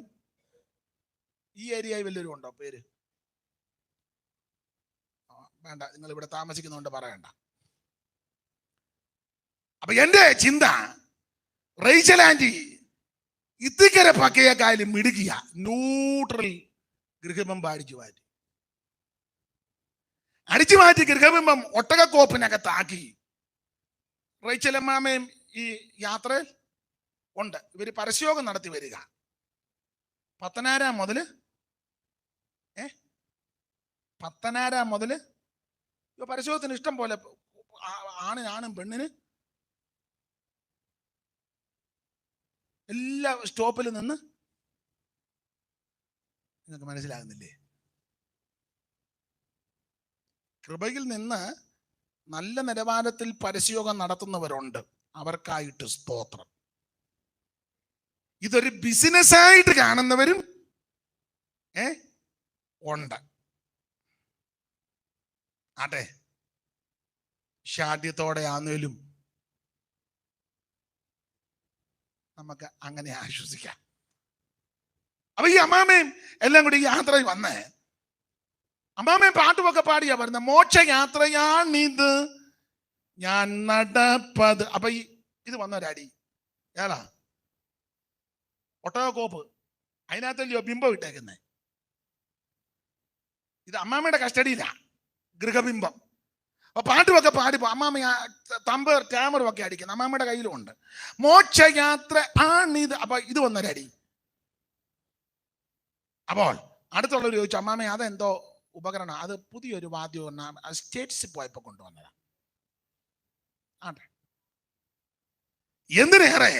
ഈ ഏരിയയിൽ വല്ലവരും ഉണ്ടോ പേര്? വേണ്ട, നിങ്ങൾ ഇവിടെ താമസിക്കുന്നതുകൊണ്ട് പറയണ്ട. അപ്പൊ എന്റെ ചിന്ത, റേച്ചൽ ആൻറ്റി ഇത്തിക്കര പക്കയേക്കാളും മിടുക്കിയ. ന്യൂട്രൽ ഗൃഹബിംബം അടിച്ചു മാറ്റി ഗൃഹബിംബം ഒട്ടകക്കോപ്പിനകത്താക്കി. റേച്ചലമ്മാമയും ഈ യാത്രയിൽ ഉണ്ട്. ഇവര് പരസ്യോഗം നടത്തി വരിക. പത്തനാര മുതല് പരസ്യോഗത്തിന് ഇഷ്ടം പോലെ ആണിനും പെണ്ണിന് എല്ലാ സ്റ്റോപ്പിൽ നിന്ന്. നിങ്ങൾക്ക് മനസ്സിലാകുന്നില്ലേ? കൃപയിൽ നിന്ന് നല്ല നിലവാരത്തിൽ പരസ്യോഗം നടത്തുന്നവരുണ്ട്, അവർക്കായിട്ട് സ്തോത്രം. ഇതൊരു ബിസിനസ്സായിട്ട് കാണുന്നവരും ഉണ്ട്. ആട്ടെ, ഷാഢ്യത്തോടെ ആന്നേലും നമുക്ക് അങ്ങനെ ആശ്വസിക്കാം. അപ്പൊ ഈ അമ്മാമയും എല്ലാം കൂടി യാത്രയിൽ വന്ന് അമ്മാമയും പാട്ടുമൊക്കെ പാടിയാ പറയുന്ന, മോക്ഷയാത്രയാണിത് ഞാൻ നടപ്പത്. അപ്പൊ ഇത് വന്നൊരടി ഏതാ? ഒട്ടകക്കോപ്പ്. അതിനകത്തല്ലയോ ബിംബം ഇട്ടേക്കുന്നേ. ഇത് അമ്മാമ്മയുടെ കസ്റ്റഡിയിലാ ഗൃഹബിംബം. അപ്പൊ പാട്ടുമൊക്കെ പാടിപ്പോ അമ്മാമ്മ തമ്പർ ക്യാമറും ഒക്കെ അടിക്കുന്നു. അമ്മാമ്മയുടെ കയ്യിലും ഉണ്ട്. മോക്ഷയാത്ര ആണിത്. അപ്പൊ ഇത് വന്നൊരടി. അപ്പോൾ അടുത്തുള്ളവർ ചോദിച്ചു, അമ്മാമ്മ അതെന്തോ ഉപകരണം? അത് പുതിയൊരു വാദ്യം സ്റ്റേറ്റ്സിൽ പോയപ്പോ കൊണ്ടുവന്നതാ. ആട്ടെ, എന്തിനേറെ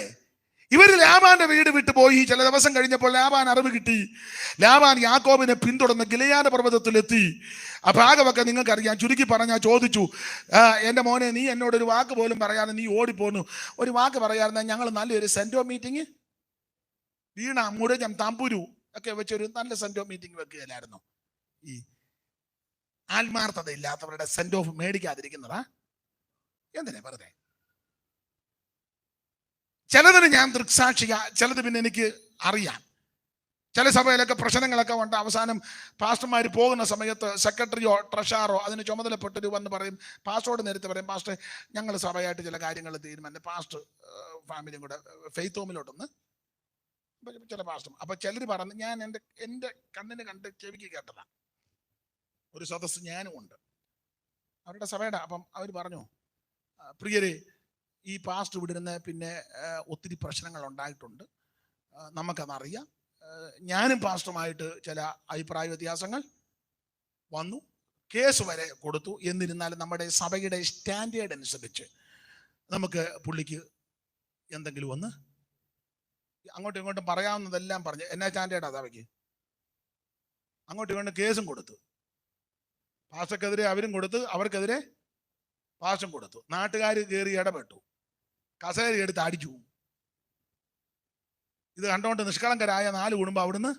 ഇവര് ലാബാന്റെ വീട് വിട്ടു പോയി. ചില ദിവസം കഴിഞ്ഞപ്പോൾ ലാബാൻ അറിവ് കിട്ടി. ലാബാൻ യാക്കോബിനെ പിന്തുടർന്ന് ഗിലെയാദ് പർവ്വതത്തിലെത്തി. ആ ഭാഗമൊക്കെ നിങ്ങൾക്കറിയാം. ചുരുക്കി പറഞ്ഞാൽ ചോദിച്ചു, എൻ്റെ മോനെ, നീ എന്നോടൊരു വാക്ക് പോലും പറയാതെ നീ ഓടിപ്പോന്നു. ഒരു വാക്ക് പറയാതെ ഞങ്ങൾ നല്ലൊരു സെൻറ്റോ മീറ്റിംഗ്, വീണ മുരജം തമ്പുരു ഒക്കെ വെച്ചൊരു നല്ല സെൻറ്റോ മീറ്റിംഗ് വെക്കുകയില്ലായിരുന്നു. ഈ ആത്മാർത്ഥത ഇല്ലാത്തവരുടെ സെൻറ്റ് ഓഫ് മേടിക്കാതിരിക്കുന്നതാ. എന്തിനാ വെറുതെ? ചിലതിന് ഞാൻ ദൃക്സാക്ഷിക, ചിലത് പിന്നെ എനിക്ക് അറിയാം. ചില സഭയിലൊക്കെ പ്രശ്നങ്ങളൊക്കെ ഉണ്ട്. അവസാനം പാസ്റ്റർമാർ പോകുന്ന സമയത്ത് സെക്രട്ടറിയോ ട്രഷറോ അതിന് ചുമതലപ്പെട്ടൊരു വന്ന് പറയും, പാസ്റ്ററോട് നേരത്തെ പറയും, പാസ്റ്റർ ഞങ്ങൾ സഭയായിട്ട് ചില കാര്യങ്ങൾ തീരുമാനം, പാസ്റ്റർ ഫാമിലിയും കൂടെ ഫെയ്ത്ത് ഹോമിലോട്ടൊന്ന് ചില പാസ്റ്റർ. അപ്പൊ ചിലർ പറഞ്ഞു, ഞാൻ എൻ്റെ കണ്ണിന് കണ്ട് ചെവിക്ക് കേട്ടതാ. ഒരു സദസ്സ് ഞാനും ഉണ്ട് അവരുടെ സഭയുടെ. അപ്പം അവർ പറഞ്ഞു, പ്രിയരെ, ഈ പാസ്റ്റർ വിടുന്ന പിന്നെ ഒത്തിരി പ്രശ്നങ്ങൾ ഉണ്ടായിട്ടുണ്ട്, നമുക്കതറിയാം. ഞാനും പാസ്റ്ററുമായിട്ട് ചില അഭിപ്രായ വ്യത്യാസങ്ങൾ വന്നു, കേസ് വരെ കൊടുത്തു. എന്നിരുന്നാലും നമ്മുടെ സഭയുടെ സ്റ്റാൻഡേർഡ് അനുസരിച്ച് നമുക്ക് പുള്ളിക്ക് എന്തെങ്കിലും ഒന്ന് അങ്ങോട്ടും ഇങ്ങോട്ടും പറയാവുന്നതെല്ലാം പറഞ്ഞു. എന്നാ സ്റ്റാൻഡേർഡാ സഭയ്ക്ക്? അങ്ങോട്ടും ഇങ്ങോട്ടും കേസും കൊടുത്തു. പാസ്റ്റർക്കെതിരെ അവരും കൊടുത്ത്, അവർക്കെതിരെ പാസ്റ്ററും കൊടുത്തു. നാട്ടുകാർ കയറി ഇടപെട്ടു, കസേര എടുത്ത് അടിച്ചു. ഇത് കണ്ടുകൊണ്ട് നിഷ്കളങ്കരായ 4 കുടുംബം അവിടുന്ന്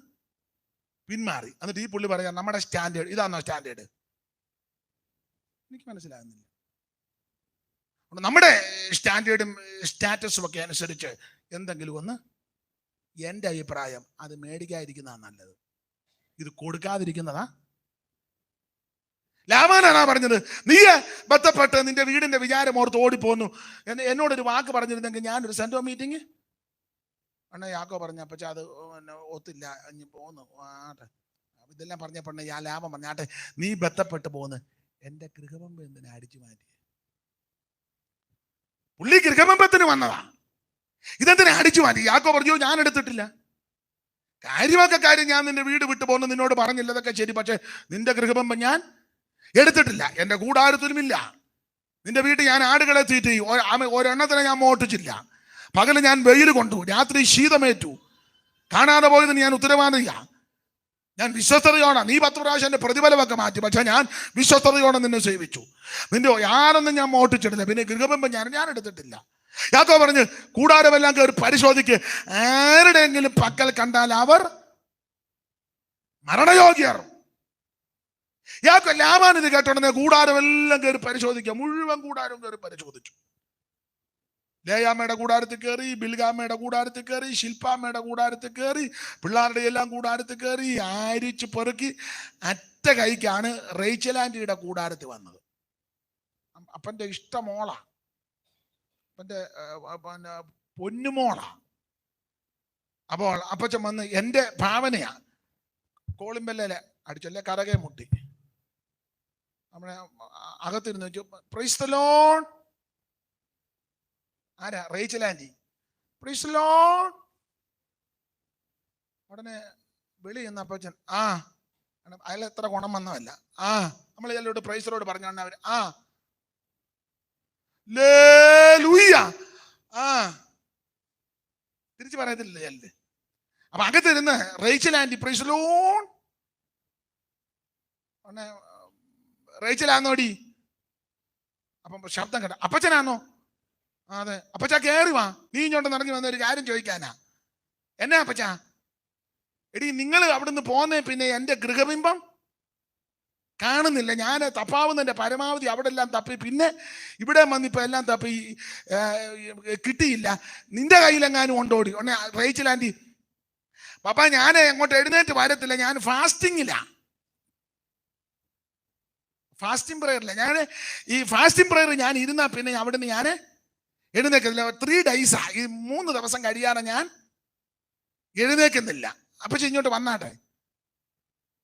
പിന്മാറി. എന്നിട്ട് ഈ പുള്ളി പറയാം, നമ്മുടെ സ്റ്റാൻഡേർഡ് ഇതാണോ സ്റ്റാൻഡേർഡ്? എനിക്ക് മനസ്സിലാകുന്നില്ല. നമ്മുടെ സ്റ്റാൻഡേർഡും സ്റ്റാറ്റസും ഒക്കെ അനുസരിച്ച് എന്തെങ്കിലും ഒന്ന്, എൻ്റെ അഭിപ്രായം അത് മേടിക്കാതിരിക്കുന്നതാണ് നല്ലത്. ഇത് കൊടുക്കാതിരിക്കുന്നതാ. ലാബാനാ പറഞ്ഞത്, നീ ബന്ധപ്പെട്ട് നിന്റെ വീടിന്റെ വിചാരം ഓർത്ത് ഓടിപ്പോന്നു. എന്നോടൊരു വാക്ക് പറഞ്ഞിരുന്നെങ്കിൽ ഞാനൊരു സെൻറ്റോ മീറ്റിംഗ് അണ്ണ യാക്കോ പറഞ്ഞ അപ്പച്ച അത് പിന്നെ ഒത്തില്ല ഇനി പോന്നു ആട്ടെ. ഇതെല്ലാം പറഞ്ഞപ്പോഴേ ഞാൻ ലാഭം പറഞ്ഞാട്ടെ, നീ ബന്ധപ്പെട്ട് പോന്ന് എന്റെ ഗൃഹബന്ധം എന്തിനാ അടിച്ചു മാറ്റി? പുള്ളി ഗൃഹബന്ധത്തിന് വന്നതാ, ഇതെന്തിനാ അടിച്ചു മാറ്റി? യാക്കോ പറഞ്ഞു ഞാൻ എടുത്തിട്ടില്ല. കാര്യം ഞാൻ നിന്റെ വീട് വിട്ടു പോകുന്നു നിന്നോട് പറഞ്ഞില്ല, അതൊക്കെ ശരി, പക്ഷെ നിന്റെ ഗൃഹബന്ധം ഞാൻ എടുത്തിട്ടില്ല, എന്റെ കൂടാരത്തിലുമില്ല. നിന്റെ വീട്ടിൽ ഞാൻ ആടുകളെ തീറ്റി, ഒരെണ്ണത്തിനെ ഞാൻ മോട്ടിച്ചില്ല. പകല് ഞാൻ വെയിൽ കൊണ്ടു, രാത്രി ശീതമേറ്റു, കാണാതെ പോയതിന് ഞാൻ ഉത്തരവാദിയാ. ഞാൻ വിശ്വസ്തയോടെ, നീ 10 പ്രാവശ്യം എന്റെ പ്രതിഫലമൊക്കെ മാറ്റി, പക്ഷെ ഞാൻ വിശ്വസ്തയോടെ നിന്നെ സേവിച്ചു. നിന്റെ യാതൊന്നും ഞാൻ മോട്ടിച്ചിട്ടില്ല, പിന്നെ ഗൃഹബന്ധം ഞാൻ എടുത്തിട്ടില്ല. യാക്കോ പറഞ്ഞു കൂടാരമെല്ലാം കയറി പരിശോധിക്ക്, ആരുടെയെങ്കിലും പക്കൽ കണ്ടാൽ അവർ മരണയോഗ്യർ. യാക്കോ ലാബാൻ ഇത് കേട്ടോടനെ കൂടാരമെല്ലാം കയറി പരിശോധിക്കുക, മുഴുവൻ കൂടാരവും കയറി പരിശോധിച്ചു. ലേയാമ്മയുടെ കൂടാരത്തിൽ കയറി, ബിൽഗാമ്മയുടെ കൂടാരത്തിൽ കയറി, ശില്പാമ്മയുടെ കൂടാരത്തിൽ കയറി, പിള്ളേരുടെ എല്ലാം കൂടാരത്തിൽ കയറി, ആരിച്ച് പെറുക്കി അറ്റ കൈക്കാണ് റേച്ചൽ ആന്റിയുടെ കൂടാരത്തിൽ വന്നത്. അപ്പന്റെ ഇഷ്ടമോളാ, അപ്പന്റെ പിന്നെ പൊന്നുമോളാ. അപ്പോൾ അപ്പച്ചൻ വന്ന് എന്റെ ഭാവനയാ, കോളിമ്പല്ലേ അടിച്ചല്ലേ കരകെ മുട്ടി, നമ്മളെ അകത്തിരുന്ന് വെച്ചു, പ്രൈസ് ദി ലോർഡ്. ആരാ? Rachel aunty. Praise the lord. ഉടനെ വെളി ചെന്ന അപ്പച്ചൻ അയാൾ എത്ര ഗുണം വന്നതല്ല, നമ്മൾ ചിലരോട് പ്രൈസറോട് പറഞ്ഞാണ് അവർ ലേലൂയ തിരിച്ചു പറയത്തില്ല ചെല്ല്. അപ്പൊ അകത്തിരുന്ന് Rachel aunty praise the lord. ഉടനെ റേച്ചലാന്നോടി? അപ്പം ശബ്ദം കേട്ട അപ്പച്ചനാന്നോ? അതെ. അപ്പച്ചാ കേറി വാ, നീ ഇങ്ങോട്ട് നടങ്ങി വന്ന ഒരു കാര്യം ചോദിക്കാനാ. എന്നാ അപ്പച്ചാ? എടി നിങ്ങൾ അവിടുന്ന് പോന്നേ പിന്നെ എന്റെ ഗൃഹബിംബം കാണുന്നില്ല. ഞാൻ തപ്പാവുന്നതിന്റെ പരമാവധി അവിടെ എല്ലാം തപ്പി, പിന്നെ ഇവിടെ വന്നിപ്പോ എല്ലാം തപ്പി കിട്ടിയില്ല. നിന്റെ കയ്യിലെങ്ങാനും കൊണ്ടോടി? ഉടനെ റേച്ചൽ ആന്റി, പപ്പ ഞാൻ അങ്ങോട്ട് എഴുന്നേറ്റ് വരത്തില്ല, ഞാൻ ഫാസ്റ്റിങ്ങിലാ. ഫാസ്റ്റിംഗ് പ്രയറില്ല. ഞാൻ ഈ ഫാസ്റ്റിംഗ് പ്രയർ ഞാൻ ഇരുന്നാ പിന്നെ അവിടുന്ന് ഞാൻ എഴുന്നേക്കുന്നില്ല. 3 ഡേയ്സാ, ഈ 3 ദിവസം കഴിയാതെ ഞാൻ എഴുന്നേക്കുന്നില്ല. അപ്പച്ചി ഇങ്ങോട്ട് വന്നാട്ടെ.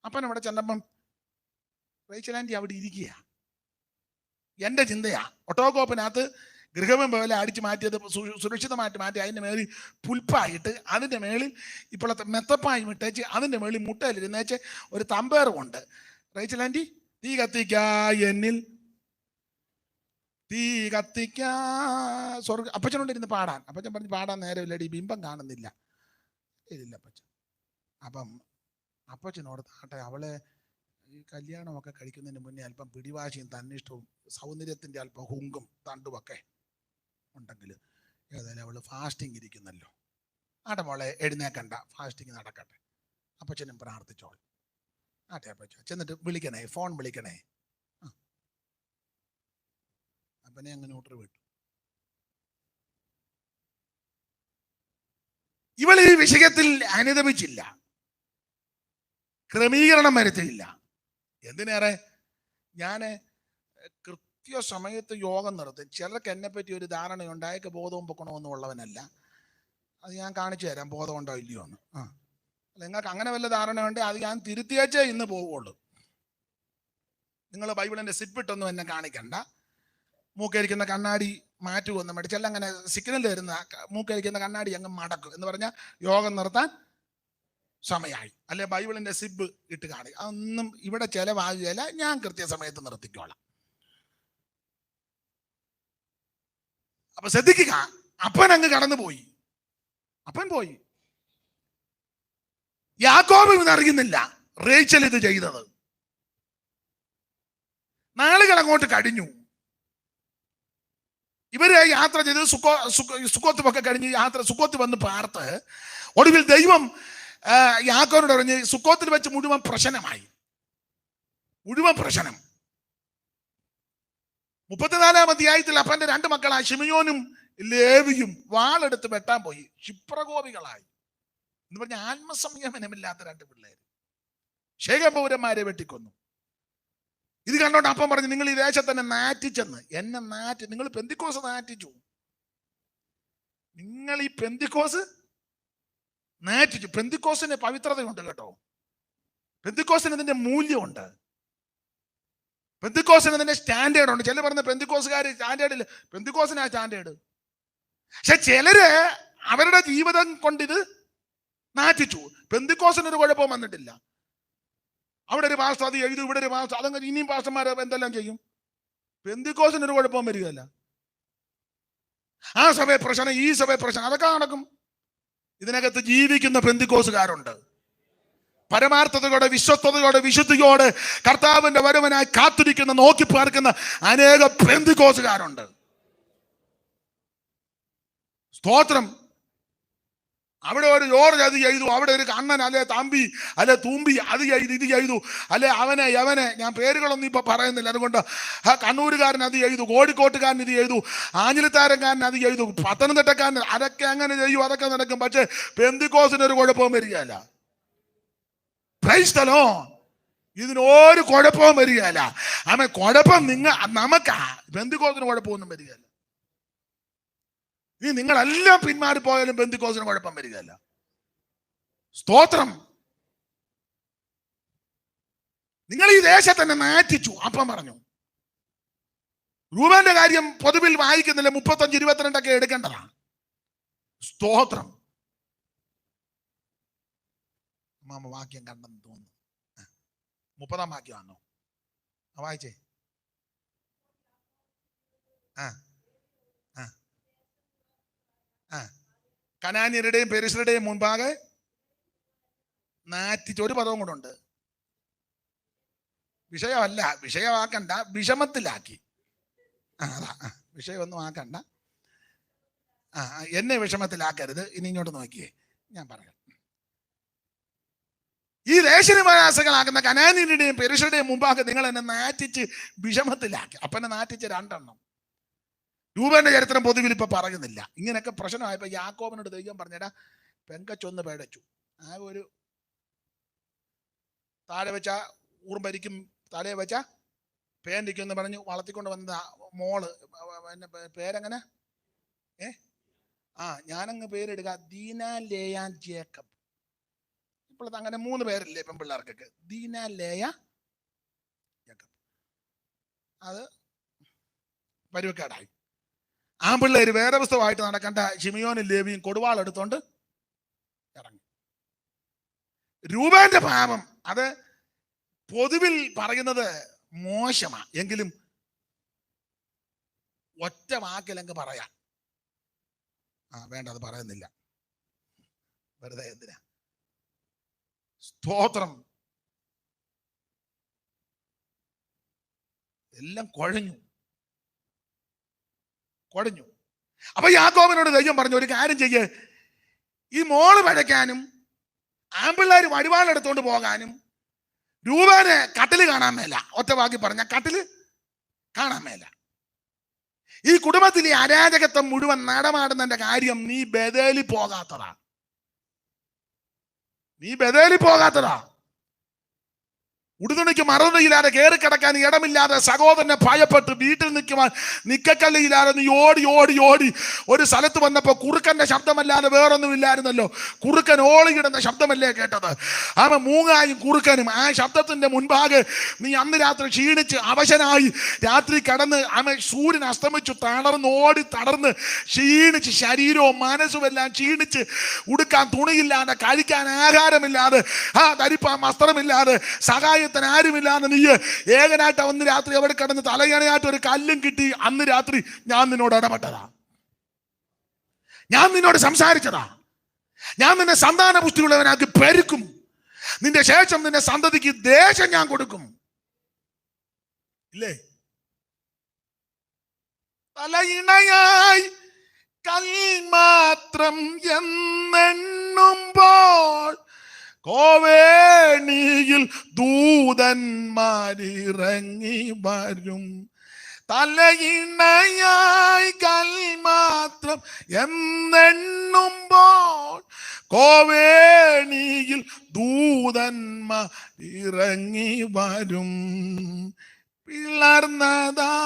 അപ്പൻ അവിടെ ചെന്നപ്പം റേച്ചൽ ആന്റി അവിടെ ഇരിക്കുക. എന്റെ ചിന്തയാ, ഒട്ടോകോപ്പിനകത്ത് ഗൃഹബന്ധം പോലെ അടിച്ചു മാറ്റിയത് സുരക്ഷിതമായിട്ട് മാറ്റി, അതിന്റെ മേളിൽ പുൽപ്പായിട്ട്, അതിന്റെ മേളിൽ ഇപ്പോഴത്തെ മെത്തപ്പായി വിട്ടേച്ച്, അതിന്റെ മേളിൽ മുട്ടയിലിരുന്നേച്ച് ഒരു തമ്പേറുമുണ്ട്. റേച്ചൽ ആന്റി, തീ കത്തിക്കാ എന്നിൽ, തീ കത്തിക്കാ സ്വർഗ. അപ്പച്ചനോണ്ടിരുന്ന് പാടാൻ. അപ്പച്ചൻ പറഞ്ഞ് പാടാൻ നേരമില്ലടി, ബിംബം കാണുന്നില്ല. ഇല്ല അപ്പച്ചൻ. അപ്പം അപ്പച്ചനോട് താട്ടെ, അവളെ ഈ കല്യാണമൊക്കെ കഴിക്കുന്നതിന് മുന്നേ അല്പം പിടിവാശിയും തന്നിഷ്ടവും സൗന്ദര്യത്തിന്റെ അല്പം ഹുങ്കും തണ്ടുമൊക്കെ ഉണ്ടെങ്കിൽ ഏതായാലും അവള് ഫാസ്റ്റിംഗ് ഇരിക്കുന്നല്ലോ, ആട്ടെ മോളെ എഴുന്നേക്കണ്ട, ഫാസ്റ്റിംഗ് നടക്കട്ടെ. അപ്പച്ചനും പ്രാർത്ഥിച്ചോൾ. ആട്ടെ അപ്പച്ച, ചെന്നിട്ട് വിളിക്കണേ, ഫോൺ വിളിക്കണേ. അപ്പനെ അങ്ങനെ ഓർഡർ വിട്ടു. ഇവൾ ഈ വിഷയത്തിൽ അനുദമിച്ചില്ല, ക്രമീകരണം വരുത്തിയില്ല. എന്തിനേറെ ഞാന് കൃത്യസമയത്ത് യോഗം നിർത്തും. ചിലർക്ക് എന്നെ പറ്റി ഒരു ധാരണയുണ്ടായേക്ക് ബോധവും പൊക്കണമെന്നും ഉള്ളവനല്ല. അത് ഞാൻ കാണിച്ചു തരാം, ബോധമുണ്ടോ ഇല്ലയോ എന്ന്. നിങ്ങൾക്ക് അങ്ങനെ വല്ല ധാരണയുണ്ടെങ്കിൽ അത് ഞാൻ തിരുത്തിയേച്ചേ ഇന്ന് പോവുള്ളൂ. നിങ്ങൾ ബൈബിളിന്റെ സിപ്പിട്ടൊന്നും എന്നെ കാണിക്കണ്ട. മൂക്കരിക്കുന്ന കണ്ണാടി മാറ്റുമെന്ന് മേടിച്ചല്ല, അങ്ങനെ സിഗ്നൽ തരുന്ന മൂക്കരിക്കുന്ന കണ്ണാടി അങ്ങ് മടക്കും എന്ന് പറഞ്ഞാൽ യോഗം നിർത്താൻ സമയമായി. അല്ലെ ബൈബിളിന്റെ സിബ് ഇട്ട് കാണിക്കും. അതൊന്നും ഇവിടെ ചെലവാകുകയില്ല, ഞാൻ കൃത്യസമയത്ത് നിർത്തിക്കോളാം. അപ്പൊ ശ്രദ്ധിക്കുക, അപ്പൻ അങ്ങ് കടന്നുപോയി. അപ്പൻ പോയി. യാക്കോബ് ഇന്ന് അറിയുന്നില്ല റേച്ചൽ ഇത് ചെയ്തത്. നാളുകൾ അങ്ങോട്ട് കഴിഞ്ഞു. ഇവര് യാത്ര ചെയ്ത് സുക്കോത്തുമൊക്കെ കഴിഞ്ഞ് സുക്കോത്ത് വന്ന് പാർത്ത് ഒടുവിൽ ദൈവം യാക്കോബിനോട് പറഞ്ഞ് സുക്കോത്തിൽ വെച്ച് മുഴുവൻ പ്രശ്നമായി. മുഴുവൻ പ്രശ്നം. 34-ാം അധ്യായത്തിൽ അപ്പന്റെ 2 മക്കളായ ശിമയോനും ലേവിയും വാളെടുത്ത് വെട്ടാൻ പോയി. ക്ഷിപ്രകോപികളായി എന്ന് പറഞ്ഞ ആത്മസംയമനമില്ലാത്ത 2 പിള്ളേര് ശേഖപൗരന്മാരെ വെട്ടിക്കൊന്നു. ഇത് കണ്ടോണ്ട് അപ്പം പറഞ്ഞു, നിങ്ങൾ ഈ ദേശത്ത് തന്നെ നാറ്റിച്ചെന്ന്. എന്നെ നാറ്റി, നിങ്ങൾ പെന്തിക്കോസ് നാറ്റിച്ചു. നിങ്ങൾ ഈ പെന്തിക്കോസ് നാറ്റിച്ചു. പെന്തിക്കോസിന് പവിത്രതയുണ്ട് കേട്ടോ. പെന്തിക്കോസിന് ഇതിന്റെ മൂല്യമുണ്ട്. പെന്തിക്കോസിന് ഇതിന്റെ സ്റ്റാൻഡേർഡ് ഉണ്ട്. ചിലർ പറഞ്ഞ പെന്തിക്കോസുകാർ സ്റ്റാൻഡേർഡ് ഇല്ല. പെന്തിക്കോസിനാ സ്റ്റാൻഡേർഡ്. പക്ഷെ ചിലര് അവരുടെ ജീവിതം കൊണ്ടിത് നാറ്റിച്ചു. പെന്തിക്കോസിനൊരു കുഴപ്പവും വന്നിട്ടില്ല. അവിടെ ഒരു പാസ്റ്റർ അത് എഴുതും, ഇവിടെ ഒരു പാസ്റ്റർ അതങ്ങനെ ഇനിയും പാസ്റ്റർമാർ എന്തെല്ലാം ചെയ്യും. പെന്തിക്കോസിനൊരു കുഴപ്പവും വരികയല്ല. ആ സഭയെ പ്രശ്നം, ഈ സഭയെ പ്രശ്നം, അതൊക്കെ നടക്കും. ഇതിനകത്ത് ജീവിക്കുന്ന പെന്തിക്കോസുകാരുണ്ട്. പരമാർത്ഥതയോടെ, വിശ്വസ്തയോടെ, വിശുദ്ധിയോടെ കർത്താവിന്റെ വരവനായി കാത്തിരിക്കുന്ന, നോക്കി പാർക്കുന്ന അനേക പെന്തിക്കോസുകാരുണ്ട്. സ്തോത്രം. അവിടെ ഒരു ജോർജ് അത് ചെയ്തു, അവിടെ ഒരു കണ്ണൻ അല്ലെ തമ്പി അല്ലെ തൂമ്പി അത് ചെയ്തു, ഇത് ചെയ്തു, അല്ലെ അവനെ യവനെ, ഞാൻ പേരുകളൊന്നും ഇപ്പൊ പറയുന്നില്ല. അതുകൊണ്ട് ആ കണ്ണൂരുകാരൻ അത് ചെയ്തു, കോഴിക്കോട്ടുകാരൻ ഇത് ചെയ്തു, ആഞ്ഞിലിത്താരൻകാരൻ അത് ചെയ്തു, പത്തനംതിട്ടക്കാരൻ, അതൊക്കെ അങ്ങനെ ചെയ്യും, അതൊക്കെ നടക്കും. പക്ഷെ പെന്തിക്കോസിനൊരു കുഴപ്പവും വരികയല്ല. Price the Lord. ഇതിനൊരു കുഴപ്പവും വരികയല്ല. ആമേൻ. കുഴപ്പം നമുക്കാ, പെന്തിക്കോസിന് കുഴപ്പമൊന്നും വരികയല്ല. ഈ നിങ്ങളെല്ലാം പിന്മാറിപ്പോയാലും പെന്തിക്കോസിന് കുഴപ്പം വരികയല്ല. സ്തോത്രം. നിങ്ങൾ ഈ ദേശത്തെ തന്നെ നാറ്റിച്ചു. അപ്പം പറഞ്ഞു രൂപന്റെ കാര്യം പൊതുവിൽ വായിക്കുന്നില്ല. 35, 22 എടുക്കേണ്ടതാണ്. സ്തോത്രം. മാമ വാക്യം കണ്ടെന്ന് തോന്നുന്നു. 30-ാം വാക്യമാണോ വായിച്ചേ? കനാന്യരുടെയും പെരിസരുടെയും മുൻപാകെ നാറ്റിച്ച്. ഒരു പദവും കൂടെ ഉണ്ട്. വിഷയമല്ല, വിഷയമാക്കണ്ട, വിഷമത്തിലാക്കി. അതാ വിഷയമൊന്നും ആക്കണ്ട. എന്നെ വിഷമത്തിലാക്കരുത്. ഇനി ഇങ്ങോട്ട് നോക്കിയേ, ഞാൻ പറയാം. ഈ ദേശനിവാസികളാകുന്ന കനാന്യരുടെയും പെരിസരുടെയും മുമ്പാകെ നിങ്ങൾ എന്നെ നാറ്റിച്ച് വിഷമത്തിലാക്കി. അപ്പനെ നാറ്റിച്ച് 2 എണ്ണം. രൂപന്റെ ചരിത്രം പൊതുവിൽ ഇപ്പൊ പറയുന്നില്ല. ഇങ്ങനെയൊക്കെ പ്രശ്നമായപ്പോ യാക്കോബിനോട് ദൈവം പറഞ്ഞടാ, പെങ്കച്ചൊന്ന് പേടച്ചു. ആ ഒരു താഴെ വെച്ച ഊർമ്പരിക്കും തലയെ വെച്ച പേന്റിക്കും എന്ന് പറഞ്ഞു വളർത്തിക്കൊണ്ട് വന്ന മോള്. എന്നെ പേരെങ്ങനെ? ഞാനങ്ങ് പേരെടുക്ക, ദീന ലേയ ജേക്കബ്. ഇപ്പോഴത്തെ അങ്ങനെ 3 പേരില്ലേ പെൺപിള്ളേർക്കൊക്കെ, ദീന ലേയ ജേക്കബ്. അത് പരുവക്കേടായി. ആ പിള്ളേര് വേറെ പുസ്തകമായിട്ട് നടക്കേണ്ട ശിമിയോനും ലേവിയും കൊടുവാളെടുത്തോണ്ട് ഇറങ്ങി. രൂപന്റെ പാപം അത് പൊതുവിൽ പറയുന്നത് മോശമാ, എങ്കിലും ഒറ്റ വാക്കിലങ്ങ് പറയാം. വേണ്ട, അത് പറയുന്നില്ല, വെറുതെ എന്തിനാ. സ്തോത്രം. എല്ലാം കുഴഞ്ഞു. അപ്പൊ യാക്കോബിനോട് ദൈവം പറഞ്ഞു, ഒരു കാര്യം ചെയ്യേ, ഈ മോള് പഴയ്ക്കാനും ആമ്പിള്ളേര് വടിവാളെടുത്തോണ്ട് പോകാനും രൂപനെ കട്ടില് കാണാൻ മേല. ഒറ്റ വാക്കി പറഞ്ഞ കട്ടില് കാണാൻ മേല. ഈ കുടുംബത്തിലെ അരാജകത്വം മുഴുവൻ നടമാടുന്നതിന്റെ കാര്യം നീ ബേതേലി പോകാത്തതാ. ഉടുതുണിക്ക് മറുതുണിയില്ലാതെ കയറി കിടക്കാൻ ഇടമില്ലാതെ സഹോദരനെ ഭയപ്പെട്ട് വീട്ടിൽ നിക്കക്കല്ലില്ലാതെ നീ ഓടി ഓടി ഓടി ഒരു സ്ഥലത്ത് വന്നപ്പോ കുറുക്കന്റെ ശബ്ദമല്ലാതെ വേറൊന്നും ഇല്ലായിരുന്നല്ലോ. കുറുക്കൻ ഓളിയിടുന്ന ശബ്ദമല്ലേ കേട്ടത്? അവൻ മൂങ്ങായും കുറുക്കനും. ആ ശബ്ദത്തിന്റെ മുൻപാകെ നീ അന്ന് രാത്രി ക്ഷീണിച്ച് അവശനായി രാത്രി കിടന്ന് അവൻ സൂര്യൻ അസ്തമിച്ചു തളർന്ന് ക്ഷീണിച്ച് ശരീരവും മനസ്സും എല്ലാം ക്ഷീണിച്ച് ഉടുക്കാൻ തുണിയില്ലാതെ കഴിക്കാൻ ആഹാരമില്ലാതെ ധരിപ്പാൻ വസ്ത്രമില്ലാതെ സഹായത്തിന് ആരുമില്ലാതെ നീ ഏകനായിട്ട് അന്ന് രാത്രി അവിടെ കിടന്ന് തലയണയായിട്ട് ഒരു കല്ലും കിട്ടി. അന്ന് രാത്രി ഞാൻ നിന്നോട് ഇടപെട്ടതാ, ഞാൻ നിന്നോട് സംസാരിച്ചതാ. ഞാൻ നിന്നെ സന്താന പുഷ്ടിയുള്ളവനാക്കി പെരുക്കും. നിന്റെ ശേഷം നിന്റെ സന്തതിക്ക് ദേശം ഞാൻ കൊടുക്കും. ഇല്ലേ? തലയിണയായി കൽമാത്രം എന്നെണ്ണുമ്പോൾ കോവേണിയിൽ ദൂതന്മാരിറങ്ങി വരും. തലയിണയായി കൽമാത്രം എന്നെണ്ണുമ്പോൾ കോവേണിയിൽ ദൂതന്മാരിറങ്ങി വരും. പിളർന്നതാ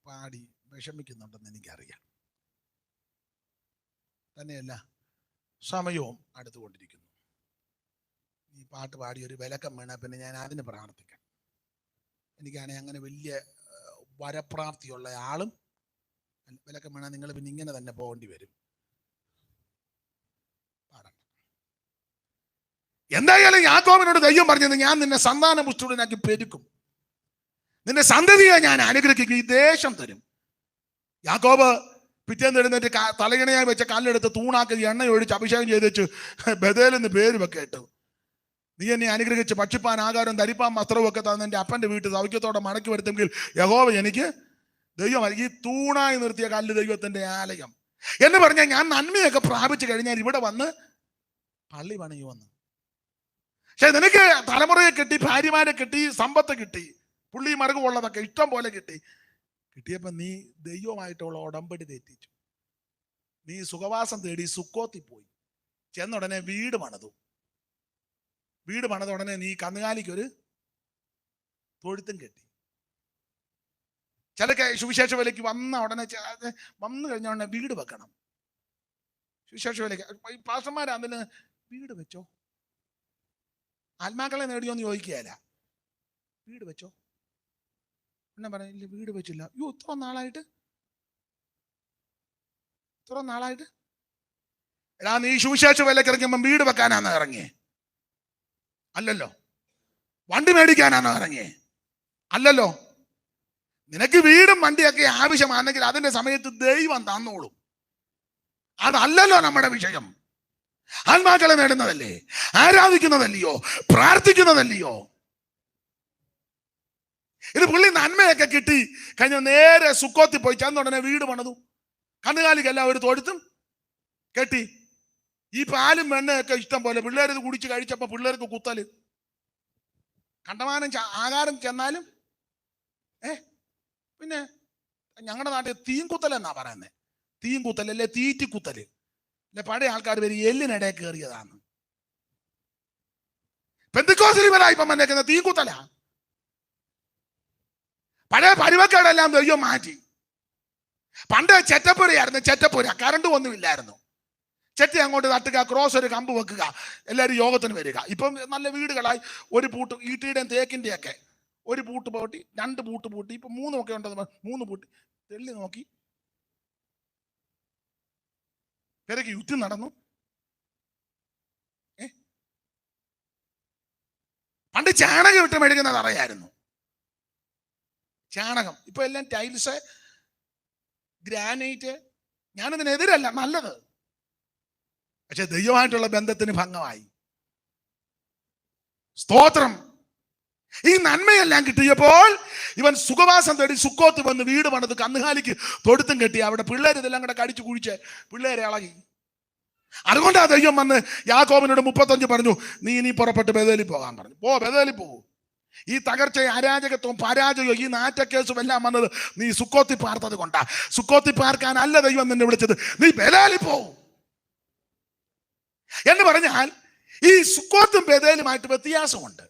പാടി വിഷമിക്കുന്നുണ്ടെന്ന് എനിക്കറിയാം. തന്നെയല്ല, സമയവും അടുത്തുകൊണ്ടിരിക്കുന്നു. ഈ പാട്ട് പാടി ഒരു വിലക്കം വീണാൽ പിന്നെ ഞാൻ അതിന് പ്രാർത്ഥിക്കാം. എനിക്കാണെങ്കിൽ അങ്ങനെ വലിയ വരപ്രാപ്തിയുള്ള ആളും വിലക്കം വീണാൽ നിങ്ങൾ പിന്നെ ഇങ്ങനെ തന്നെ പോകേണ്ടി വരും. എന്തായാലും യാക്കോബിനോട് ദൈവം പറഞ്ഞത്, ഞാൻ നിന്നെ സന്താന പുഷ്ടിയുടനാക്കി പെരുക്കും, നിന്റെ സന്തതിയെ ഞാൻ അനുഗ്രഹിക്കും, ഈ ദേശം തരും. യാക്കോബ് പിറ്റേന്ന് എഴുന്നേറ്റ് തലയിണയായി വെച്ച കല്ലെടുത്ത് തൂണാക്കി എണ്ണ ഒഴിച്ച് അഭിഷേകം ചെയ്ത് വെച്ച് ബഥേലെന്ന് പേര് വെക്കെ ഇട്ടു. നീ എന്നെ അനുഗ്രഹിച്ച് ഭക്ഷിപ്പാൻ ആകാരം ധരിപ്പാൻ വസ്ത്രവും ഒക്കെ തന്ന് എൻ്റെ അപ്പൻ്റെ വീട്ടിൽ സൗഖ്യത്തോടെ മടക്കി വരുത്തെങ്കിൽ യഹോവ എനിക്ക് ദൈവം. ഈ തൂണായി നിർത്തിയ കല്ല് ദൈവത്തിന്റെ ആലയം എന്ന് പറഞ്ഞാൽ ഞാൻ നന്മയൊക്കെ പ്രാപിച്ചു കഴിഞ്ഞാൽ ഇവിടെ വന്ന് പള്ളി പണിയുമെന്ന്. പക്ഷെ നിനക്ക് തലമുറയെ കിട്ടി, ഭാര്യമാരെ കിട്ടി, സമ്പത്ത് കിട്ടി, പുള്ളി മറുകുള്ളതൊക്കെ ഇഷ്ടം പോലെ കിട്ടിയപ്പോ നീ ദൈവമായിട്ടുള്ള ഉടമ്പടി തെറ്റിച്ചു. നീ സുഖവാസം തേടി സുക്കോത്തി പോയി. ചെന്നുടനെ വീട് പണിത ഉടനെ നീ കന്നുകാലിക്ക് ഒരു തൊഴുത്തും കെട്ടി. ചില സുവിശേഷ വിലയ്ക്ക് വന്ന ഉടനെ വന്നു കഴിഞ്ഞ ഉടനെ വീട് വെക്കണം. സുവിശേഷ വിലയ്ക്ക് പാസ്റ്റർമാർ അതിന് വീട് വെച്ചോ, ആത്മാക്കളെ നേടിയോന്ന് ചോദിക്കുകയല്ല, വീട് വെച്ചോ എന്നെ പറഞ്ഞില്ല. വീട് വെച്ചില്ല. അയ്യോ, ഇത്ര നാളായിട്ട് എടാ, നീ സുവിശേഷ വിലയ്ക്ക് ഇറങ്ങിയപ്പം വീട് വെക്കാനാണോ ഇറങ്ങിയേ? അല്ലല്ലോ. വണ്ടി മേടിക്കാനാണോ ഇറങ്ങിയേ? അല്ലല്ലോ. നിനക്ക് വീടും വണ്ടിയൊക്കെ ആവശ്യമാണെങ്കിൽ അതിന്റെ സമയത്ത് ദൈവം തന്നോളും. അതല്ലല്ലോ നമ്മുടെ വിഷയം. ആത്മാക്കളെ നേടുന്നതല്ലേ, ആരാധിക്കുന്നതല്ലയോ, പ്രാർത്ഥിക്കുന്നതല്ലയോ. ഇത് പുള്ളി നന്മയൊക്കെ കിട്ടി കഴിഞ്ഞ നേരെ സുക്കോത്തി പോയി ചെന്നുടനെ വീട് പണിതു. കന്നുകാലിക്കെല്ലാം ഒരു തൊഴുത്തും കെട്ടി. ഈ പാലും വെണ്ണയൊക്കെ ഇഷ്ടം പോലെ പിള്ളേർ ഇത് കുടിച്ച് കഴിച്ചപ്പോ പിള്ളേർക്ക് കുത്തല്, കണ്ടമാനം ആകാരം ചെന്നാലും പിന്നെ ഞങ്ങളുടെ നാട്ടിൽ തീൻകുത്തൽ എന്നാ പറയുന്നത്. തീൻകുത്തൽ അല്ലെ തീറ്റിക്കുത്തല് അല്ലെ, പഴയ ആൾക്കാർ വരും എല്ലിനിടെ കയറിയതാണ്. പെന്തിക്കോസ്തിൽ ഇവരായിപ്പം വന്നേക്കുന്ന തീൻകുത്തല. പഴയ പരിവക്കേടെല്ലാം ദൈവം മാറ്റി. പണ്ട് ചെറ്റപ്പുരയായിരുന്നു, ചെറ്റപ്പുര. കറണ്ട് ഒന്നുമില്ലായിരുന്നു. ചെറ്റി അങ്ങോട്ട് തട്ടുക, ക്രോസ് ഒരു കമ്പ് വെക്കുക, എല്ലാവരും യോഗത്തിന് വരിക. ഇപ്പം നല്ല വീടുകളായി. ഒരു പൂട്ട് ഈട്ടിയുടെയും തേക്കിൻ്റെ ഒക്കെ ഒരു പൂട്ട് പൂട്ടി, 2 പൂട്ട് പൂട്ടി, ഇപ്പൊ 3 ഒക്കെ ഉണ്ടെന്ന് 3 പൂട്ടി തെള്ളി നോക്കി പെരക്ക് യുദ്ധം നടന്നു. പണ്ട് ചാണകം ഇട്ട് മെഴുകുന്നത് അറിയായിരുന്നു, ചാണകം. ഇപ്പൊ എല്ലാം ടൈൽസ്, ഗ്രാനൈറ്റ്. ഞാനതിനെതിരല്ല, നല്ലത്. പക്ഷെ ദൈവമായിട്ടുള്ള ബന്ധത്തിന് ഭംഗമായി. സ്തോത്രം. ഈ നന്മയെല്ലാം കിട്ടിയപ്പോൾ ഇവൻ സുഖവാസം തേടി സുക്കോത്ത് വന്ന് വീട് പണിത് കന്നുകാലിക്ക് തൊഴുത്തും കെട്ടി. അവിടെ പിള്ളേർ ഇതെല്ലാം കൂടെ കടിച്ചു കുഴിച്ച് പിള്ളേരെ ഇളകി. അതുകൊണ്ടാ ദൈവം വന്ന് യാക്കോബിനോട് 35 പറഞ്ഞു, നീ ഇനി പുറപ്പെട്ട് ബേഥേലിൽ പോകാൻ പറഞ്ഞു. ബേഥേലിൽ പോകും. ഈ തകർച്ചയും അരാജകത്വവും പരാജയവും ഈ നാറ്റക്കേസും എല്ലാം വന്നത് നീ സുക്കോത്തി പാർത്തത് കൊണ്ടാ. സുക്കോത്തി പാർക്കാനല്ല ദൈവം നിന്നെ വിളിച്ചത്. നീ ബേഥേലിൽ പോവും എന്ന് പറഞ്ഞാൽ ഈ സുക്കോത്തും ബേഥേലുമായിട്ട് വ്യത്യാസമുണ്ട്.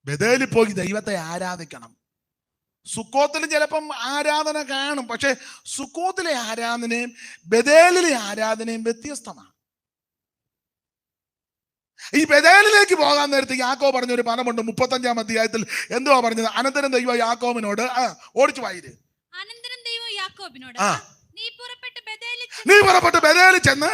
ബേഥേലിൽ പോയി ദൈവത്തെ ആരാധിക്കണം. സുക്കോത്തിൽ ചിലപ്പം ആരാധന കാണും, പക്ഷെ സുക്കോത്തിലെ ആരാധനയും ബേഥേലിലെ ആരാധനയും വ്യത്യസ്തമാണ്. ഈ ബേഥേലിലേക്ക് പോകാൻ നേരത്തെ യാക്കോബ് പറഞ്ഞൊരു പദമുണ്ട് 35-ാം അധ്യായത്തിൽ. എന്തുവാ പറഞ്ഞത്? അനന്തരം ദൈവം യാക്കോബിനോട് ഓടിച്ചു വായിര്. അനന്തരം ദൈവം യാക്കോബിനോട്, നീ പുറപ്പെട്ട് ബേഥേലിൽ ചെന്ന്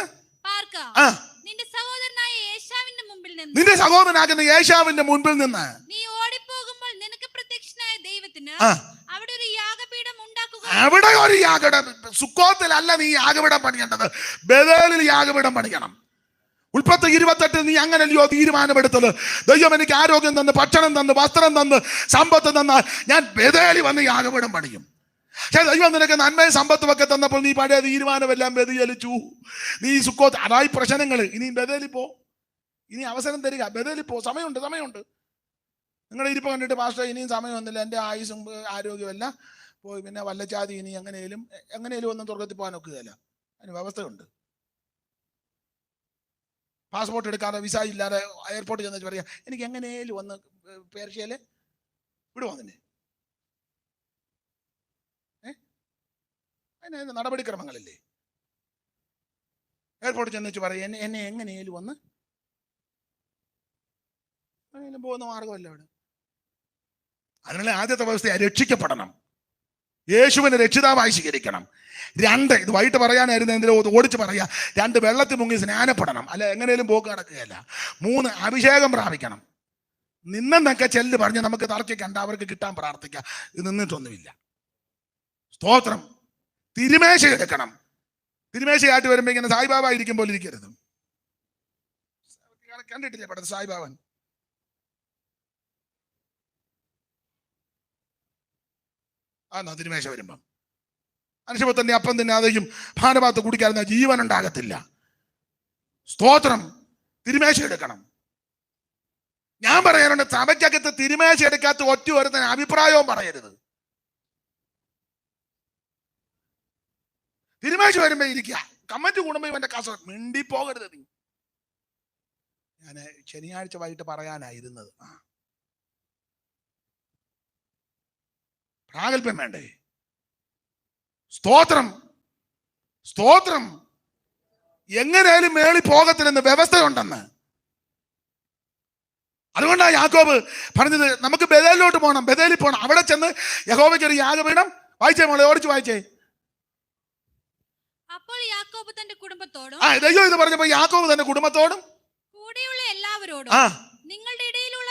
നിന്റെ സഹോദരനായ യേശാവിന്റെ മുമ്പിൽ നിന്ന്, നിന്റെ സഹോദരനാകുന്ന യേശാവിന്റെ മുൻപിൽ നിന്ന് നീ ഓടിപ്പോകുമ്പോൾ നിനക്ക് പ്രത്യക്ഷനായ ദൈവത്തിന് അവിടെ ഒരു യാഗപീഠം ഉണ്ടാക്കുക. അവിടെ ഒരു യാഗപീഠം. സുക്കോത്തിലല്ല നീ യാഗപീഠം പണിയേണ്ടത്, ബേഥേലിൽ യാഗപീഠം പണിയണം. ഉൽപ്പത്തി 28 നീ അങ്ങനല്ലയോ തീരുമാനമെടുത്തത്? ദൈവം എനിക്ക് ആരോഗ്യം തന്ന്, ഭക്ഷണം തന്ന്, വസ്ത്രം തന്ന്, സമ്പത്ത് തന്നാൽ ഞാൻ ബേഥേലിൽ വന്ന് യാഗപീഠം പണിയും. പക്ഷെ ദൈവം നിനക്ക് നന്മയും സമ്പത്തും ഒക്കെ തന്നപ്പോൾ നീ പഴയ തീരുമാനമെല്ലാം വ്യതിചലിച്ചു. നീ സുക്കോത്ത്. അതായി പ്രശ്നങ്ങൾ. ഇനി ബേഥേലിൽ പോ, ഇനി അവസരം തരിക. ബേഥേലിൽ പോ, സമയമുണ്ട്. നിങ്ങളുടെ ഇരിപ്പ് കണ്ടിട്ട് പാസ്റ്റർ ഇനിയും സമയമൊന്നുമില്ല, എൻ്റെ ആയുസും ആരോഗ്യമല്ല പോയി, പിന്നെ വല്ലച്ചാതി ഇനി എങ്ങനെയും ഒന്നും തുറക്കത്തിൽ പോകാൻ ഒക്കുകയല്ല. അതിന് വ്യവസ്ഥയുണ്ട്. പാസ്പോർട്ട് എടുക്കാതെ, വിസ ഇല്ലാതെ എയർപോർട്ടിൽ ചെന്ന് പറയാം എനിക്ക് എങ്ങനെയും വന്ന് പേർഷ്യയില് വിടുവാ. തന്നെ അതിന് നടപടിക്രമങ്ങളില്ലേ? എയർപോർട്ടിൽ ചെന്നിച്ച് പറയും എന്നെ എങ്ങനെയും വന്ന് പോകുന്ന മാർഗമല്ല അവിടെ. അതിനുള്ള ആദ്യത്തെ വ്യവസ്ഥ രക്ഷിക്കപ്പെടണം, യേശുവിനെ രക്ഷിതാവായി സ്വീകരിക്കണം. 2, ഇത് വൈകിട്ട് പറയാനായിരുന്നു, എന്തെങ്കിലും ഓടിച്ച് പറയാ. 2, വെള്ളത്തിൽ മുങ്ങി സ്നാനപ്പെടണം, അല്ല എങ്ങനെയും പോക്ക് നടക്കുകയല്ല. 3, അഭിഷേകം പ്രാപിക്കണം. നിന്നെന്നൊക്കെ ചെല്ല് പറഞ്ഞ് നമുക്ക് തർക്കിക്കണ്ട, അവർക്ക് കിട്ടാൻ പ്രാർത്ഥിക്കാം. ഇത് നിന്നിട്ടൊന്നുമില്ല. സ്തോത്രം. തിരുമേശ എടുക്കണം. തിരുമേശയായിട്ട് വരുമ്പോ ഇങ്ങനെ സായിബാബ ഇരിക്കുമ്പോൾ ഇരിക്കരുത്. കണ്ടിട്ടില്ലേ പടത്ത് സായിബാബൻ? തിരുമേശ വരുമ്പം മനുഷ്യപുത്രന്റെ അപ്പം തിന്നാതെയും ഭാരഭാഗത്ത് കുടിക്കാതെ ജീവൻ ഉണ്ടാകത്തില്ല. സ്തോത്രം. തിരുമേശ എടുക്കണം. ഞാൻ പറയാനുണ്ട്, സഭയ്ക്കകത്ത് തിരുമേശ എടുക്കാത്ത ഒറ്റ ഒരുത്തന് അഭിപ്രായവും പറയരുത്. തിരുമേശ വരുമ്പോ ഇരിക്കുക, കമ്മിറ്റി കൂടുമ്പോ ഇവന്റെ കാസ മിണ്ടി പോകരുത്. നീ ഞാൻ ശനിയാഴ്ച വൈകിട്ട് പറയാനായിരുന്നത്. പ്രാഗൽഭ്യം വേണ്ടേ? സ്തോത്രം. സ്തോത്രം. എങ്ങനെയാലും മേളി പോകത്തില്ലെന്ന് വ്യവസ്ഥയുണ്ടെന്ന്. അതുകൊണ്ടാണ് യാക്കോബ് പറഞ്ഞത് നമുക്ക് ബേഥേലിലോട്ട് പോകണം, ബേഥേലിൽ പോകണം. അവിടെ ചെന്ന് യഹോവയ്ക്ക് ഒരു യാഗപീഠം. വായിച്ചേ മോളെ, ഓടിച്ചു വായിച്ചേ. അപ്പോൾ യാക്കോബ് തന്റെ കുടുംബത്തോടും, ദൈവം ഇത് പറഞ്ഞപ്പോ യാക്കോബ് തന്റെ കുടുംബത്തോടും കൂടെയുള്ള എല്ലാവരോടും നിങ്ങളുടെ ഇടയിലുള്ള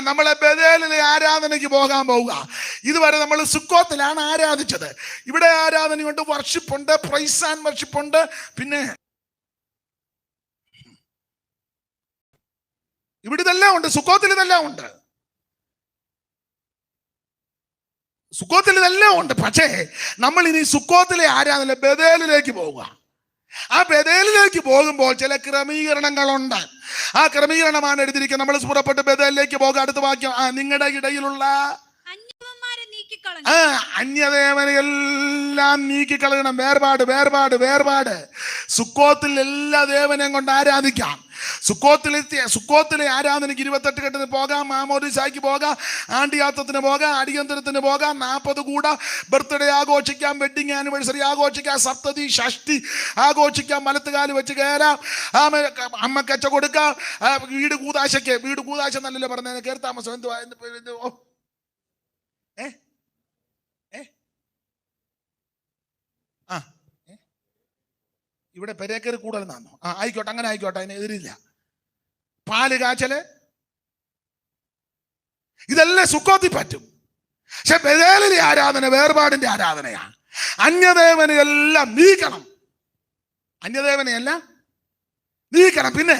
നമ്മളെ ബേഥേലിലെ ആരാധനയ്ക്ക് പോകാൻ പോവുക. ഇതുവരെ നമ്മൾ സുക്കോത്തിലാണ് ആരാധിച്ചത്. ഇവിടെ ആരാധനയുണ്ട്, വർഷിപ്പുണ്ട്, പ്രൈസ് ആൻഡ് വർഷിപ്പുണ്ട്. പിന്നെ ഇവിടെ ഇതെല്ലാം ഉണ്ട്, സുക്കോത്തിൽ ഇതെല്ലാം ഉണ്ട്, സുക്കോത്തിൽ ഇതെല്ലാം ഉണ്ട്. പക്ഷേ നമ്മൾ ഇനി സുക്കോത്തിലെ ആരാധന ബേഥേലിലേക്ക് പോവുക. ആ ബേഥേലിലേക്ക് പോകുമ്പോൾ ചില ക്രമീകരണങ്ങളുണ്ട്. ആ ക്രമീകരണമാണ് എടുത്തിരിക്കുന്നത്. നമ്മൾ പുറപ്പെട്ട് ബേഥേലിലേക്ക് പോകുക. അടുത്ത വാക്യം, നിങ്ങളുടെ ഇടയിലുള്ള അന്യദേവനെല്ലാം നീക്കിക്കളയണം. വേർപാട്, വേർപാട്, വേർപാട്. സുക്കോത്തിൽ എല്ലാ ദേവനെയും കൊണ്ട് ആരാധിക്കാം. സുക്കോത്തിലെ ആരാധനയ്ക്ക് 28 കെട്ടിന് പോകാം, മാമോദിസായ്ക്ക് പോകാം, ആണ്ടിയാത്തത്തിന് പോകാം, അടിയന്തരത്തിന് പോകാം, 40 കൂടാ, ബർത്ത്ഡേ ആഘോഷിക്കാം, വെഡിങ് ആനിവേഴ്സറി ആഘോഷിക്കാം, സപ്തതി ഷഷ്ടി ആഘോഷിക്കാം, വലത്തുകാല് വെച്ച് കയറാം, അമ്മക്കച്ച കൊടുക്കാം, വീട് കൂതാശ നല്ലല്ലോ പറഞ്ഞ കയറി താമസം. എന്തുവാ ഇവിടെ പെരേക്കര് കൂടുതലെന്നാണോ? ആയിക്കോട്ടെ, അങ്ങനെ ആയിക്കോട്ടെ, അതിന് എതിരില്ല. പാല് കാച്ചല് ഇതെല്ലാം സുക്കോത്തി പറ്റും. പക്ഷെ ബേഥേലിലെ ആരാധന വേർപാടിന്റെ ആരാധനയാണ്. അന്യദേവനെയെല്ലാം നീക്കണം, അന്യദേവനെയെല്ലാം നീക്കണം. പിന്നെ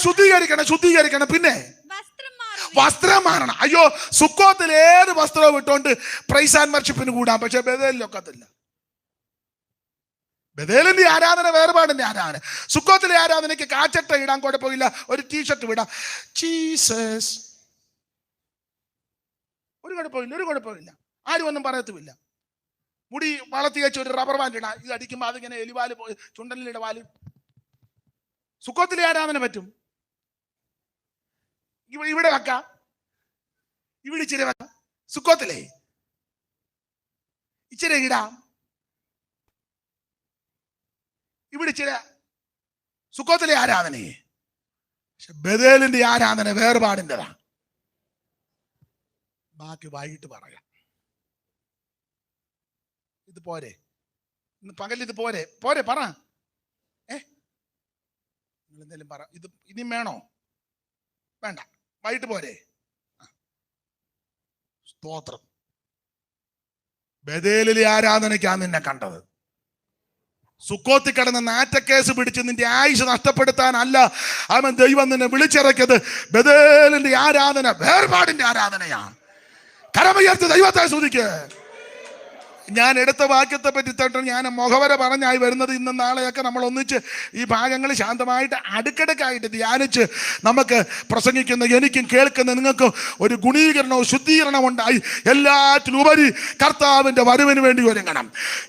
ശുദ്ധീകരിക്കണം. പിന്നെ വസ്ത്രം മാറണം. അയ്യോ, സുക്കോത്തിൽ ഏത് വസ്ത്രവും ഇട്ടോണ്ട് പ്രൈസ് ആൻഡ് വർഷിപ്പിന് കൂടാം, പക്ഷെ ബേഥേലിലൊക്കത്തില്ല. ബേഥേലിന്റെ ആരാധന വേർപാടിന്റെ ആരാധന. സുക്കോത്തിലെ ആരാധനയ്ക്ക് കാച്ചട്ട ഇടാൻ കുഴപ്പമില്ല, ഒരു ടീഷർട്ട് വിടാം. ജീസസ് ഒരു കുഴപ്പമില്ല, ആരും ഒന്നും പറയത്തുമില്ല. മുടി വളർത്തി വെച്ച് ഒരു റബ്ബർ ബാൻഡ് ഇടാം, ഇത് അടിക്കുമ്പോ അതിങ്ങനെ എലിവാല് പോയി ചുണ്ടലിയുടെ വാല്. സുക്കോത്തിലെ ആരാധന പറ്റും. ഇവിടെ വെക്കാം, ഇവിടെ ഇച്ചിരി വെക്കാം. സുക്കോത്തിലെ ഇച്ചിരി ഇടാം, ഇവിടെ ചില സുക്കോത്തിലെ ആരാധനയെ. പക്ഷെ ബേഥേലിന്റെ ആരാധന വേർപാടിൻ്റെതാണ്. ബാക്കി വൈകിട്ട് പറയാം. ഇത് പോരെ, ഇന്ന് പകൽ ഇത് പോരെ പറ. നിങ്ങൾ എന്തെങ്കിലും പറ. ഇത് ഇനിയും വേണോ? വേണ്ട, വൈകിട്ട് പോരെ. സ്തോത്രം. ബേഥേലിലെ ആരാധനയ്ക്കാണ് നിന്നെ കണ്ടത്. സുക്കോത്തി കടന്ന് നാറ്റക്കേസ് പിടിച്ച് നിന്റെ ആയുഷ് നഷ്ടപ്പെടുത്താനല്ല അവൻ ദൈവം നിന്നെ വിളിച്ചിറക്കിയത്. ബേഥേലിന്റെ ആരാധന വേർപാടിന്റെ ആരാധനയാണ്. കരമുയർത്തി ദൈവത്തെ സ്തുതിക്ക്. ഞാൻ എടുത്ത വാക്യത്തെ പറ്റി തൊട്ട് ഞാൻ മുഖവര പറഞ്ഞായി വരുന്നത്. ഇന്നും നാളെയൊക്കെ നമ്മൾ ഒന്നിച്ച് ഈ ഭാഗങ്ങൾ ശാന്തമായിട്ട് അടുക്കടുക്കായിട്ട് ധ്യാനിച്ച് നമുക്ക് പ്രസംഗിക്കുന്ന എനിക്കും കേൾക്കുന്ന നിങ്ങൾക്കും ഒരു ഗുണീകരണവും ശുദ്ധീകരണവും ഉണ്ടായി എല്ലാറ്റിലുപരി കർത്താവിൻ്റെ വരവിന് വേണ്ടി ഒരുങ്ങണം.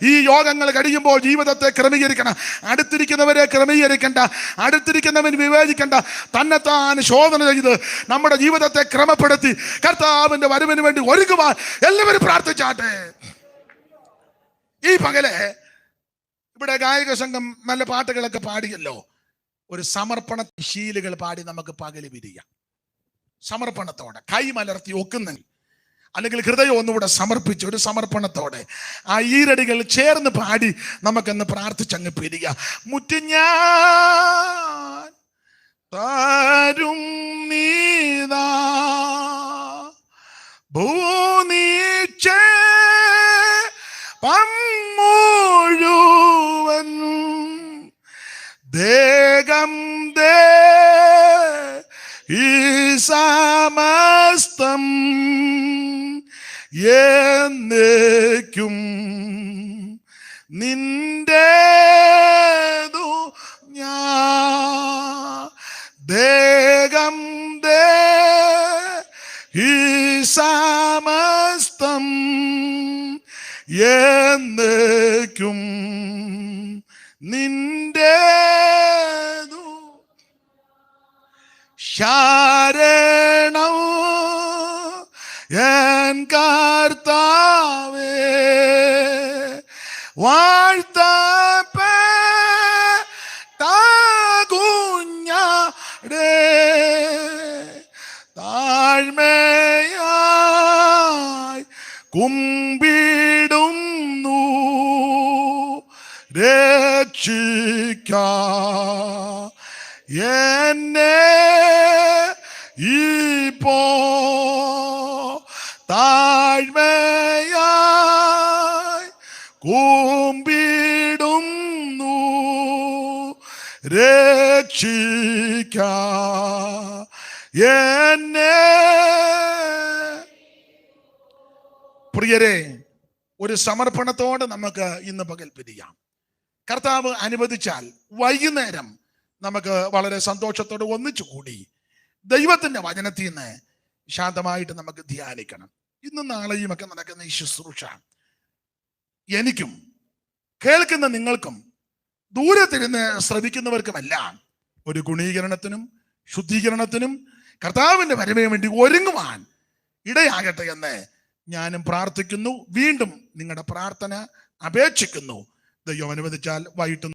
ഈ യോഗങ്ങൾ കഴിയുമ്പോൾ ജീവിതത്തെ ക്രമീകരിക്കണം. അടുത്തിരിക്കുന്നവരെ ക്രമീകരിക്കേണ്ട, അടുത്തിരിക്കുന്നവൻ വിവേചിക്കേണ്ട, തന്നെത്താൻ ശോധന ചെയ്ത് നമ്മുടെ ജീവിതത്തെ ക്രമപ്പെടുത്തി കർത്താവിൻ്റെ വരവിന് വേണ്ടി ഒരുങ്ങുവാൻ എല്ലാവരും പ്രാർത്ഥിച്ചാട്ടെ. ഈ പകല് ഇവിടെ ഗായക സംഘം നല്ല പാട്ടുകളൊക്കെ പാടിയല്ലോ. ഒരു സമർപ്പണ ശീലുകൾ പാടി നമുക്ക് പകല് പിരിയാം. സമർപ്പണത്തോടെ കൈ മലർത്തി ഒക്കുന്നെങ്കിൽ, അല്ലെങ്കിൽ ഹൃദയം ഒന്നുകൂടെ സമർപ്പിച്ച് ഒരു സമർപ്പണത്തോടെ ആ ഈരടികൾ ചേർന്ന് പാടി നമുക്കെന്ന് പ്രാർത്ഥിച്ചങ്ങ് പിരിയാം. മുറ്റിഞ്ഞാൻ താരും നീതാ ഭൂനീച്ചേ മുഴുവൻ ദേഹം ദേ ഈ സമസ്തം എന്നേക്കും നിന്റേതു ഞാൻ. ദേഹം ദേ ഈ സമസ്തം എന്നേക്കും നിന്റേതു. ശരണം എൻ കർത്താവേ വാഴ്ത്തപ്പെട്ടകുഞ്ഞാടേ താഴ്മയായി കുമ്പിടുന്നു രക്ഷിക്ക എന്നെ ഇപ്പോ താഴ്മയായി കുമ്പിടുന്നു രക്ഷിക്ക എന്നെ. പ്രിയരെ, ഒരു സമർപ്പണത്തോടെ നമുക്ക് ഇന്ന് പകൽ പിരിയാം. കർത്താവ് അനുവദിച്ചാൽ വൈകുന്നേരം നമുക്ക് വളരെ സന്തോഷത്തോടെ ഒന്നിച്ചു കൂടി ദൈവത്തിന്റെ വചനത്തിൽ നിന്ന് ശാന്തമായിട്ട് നമുക്ക് ധ്യാനിക്കണം. ഇന്നും നാളെയും ഒക്കെ നടക്കുന്ന ഈ ശുശ്രൂഷ എനിക്കും കേൾക്കുന്ന നിങ്ങൾക്കും ദൂരത്തിരുന്ന് ശ്രവിക്കുന്നവർക്കുമെല്ലാം ഒരു ഗുണീകരണത്തിനും ശുദ്ധീകരണത്തിനും കർത്താവിന്റെ വരവിന് വേണ്ടി ഒരുങ്ങുവാൻ ഇടയാകട്ടെ എന്ന് ഞാനും പ്രാർത്ഥിക്കുന്നു. വീണ്ടും നിങ്ങളുടെ പ്രാർത്ഥന അപേക്ഷിക്കുന്നു. ദൈവം അനുവദിച്ചാൽ വൈകിട്ട്